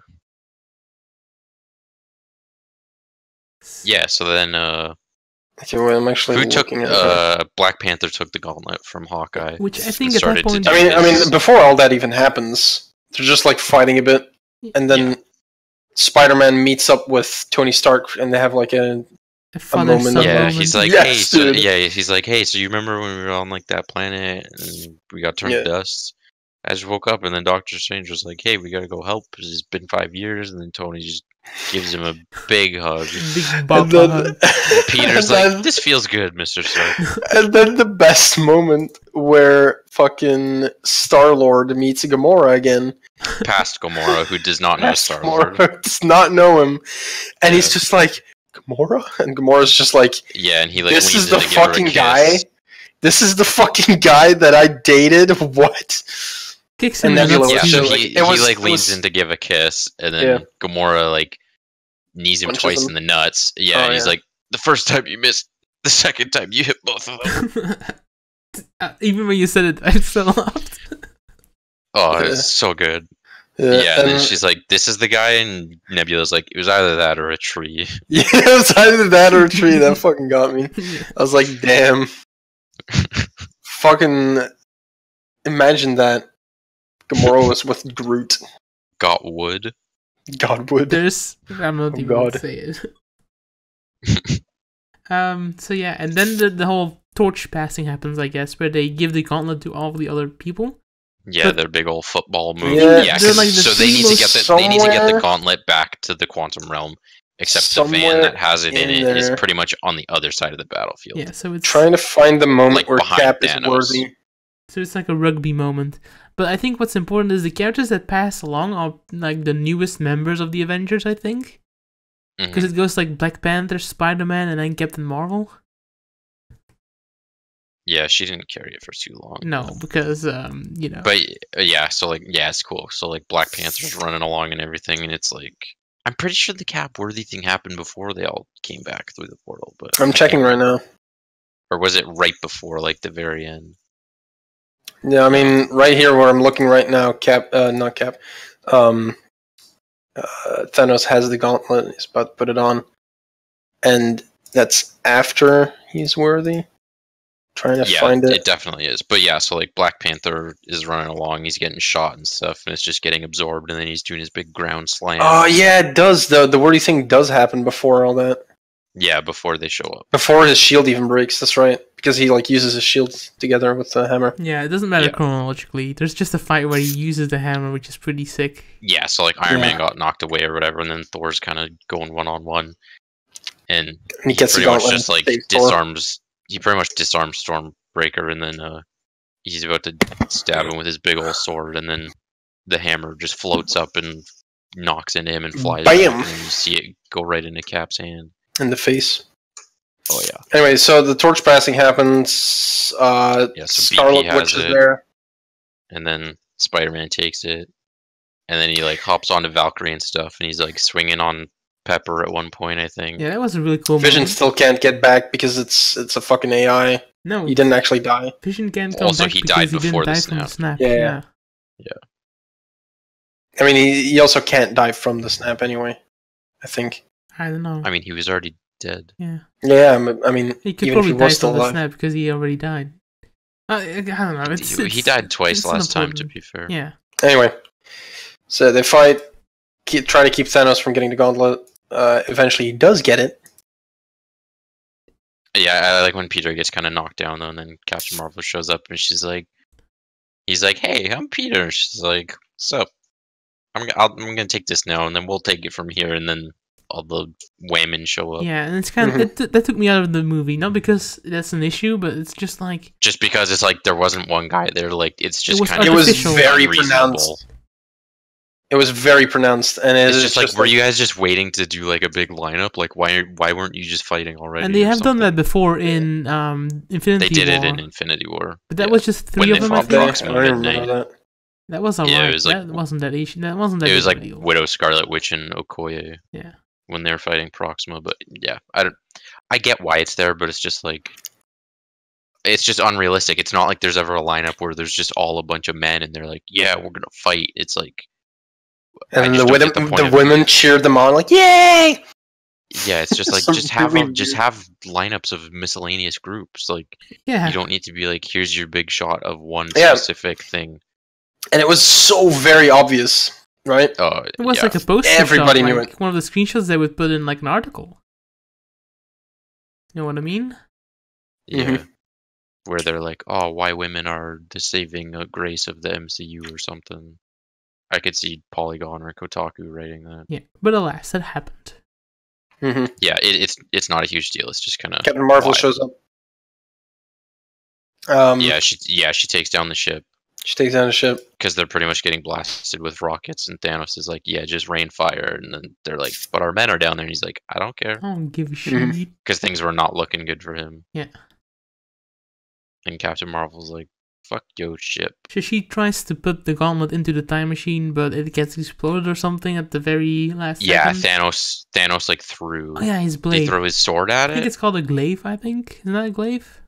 Yeah. So then, okay, well, I'm actually who took Black Panther took the gauntlet from Hawkeye, which I think at that point. I mean, before all that even happens, they're just like fighting a bit, and then Spider-Man meets up with Tony Stark, and they have like a moment. Yeah, he's like, he's like, "Hey, so you remember when we were on like that planet and we got turned to dust?" I just woke up, and then Doctor Strange was like, "Hey, we gotta go help because it's been 5 years." And then Tony just gives him a big hug. Hug. Peter's like, "This feels good, Mr. Stark." And then the best moment where fucking Star-Lord meets Gamora again. Past Gamora, who does not know Star-Lord. Does not know him. And he's just like, "Gamora?" And Gamora's just like, yeah, and he like, "This is the fucking guy? This is the fucking guy that I dated? What?" Kicks him he leans in to give a kiss, and then Gamora like knees him punches twice in the nuts. Yeah, and he's like, "The first time you missed, the second time you hit both of them." Even when you said it, I still laughed. Oh, it's so good. Yeah, and then she's like, "This is the guy," and Nebula's like, "It was either that or a tree." Yeah, it was either that or a tree. That fucking got me. I was like, "Damn." Fucking imagine that. Gamora was with Groot. Got wood. Godwood. I'm not even going to say it. So yeah, and then the whole torch passing happens, I guess, where they give the gauntlet to all the other people. Yeah, their big old football move. Yeah, So they need to get the gauntlet back to the quantum realm. Except the van that has it in it is pretty much on the other side of the battlefield. Yeah, so it's trying to find the moment where Cap is worthy. So it's like a rugby moment. But I think what's important is the characters that pass along are like the newest members of the Avengers, I think. Because it goes like Black Panther, Spider-Man, and then Captain Marvel. Yeah, she didn't carry it for too long. No, because, you know. But, yeah, so, like, yeah, it's cool. So, like, Black Panther's running along and everything, and it's like... I'm pretty sure the Cap worthy thing happened before they all came back through the portal, but... I'm checking right now. Or was it right before, like, the very end? Yeah, I mean, right here where I'm looking right now, not Cap, Thanos has the gauntlet, he's about to put it on, and that's after he's worthy. Trying to find it. It definitely is. But yeah, so like Black Panther is running along, he's getting shot and stuff, and it's just getting absorbed, and then he's doing his big ground slam. Oh yeah, it does. The worthy thing does happen before all that. Yeah, before they show up. Before his shield even breaks, that's right. Because he like uses his shield together with the hammer. Yeah, it doesn't matter chronologically. There's just a fight where he uses the hammer, which is pretty sick. Yeah, so like Iron Man got knocked away or whatever, and then Thor's kind of going one-on-one. And he gets pretty much just like disarms... He pretty much disarms Stormbreaker, and then he's about to stab him with his big old sword, and then the hammer just floats up and knocks into him and flies back, and then you see it go right into Cap's hand. In the face. Oh, yeah. Anyway, so the torch passing happens. So Scarlet Witch is there. And then Spider-Man takes it. And then he, like, hops onto Valkyrie and stuff, and he's, like, swinging on Pepper at one point, I think. Yeah, that was a really cool Vision moment. Still can't get back because it's a fucking AI. No. He didn't actually die. Vision can't come back he died because before he didn't die the from the snap. Yeah. I mean, he also can't die from the snap anyway, I think. I don't know. I mean, he was already dead. Yeah. Yeah, I mean, he could probably die from the snap because he already died. I don't know. He died twice last time, to be fair. Yeah. Anyway, so they fight, trying to keep Thanos from getting the gauntlet. Eventually, he does get it. Yeah, I like when Peter gets kind of knocked down, though, and then Captain Marvel shows up, and he's like, "Hey, I'm Peter." She's like, "What's up? I'm gonna take this now, and then we'll take it from here." And then all the women show up. Yeah, and it's kind of that took me out of the movie, not because that's an issue, but it's just like because it's like there wasn't one guy there. Like it's just kind of it was very pronounced. It was very pronounced, and it's just like, were you guys just waiting to do like a big lineup? Like, why weren't you just fighting already? And they have done that before in Infinity War. They did it in Infinity War, but that was just three of them. I think. That was alright. Yeah, it was like, that wasn't that issue. That wasn't that. It was like Widow, Scarlet Witch, and Okoye. Yeah. When they're fighting Proxima, but yeah, I get why it's there, but it's just like, it's just unrealistic. It's not like there's ever a lineup where there's just all a bunch of men and they're like, yeah, we're gonna fight. It's like, and the women cheered them on, like, yay! Yeah, it's just like just have lineups of miscellaneous groups. Like, you don't need to be like, here's your big shot of one specific thing. And it was so very obvious. Right? It was like a poster. Everybody knew it. One of the screenshots they would put in like an article. You know what I mean? Yeah. Where they're like, oh, why women are the saving grace of the MCU or something. I could see Polygon or Kotaku writing that. Yeah, but alas, that happened. Yeah, it's not a huge deal. It's just kind of Captain Marvel shows up. She takes down the ship. She takes down a ship. Because they're pretty much getting blasted with rockets, and Thanos is like, yeah, just rain fire. And then they're like, but our men are down there. And he's like, I don't care. I don't give a shit. Because things were not looking good for him. Yeah. And Captain Marvel's like, fuck your ship. So she tries to put the gauntlet into the time machine, but it gets exploded or something at the very last second. Thanos like threw... Oh yeah, his blade. They throw his sword at it? I think it's called a glaive, I think. Isn't that a glaive?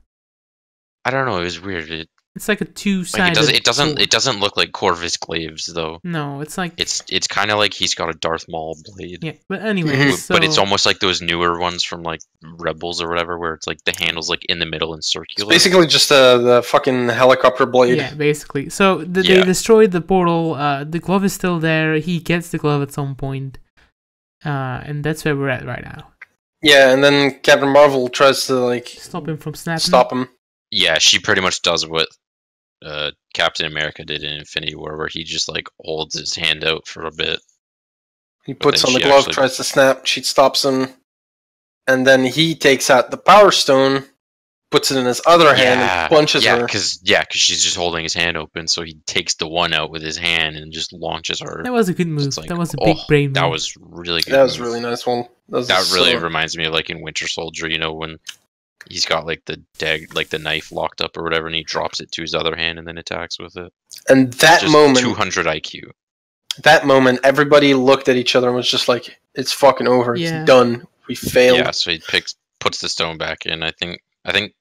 I don't know, it was weird. It's like a two-sided it doesn't look like Corvus glaives though. No, it's like it's kind of like he's got a Darth Maul blade. Yeah, but anyway, but it's almost like those newer ones from like Rebels or whatever, where it's like the handle's like in the middle and circular. It's basically just the fucking helicopter blade. Yeah, basically. So they destroyed the portal. The glove is still there. He gets the glove at some point, and that's where we're at right now. Yeah, and then Captain Marvel tries to like stop him from snapping. Stop him. Yeah, she pretty much does what Captain America did in Infinity War, where he just like holds his hand out for a bit. He puts on the glove, tries to snap. She stops him, and then he takes out the Power Stone, puts it in his other hand, and punches her. Because she's just holding his hand open, so he takes the one out with his hand and just launches her. That was a good move. That was a big brain move. That was really good. That was a really nice one. That really reminds me of like in Winter Soldier, you know, when he's got like the knife locked up or whatever, and he drops it to his other hand and then attacks with it. And that moment, 200 IQ. That moment, everybody looked at each other and was just like, "It's fucking over. It's done. We failed." Yeah, so he puts the stone back in. I think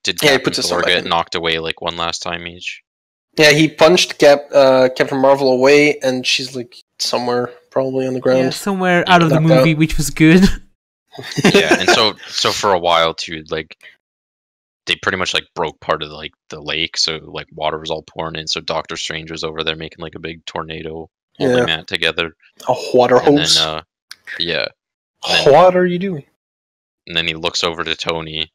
did Captain Thor get knocked away like one last time each? Yeah, he punched Captain Marvel away, and she's like somewhere probably on the ground. Yeah, somewhere out of the movie, which was good. Yeah, and so for a while too, like they pretty much like broke part of like the lake, so like water was all pouring in. So Doctor Strange was over there making like a big tornado, holding that together. A water hose. And then, what are you doing? And then he looks over to Tony,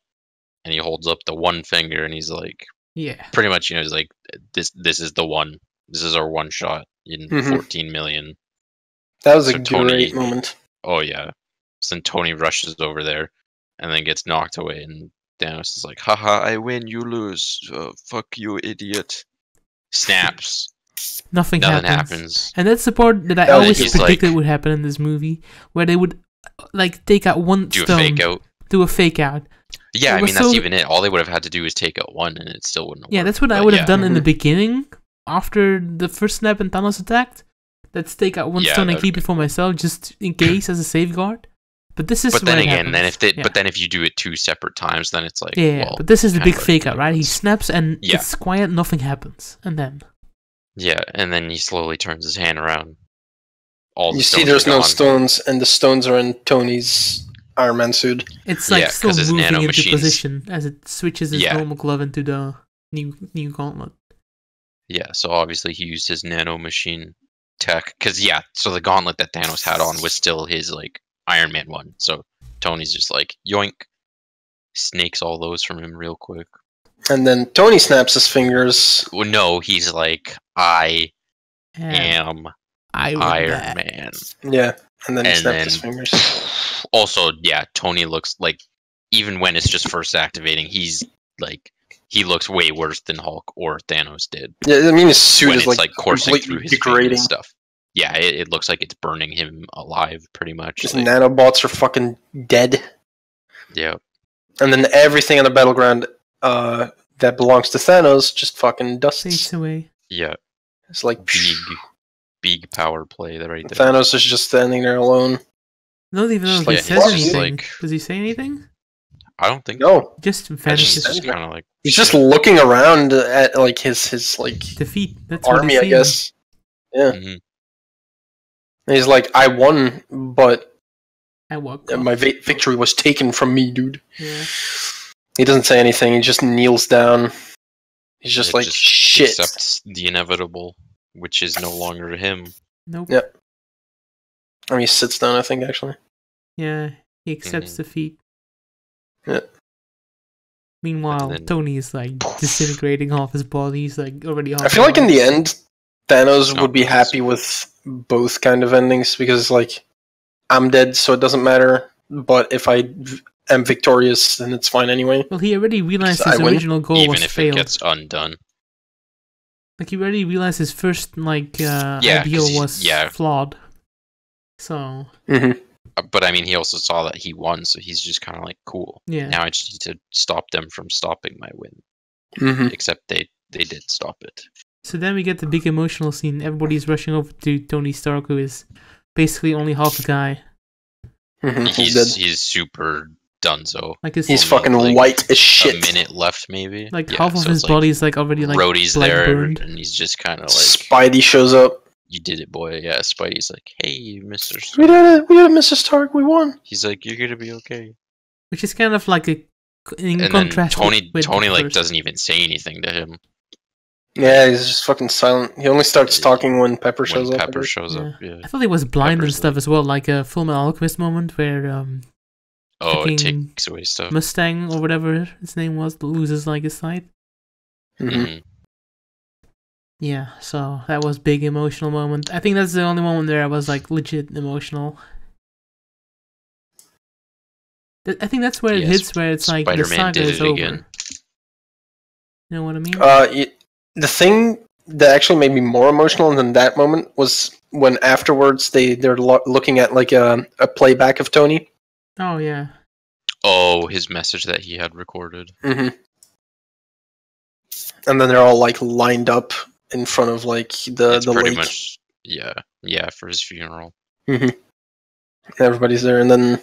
and he holds up the one finger, and he's like, "Yeah, pretty much, you know, he's like, this is the one. This is our one shot in 14 million." That was a great moment. Oh yeah. So then Tony rushes over there, and then gets knocked away, and Thanos is like, "Haha, I win, you lose. Fuck you, idiot." Snaps. Nothing happens. And that's the part that I always predicted would happen in this movie, where they would like take out one stone, do a fake out. Yeah, I mean that's even it. All they would have had to do is take out one, and it still wouldn't have worked. That's what I would have done in the beginning, after the first snap and Thanos attacked. Let's take out one stone and keep it for myself, just in case as a safeguard. But this is. But then again, if you do it 2 separate times, then it's like but this is the big fake out, right? He snaps and it's quiet, nothing happens, and then. Yeah, and then he slowly turns his hand around. You see, there's no stones, and the stones are in Tony's Iron Man suit. It's like still moving into position as it switches his normal glove into the new gauntlet. Yeah, so obviously he used his nano machine tech, because so the gauntlet that Thanos had on was still his like Iron Man one. So Tony's just like yoink, snakes all those from him real quick. And then Tony snaps his fingers. Well, no, he's like, I am Iron Man. Yeah, and then he snaps his fingers. Also, Tony looks like, even when it's just first activating, he's like, he looks way worse than Hulk or Thanos did. Yeah, I mean his suit is like coursing through his degrading and stuff. Yeah, it looks like it's burning him alive, pretty much. His nanobots are fucking dead. Yeah. And then everything on the battleground that belongs to Thanos just fucking dusts. Fades away. Yeah. It's like big power play right there. Thanos is just standing there alone. Not even know if he says anything. Does he say anything? I don't think no. Just vanishes. Kind of like he's just looking around at like his like defeat. That's army, I guess. Yeah. Mm-hmm. And he's like, I won, but my victory was taken from me, dude. Yeah. He doesn't say anything. He just kneels down. He's just like, shit. Accepts the inevitable, which is no longer him. Nope. Yep. I mean, he sits down, I think, actually. Yeah, he accepts defeat. Yeah. Meanwhile, Tony is like disintegrating off his body. He's like already off. I feel like in the end, Thanos would be happy with both kind of endings, because like, I'm dead, so it doesn't matter. But if I am victorious, then it's fine anyway. Well, he already realized his original goal was failed. Even if it gets undone. Like, he already realized his first ideal was flawed. So. Mm-hmm. But I mean, he also saw that he won, so he's just kind of like, cool. Yeah. Now I just need to stop them from stopping my win. Mm-hmm. Except they did stop it. So then we get the big emotional scene. Everybody's rushing over to Tony Stark, who is basically only half a guy. Mm-hmm. He's super donezo. Like he's fucking white as shit. A minute left, maybe. Like half of his body is like already like Rhodey's there, burned. and he's just kind of like. Spidey shows up. You did it, boy. Yeah, Spidey's like, hey, Mr. Stark. We did it, Mr. Stark. We won. He's like, you're gonna be okay. Which is kind of like in contrast. Tony like doesn't even say anything to him. Yeah, he's just fucking silent. He only starts talking when Pepper shows up. Pepper shows up. Yeah. I thought he was blind and stuff as well, like a Fullmetal Alchemist moment where it takes away stuff. Mustang or whatever his name was loses like his sight. Mm-hmm. Yeah, so that was big emotional moment. I think that's the only moment where I was like legit emotional. I think that's where it hits, where it's like the saga is over. Again. You know what I mean? The thing that actually made me more emotional than that moment was when afterwards they're looking at like a playback of Tony. Oh yeah. Oh, his message that he had recorded. Mm-hmm. And then they're all like lined up in front of like the pretty lake. Much, yeah, for his funeral. Mm-hmm. Everybody's there, and then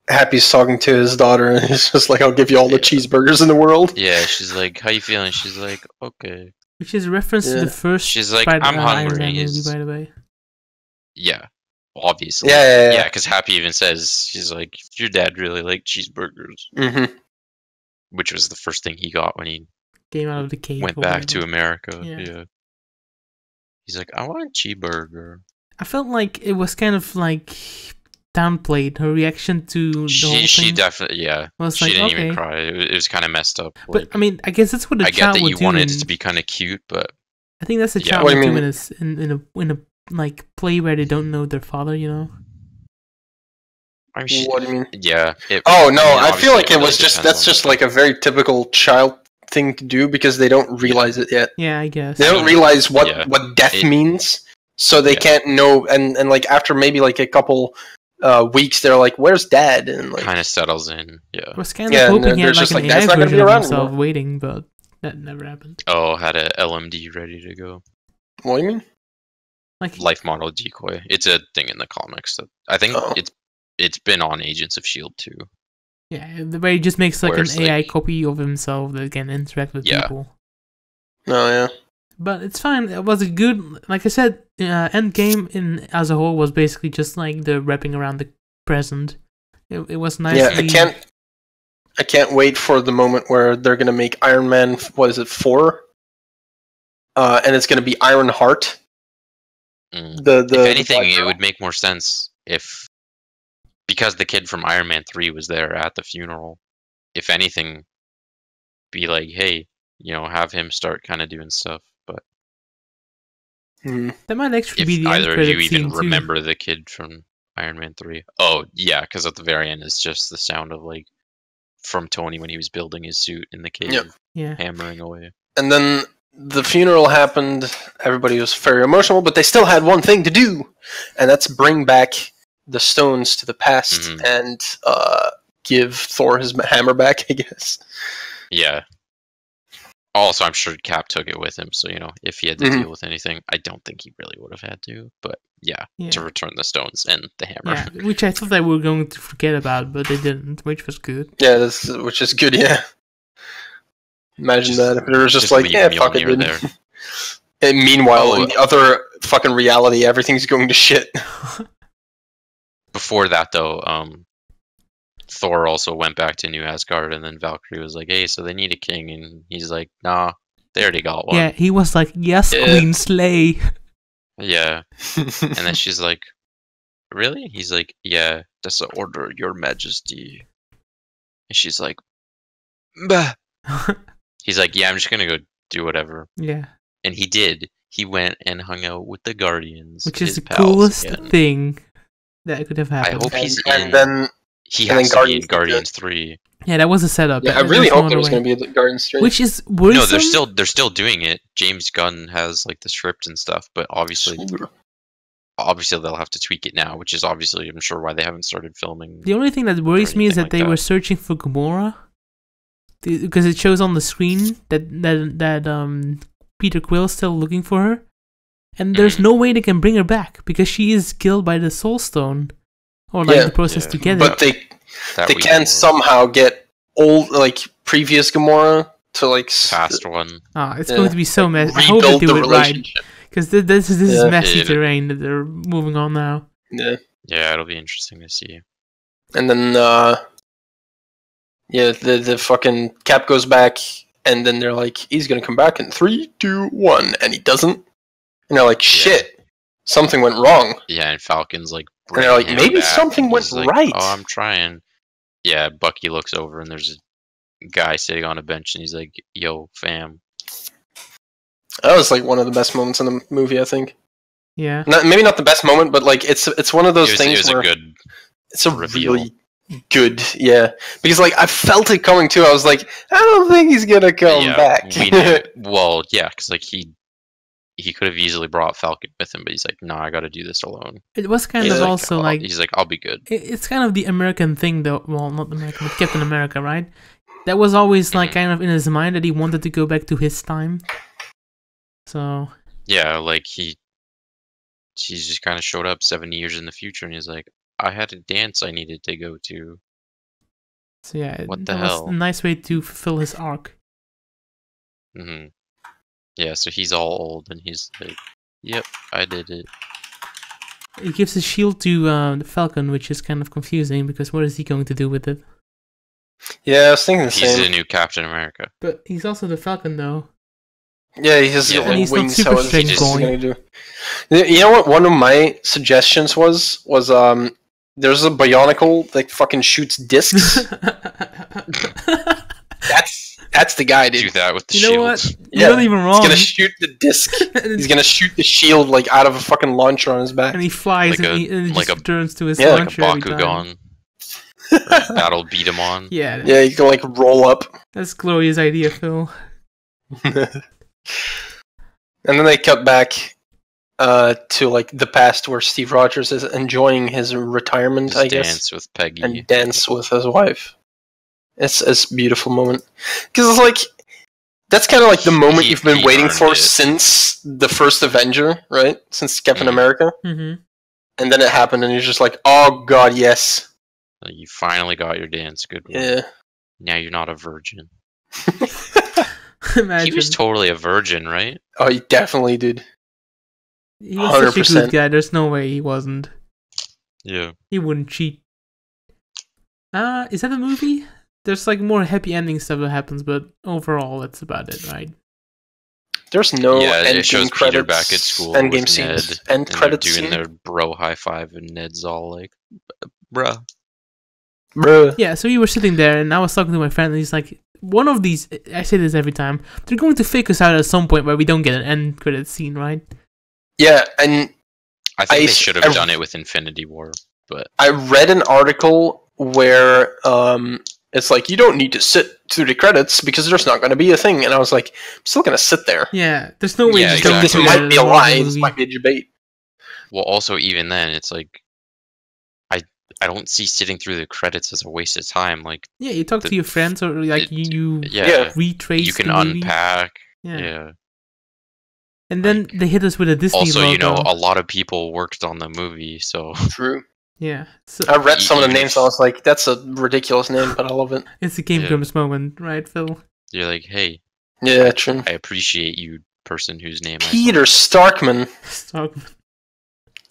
Happy's talking to his daughter, and he's just like, "I'll give you all the cheeseburgers in the world." Yeah, she's like, "How you feeling?" She's like, "Okay." Which is a reference to the first. She's like, "I'm hungry." Iron Man movie, by the way. Yeah, obviously. Yeah. Because Happy even says, she's like, "Your dad really liked cheeseburgers." Mm-hmm. Which was the first thing he got when he came out of the cave. Went back to America. Yeah. He's like, "I want a cheeseburger." I felt like it was kind of like downplayed. Her reaction to the whole thing. She definitely, was she like, didn't okay. even cry. It was kind of messed up. But I mean, I guess that's what a child would do. I get that you wanted it to be kind of cute, but I think that's a child would do in a like play where they don't know their father. You know. I mean, what do you mean? Yeah. I feel like it was that's just like a very typical child thing to do because they don't realize it yet. Yeah, I guess they don't realize what death means, so they can't know. And like after maybe like a couple weeks, they're like, "Where's Dad?" And like kind of settles in. Yeah. I was kind of hoping he had like an AI version of himself waiting, but that never happened. Oh, had a LMD ready to go. What do you mean? Like life model decoy. It's a thing in the comics that I think it's been on Agents of S.H.I.E.L.D. too. Yeah, the way he just makes like an AI copy of himself that can interact with people. Oh yeah. But it's fine. It was a good, like I said, Endgame as a whole was basically just like the wrapping around the present. It was nice. Yeah, I can't wait for the moment where they're gonna make Iron Man. What is it, 4? And it's gonna be Iron Heart. If anything, it would make more sense because the kid from Iron Man 3 was there at the funeral. If anything, be like, hey, have him start kind of doing stuff. But that might actually be the either of you even remember the kid from Iron Man 3. Oh yeah, because at the very end it's just the sound of like from Tony when he was building his suit in the cave, hammering away. And then the funeral happened. Everybody was very emotional, but they still had one thing to do, and that's bring back the stones to the past and give Thor his hammer back, I guess. Yeah. Also, I'm sure Cap took it with him, so, if he had to deal with anything, I don't think he really would have had to, but to return the stones and the hammer. Yeah, which I thought they were going to forget about, but they didn't, which was good. Yeah, which is good, yeah. Imagine that if it was just like, fuck it, dude. And meanwhile, in the other fucking reality, everything's going to shit. Before that, though, Thor also went back to New Asgard, and then Valkyrie was like, hey, so they need a king, and he's like, nah, they already got one. Yeah, he was like, yes, Queen Slay. Yeah. And then she's like, really? He's like, yeah, that's the order, your majesty. And she's like, bah. He's like, yeah, I'm just gonna go do whatever. Yeah. And he did. He went and hung out with the Guardians. Which is the coolest thing that could have happened. I hope he's and then he has to be in Guardians 3. Yeah, that was a setup. Yeah, I really hope there was going to be a Guardians 3. Which is worrisome. No, they're still doing it. James Gunn has like the script and stuff, but obviously they'll have to tweak it now, which is obviously, I'm sure, why they haven't started filming. The only thing that worries me is that they were searching for Gamora, because it shows on the screen that Peter Quill's still looking for her, and there's no way they can bring her back because she is killed by the Soul Stone, or like the process together. But they can somehow get old, like previous Gamora to like past one. It's going to be so messy. I hope they do it right, because this is messy terrain that they're moving on now. Yeah, it'll be interesting to see. And then the fucking Cap goes back, and then they're like, he's gonna come back in 3, 2, 1, and he doesn't. And they're like, shit, something went wrong. Yeah, and Falcon's like, and they're like, maybe something went right. Oh, I'm trying. Yeah, Bucky looks over, and there's a guy sitting on a bench, and he's like, yo, fam, That was like one of the best moments in the movie, I think. Yeah. Maybe not the best moment, but like it's one of those things where it's a reveal. Really good, yeah. Because like I felt it coming too. I was like, I don't think he's gonna come back. Well, yeah, because like he could have easily brought Falcon with him, but he's like, no, I got to do this alone. It was kind of also like he's like, I'll be good. It's kind of the American thing, though. Well, not American, but Captain America, right? That was always like kind of in his mind that he wanted to go back to his time. So yeah, like he's just kind of showed up 70 years in the future, and he's like, I had a dance I needed to go to. So yeah, what the that hell? Was a nice way to fulfill his arc. Mm-hmm. Yeah, so he's all old, and he's like, yep, I did it. He gives his shield to the Falcon, which is kind of confusing, because what is he going to do with it? Yeah, I was thinking the same. He's the new Captain America. But he's also the Falcon, though. Yeah, he has and he's wings. Not super strength going to do. You know what? One of my suggestions was there's a Bionicle that fucking shoots discs. That's the guy, dude. Do that with the shield. You know what? You're not even wrong. He's gonna shoot the disc. He's gonna shoot the shield like out of a fucking launcher on his back. And he flies and he just returns to his like launcher a Bakugan. That'll beat him on. Yeah. Yeah, you can like roll up. That's glorious idea, Phil. And then they cut back to like the past where Steve Rogers is enjoying his retirement, I guess. Dance with Peggy. And dance with his wife. It's a beautiful moment. Because it's like, that's kind of like the moment you've been waiting for since the first Avenger, right? Since Captain America. Mm-hmm. And then it happened and you're just like, oh god, yes. You finally got your dance. Good one. Yeah. Now you're not a virgin. Imagine. He was totally a virgin, right? Oh, he definitely did. He was 100%. Such a good guy. There's no way he wasn't. Yeah. He wouldn't cheat. Is that a movie? There's like more happy ending stuff that happens, but overall, that's about it, right? There's no it shows credits, Peter back at school Endgame with scenes, Ned, end credits doing scene. their bro high five, and Ned's all like, "Bruh." Yeah, so we were sitting there, and I was talking to my friend, and he's like, "One of these, I say this every time, they're going to fake us out at some point where we don't get an end credit scene, right?" Yeah, and I think they should have done it with Infinity War, but I read an article where it's like, you don't need to sit through the credits because there's not going to be a thing. And I was like, I'm still going to sit there. Yeah, there's no way this might be a lie, this might be a debate. Well, also, even then, it's like, I don't see sitting through the credits as a waste of time. Like, yeah, you talk to your friends, or like you retrace. You can unpack. Yeah. And then they hit us with a Disney also, logo. You know, a lot of people worked on the movie, so true. Yeah, so I read some of the names. I was like, "That's a ridiculous name," but I love it. It's a Game Grumps moment, right, Phil? You're like, "Hey, yeah, true. I appreciate you, person whose name Peter Starkman.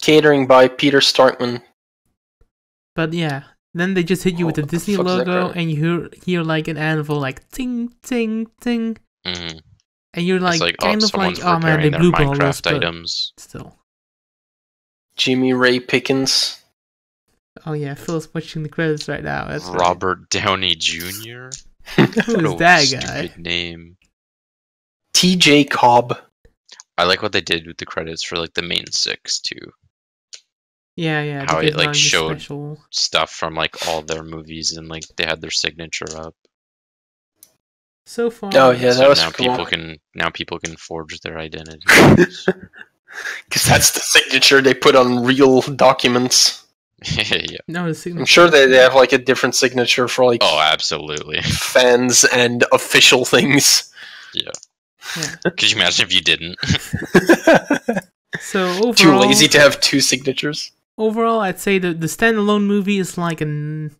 Catering by Peter Starkman. But yeah, then they just hit you with the Disney logo, and you hear like an anvil, like ting ting ting, and you're like kind of like, oh man, they blew all those items. Still, Jimmy Ray Pickens. Oh yeah, Phil's watching the credits right now. That's Robert Downey Jr. Who's that guy? Stupid name. TJ Cobb. I like what they did with the credits for like the main six too. Yeah. How it like showed stuff from like all their movies and like they had their signature up. So far. Oh yeah, that was now cool. People can forge their identity. Because that's the signature they put on real documents. Yeah. No, I'm sure they have like a different signature for like. Oh, absolutely. Fans and official things. Yeah. Could you imagine if you didn't? So overall, too lazy to have two signatures. Overall, I'd say the standalone movie is like an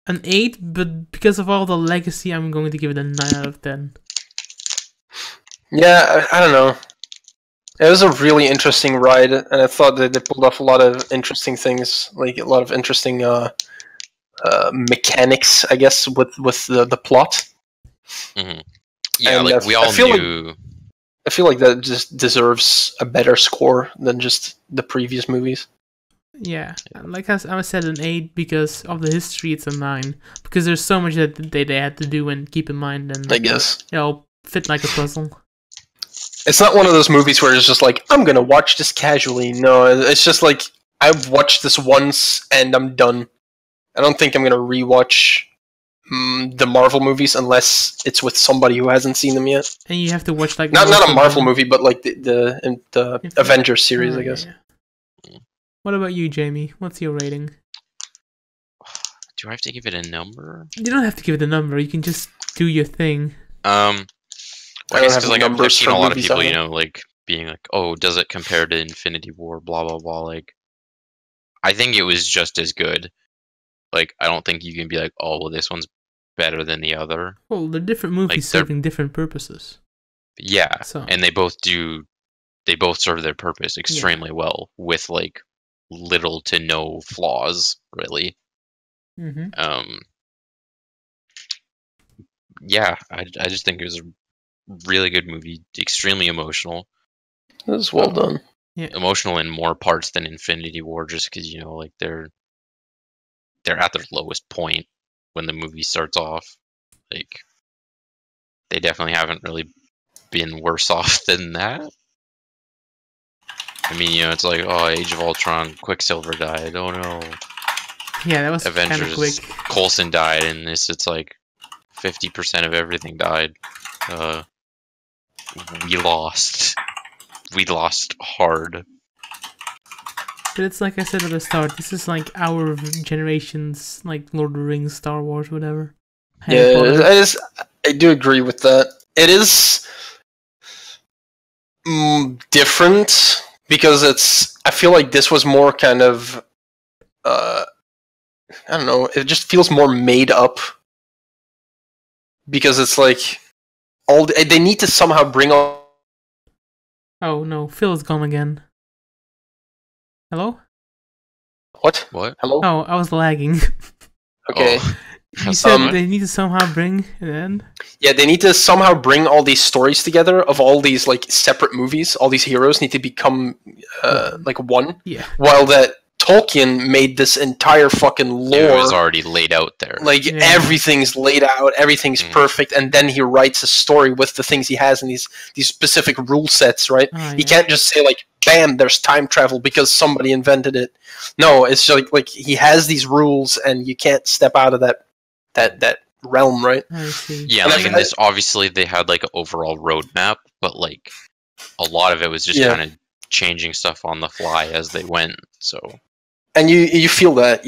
8, but because of all the legacy, I'm going to give it a 9 out of 10. Yeah, I don't know. It was a really interesting ride, and I thought that they pulled off a lot of interesting things, like a lot of interesting mechanics, I guess, with the plot. Mm-hmm. Yeah, and like we all knew. I feel like that just deserves a better score than just the previous movies. Yeah, like I said, an 8 because of the history. It's a 9 because there's so much that they had to do and keep in mind, and I guess it all fit like a puzzle. It's not one of those movies where it's just like, I'm gonna watch this casually. No, it's just like, I've watched this once and I'm done. I don't think I'm gonna rewatch the Marvel movies unless it's with somebody who hasn't seen them yet. And you have to watch like not a Marvel movie, but like the Avengers series, I guess. Yeah. What about you, Jamie? What's your rating? Do I have to give it a number? You don't have to give it a number. You can just do your thing. Well, I guess because like I've seen a lot of people, you know, like being like, "Oh, does it compare to Infinity War?" Blah blah blah. Like, I think it was just as good. Like, I don't think you can be like, "Oh, well, this one's better than the other." Well, they're different movies, like, serving different purposes. Yeah, and they both serve their purpose extremely well with like little to no flaws, really. Yeah, I just think it was a really good movie, extremely emotional. It was well done. Yeah. Emotional in more parts than Infinity War, just because, you know, like they're at their lowest point when the movie starts off. Like, they definitely haven't really been worse off than that. I mean, you know, it's like, oh, Age of Ultron, Quicksilver died. Oh no. Yeah, that was Avengers, kind of quick. Coulson died, and this, it's like 50% of everything died. We lost. We lost hard. But it's like I said at the start, this is like our generation's, like, Lord of the Rings, Star Wars, whatever. I do agree with that. It is different, because I feel like this was more kind of, I don't know, it just feels more made up. Because it's like, they need to somehow bring all... Oh no, Phil is gone again. Hello? What? Hello? Oh, I was lagging. Okay. Oh. You said they need to somehow bring it in? Yeah, they need to somehow bring all these stories together of all these like separate movies. All these heroes need to become like one. Yeah. While that Tolkien made this entire fucking lore. It was already laid out there. Like, everything's laid out, everything's perfect, and then he writes a story with the things he has in these specific rule sets, right? He can't just say, like, bam, there's time travel because somebody invented it. No, it's like he has these rules, and you can't step out of that realm, right? I see. Yeah, like in this, obviously they had like an overall roadmap, but like a lot of it was just kind of changing stuff on the fly as they went. So, and you feel that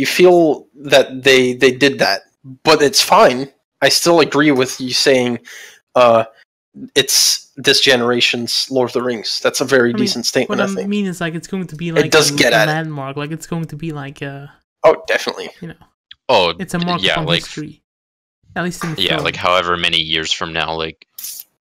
they did that, but it's fine. I still agree with you saying it's this generation's Lord of the Rings. That's a very decent statement. What I think. I mean is, like, it's going to be like it does get a at landmark. Like, it's going to be like a... Oh, definitely. You know. Oh, it's a mark on like, history. At least in the film. like however many years from now, like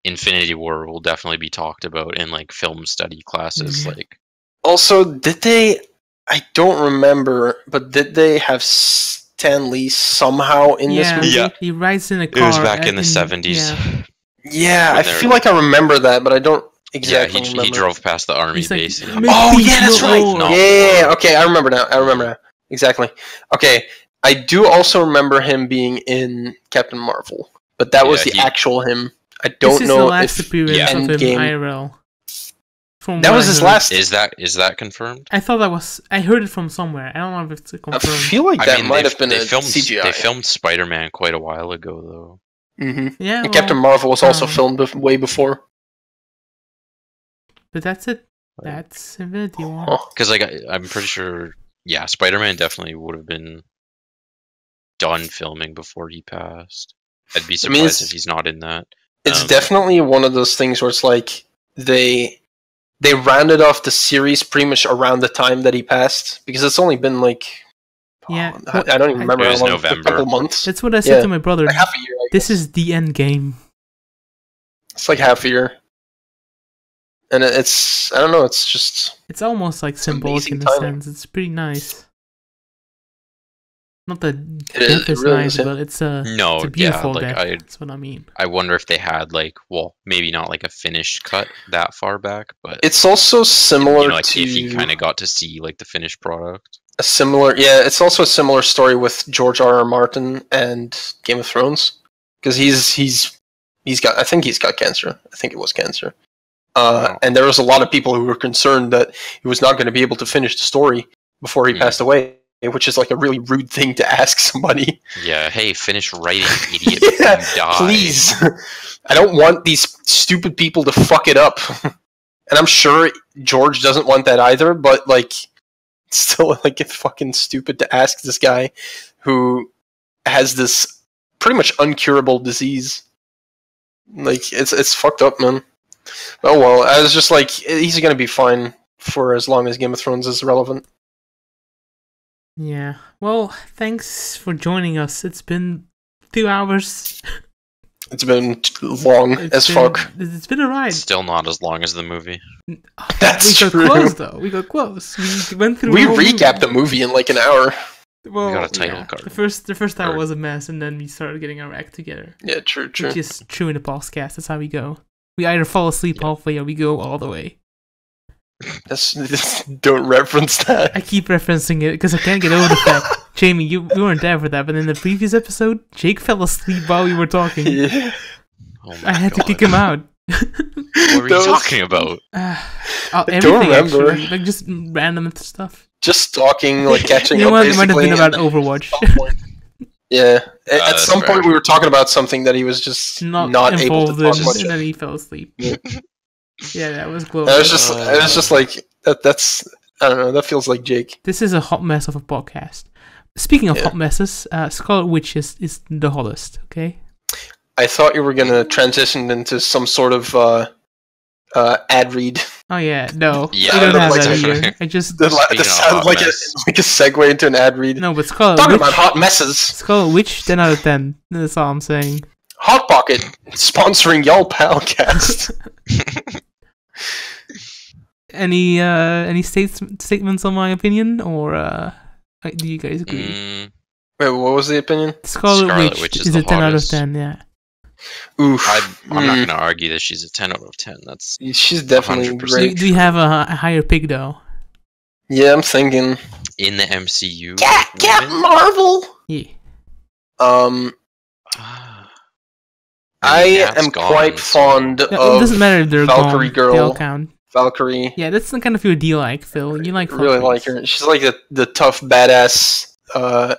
Infinity War will definitely be talked about in like film study classes. Like, also, did they? I don't remember, but did they have Stan Lee somehow in this movie? Yeah, he rides in a car. It was back in the 70s. Yeah, I feel like I remember that, but I don't exactly remember. He drove past the army base. Oh yeah, that's right. Yeah, okay, I remember now. Exactly. Okay, I do also remember him being in Captain Marvel, but that was the actual him. I don't know the last appearance of him IRL. That was his last. Is that confirmed? I thought that was. I heard it from somewhere. I don't know if it's confirmed. I feel like that might have been CGI. They filmed Spider-Man quite a while ago, though. Mm-hmm. Yeah, and Captain Marvel was also filmed way before. But that's it. That's Infinity War. Because I'm pretty sure, Spider-Man definitely would have been done filming before he passed. I'd be surprised if he's not in that. It's definitely one of those things where it's like they rounded off the series pretty much around the time that he passed, because it's only been like I don't even remember how long. November. A couple months. That's what I said to my brother. Like half a year. This is the Endgame. It's like half a year. And it's, I don't know, it's just... It's almost like symbolic in a sense. It's pretty nice. Not that death is nice, but it's a beautiful death. That's what I mean. I wonder if they had, like, well, maybe not like a finished cut that far back, but... It's also similar like to... if you kind of got to see, like, the finished product. It's also a similar story with George R.R. Martin and Game of Thrones. Because he's got, I think he's got cancer. I think it was cancer. And there was a lot of people who were concerned that he was not going to be able to finish the story before he passed away, which is like a really rude thing to ask somebody. Yeah, hey, finish writing, idiot. Yeah, please. I don't want these stupid people to fuck it up. And I'm sure George doesn't want that either, but like, it's still like it's fucking stupid to ask this guy who has this pretty much uncurable disease. Like, it's fucked up, man. Oh well, I was just like, he's gonna be fine for as long as Game of Thrones is relevant. Yeah. Well, thanks for joining us. It's been 2 hours. It's been long as fuck. It's been a ride. Still not as long as the movie. That's we got true. close, though. We got close. We went through. We recapped the movie in like an hour. Well, we got a title card. The first hour was a mess, and then we started getting our act together. Yeah, true. Which is true in the Palscast. That's how we go. We either fall asleep halfway or we go all the way. Don't reference that. I keep referencing it because I can't get over the fact. Jamie, you weren't there for that, but in the previous episode, Jake fell asleep while we were talking. Yeah. Oh I had to kick him out. What were you talking about? Everything, don't remember. Actually. Like, just random stuff. Just talking, like catching you know up. what? It might have been about Overwatch. Yeah. At some fair. point, we were talking about something that he was just not able to involved talk in, much and then of. he fell asleep. Yeah, that was close. It was just like that's I don't know. That feels like Jake. This is a hot mess of a podcast. Speaking of hot messes, Scarlet Witch is the hottest. Okay. I thought you were gonna transition into some sort of ad read. Oh yeah, no, Yeah, we don't have like that that. here. I just That sounded like a segue into an ad read. no, but Scarlet Talking Witch. about hot messes. Scarlet Witch, 10 out of 10. That's all I'm saying. Hot Pocket sponsoring y'all Palcast. Any statements on my opinion, or do you guys agree? Wait, what was the opinion? Scarlet Witch is the a 10 out of hottest. 10. Yeah. Oof. I'm not going to argue that she's a 10 out of 10. That's She's definitely 100%. great. Do you have a higher pick though? Yeah, I'm thinking. in the MCU. Captain Marvel. Yeah. I am quite fond It of doesn't matter if they're Valkyrie gone. Girl. They all count. Valkyrie. Yeah, that's the kind of your deal like, Phil. You like I really like her. She's like the tough badass. I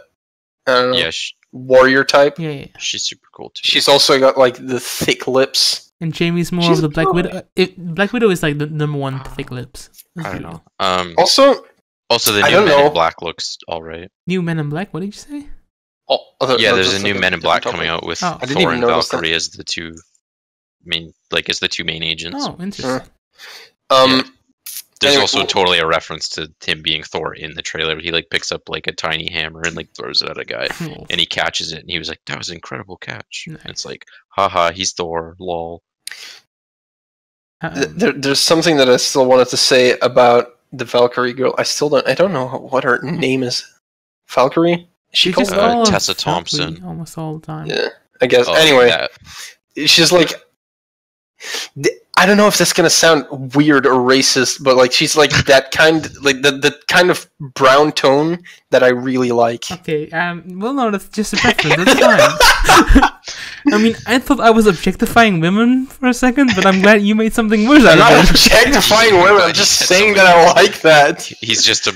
don't know, Yeah, warrior type. Yeah. she's super cool too. She's also got like the thick lips. And Jamie's more She's of the Black alright. Widow. Black Widow is like the number one thick lips. I don't know. Also, Also, the I new don't Men know. in Black looks alright. New Men in Black. What did you say? Yeah, there's a new Men in Black coming out with Oh. I didn't Thor even and notice Valkyrie as the two main, as the two main agents. Oh, interesting. Um, There's anyway, also totally a reference to him being Thor in the trailer. He like picks up like a tiny hammer and like throws it at a guy, Cool. and he catches it, and he was like, "That was an incredible catch." Nice. And it's like, haha, he's Thor, lol. there's something that I still wanted to say about the Valkyrie girl. I don't know what her name is. Valkyrie? Is she They called just that? call her Tessa Valkyrie Thompson. almost all the time. Yeah, I guess. Oh, Anyway, that- she's like, I don't know if that's gonna sound weird or racist, but like she's like that kind, like the kind of brown tone that I really like. Okay, well, no, that's just a preference. That's fine. I mean, I thought I was objectifying women for a second, but I'm glad you made something worse I'm out not of it. objectifying women. I'm just saying that I like that. he's just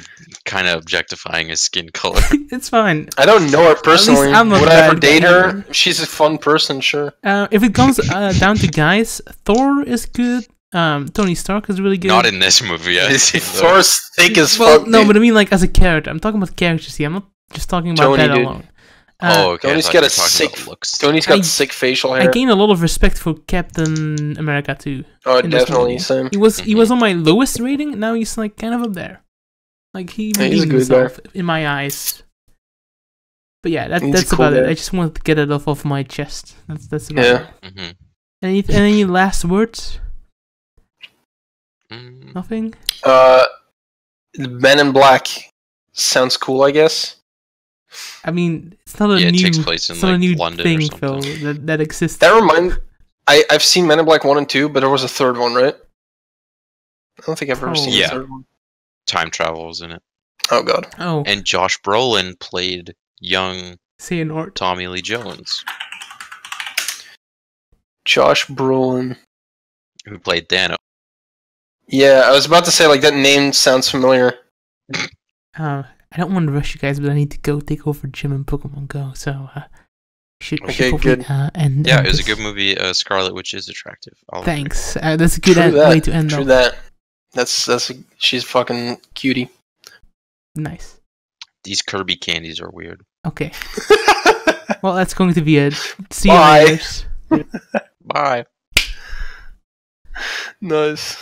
kind of objectifying his skin color. It's fine. I don't know her personally. I'm not Would I ever bad date guy her? either. She's a fun person, sure. If it comes down to guys, Thor is good. Tony Stark is really good. Not in this movie. Thor's thick as well, fuck. no, dude. but I mean like as a character. I'm talking about characters here. I'm not just talking about Tony, that dude. alone. Okay. Tony's got a sick. Tony's got sick facial hair. I gain a lot of respect for Captain America too. Oh, in this definitely, movie. same. He was on my lowest rating. Now he's like kind of up there. Like he Yeah, he's a redeemed good himself in my eyes. But yeah, He's that's a cool about it. guy. I just wanted to get it off my chest. That's about Yeah. it. Mm-hmm. Any last words? Mm, Nothing. Men in Black sounds cool, I guess. I mean, it's not a Yeah, it new. takes place in, it's not a like, new London or thing, something. Phil. That exists. That remind. I've seen Men in Black 1 and 2, but there was a third one, right? I don't think I've ever seen Yeah. the third one. time travel was in it, Oh god. Oh, and Josh Brolin played young Xehanort. Tommy Lee Jones, Josh Brolin. who played Thanos. Yeah, I was about to say, like, that name sounds familiar. I don't want to rush you guys, but I need to go take over Jim in Pokemon Go, so should good. End it was this. a good movie. Scarlet Witch is attractive. Thanks. That's a good way to end. True that. She's fucking cutie. Nice. These Kirby candies are weird. Okay. Well, that's going to be it. See you later. Bye. Nice.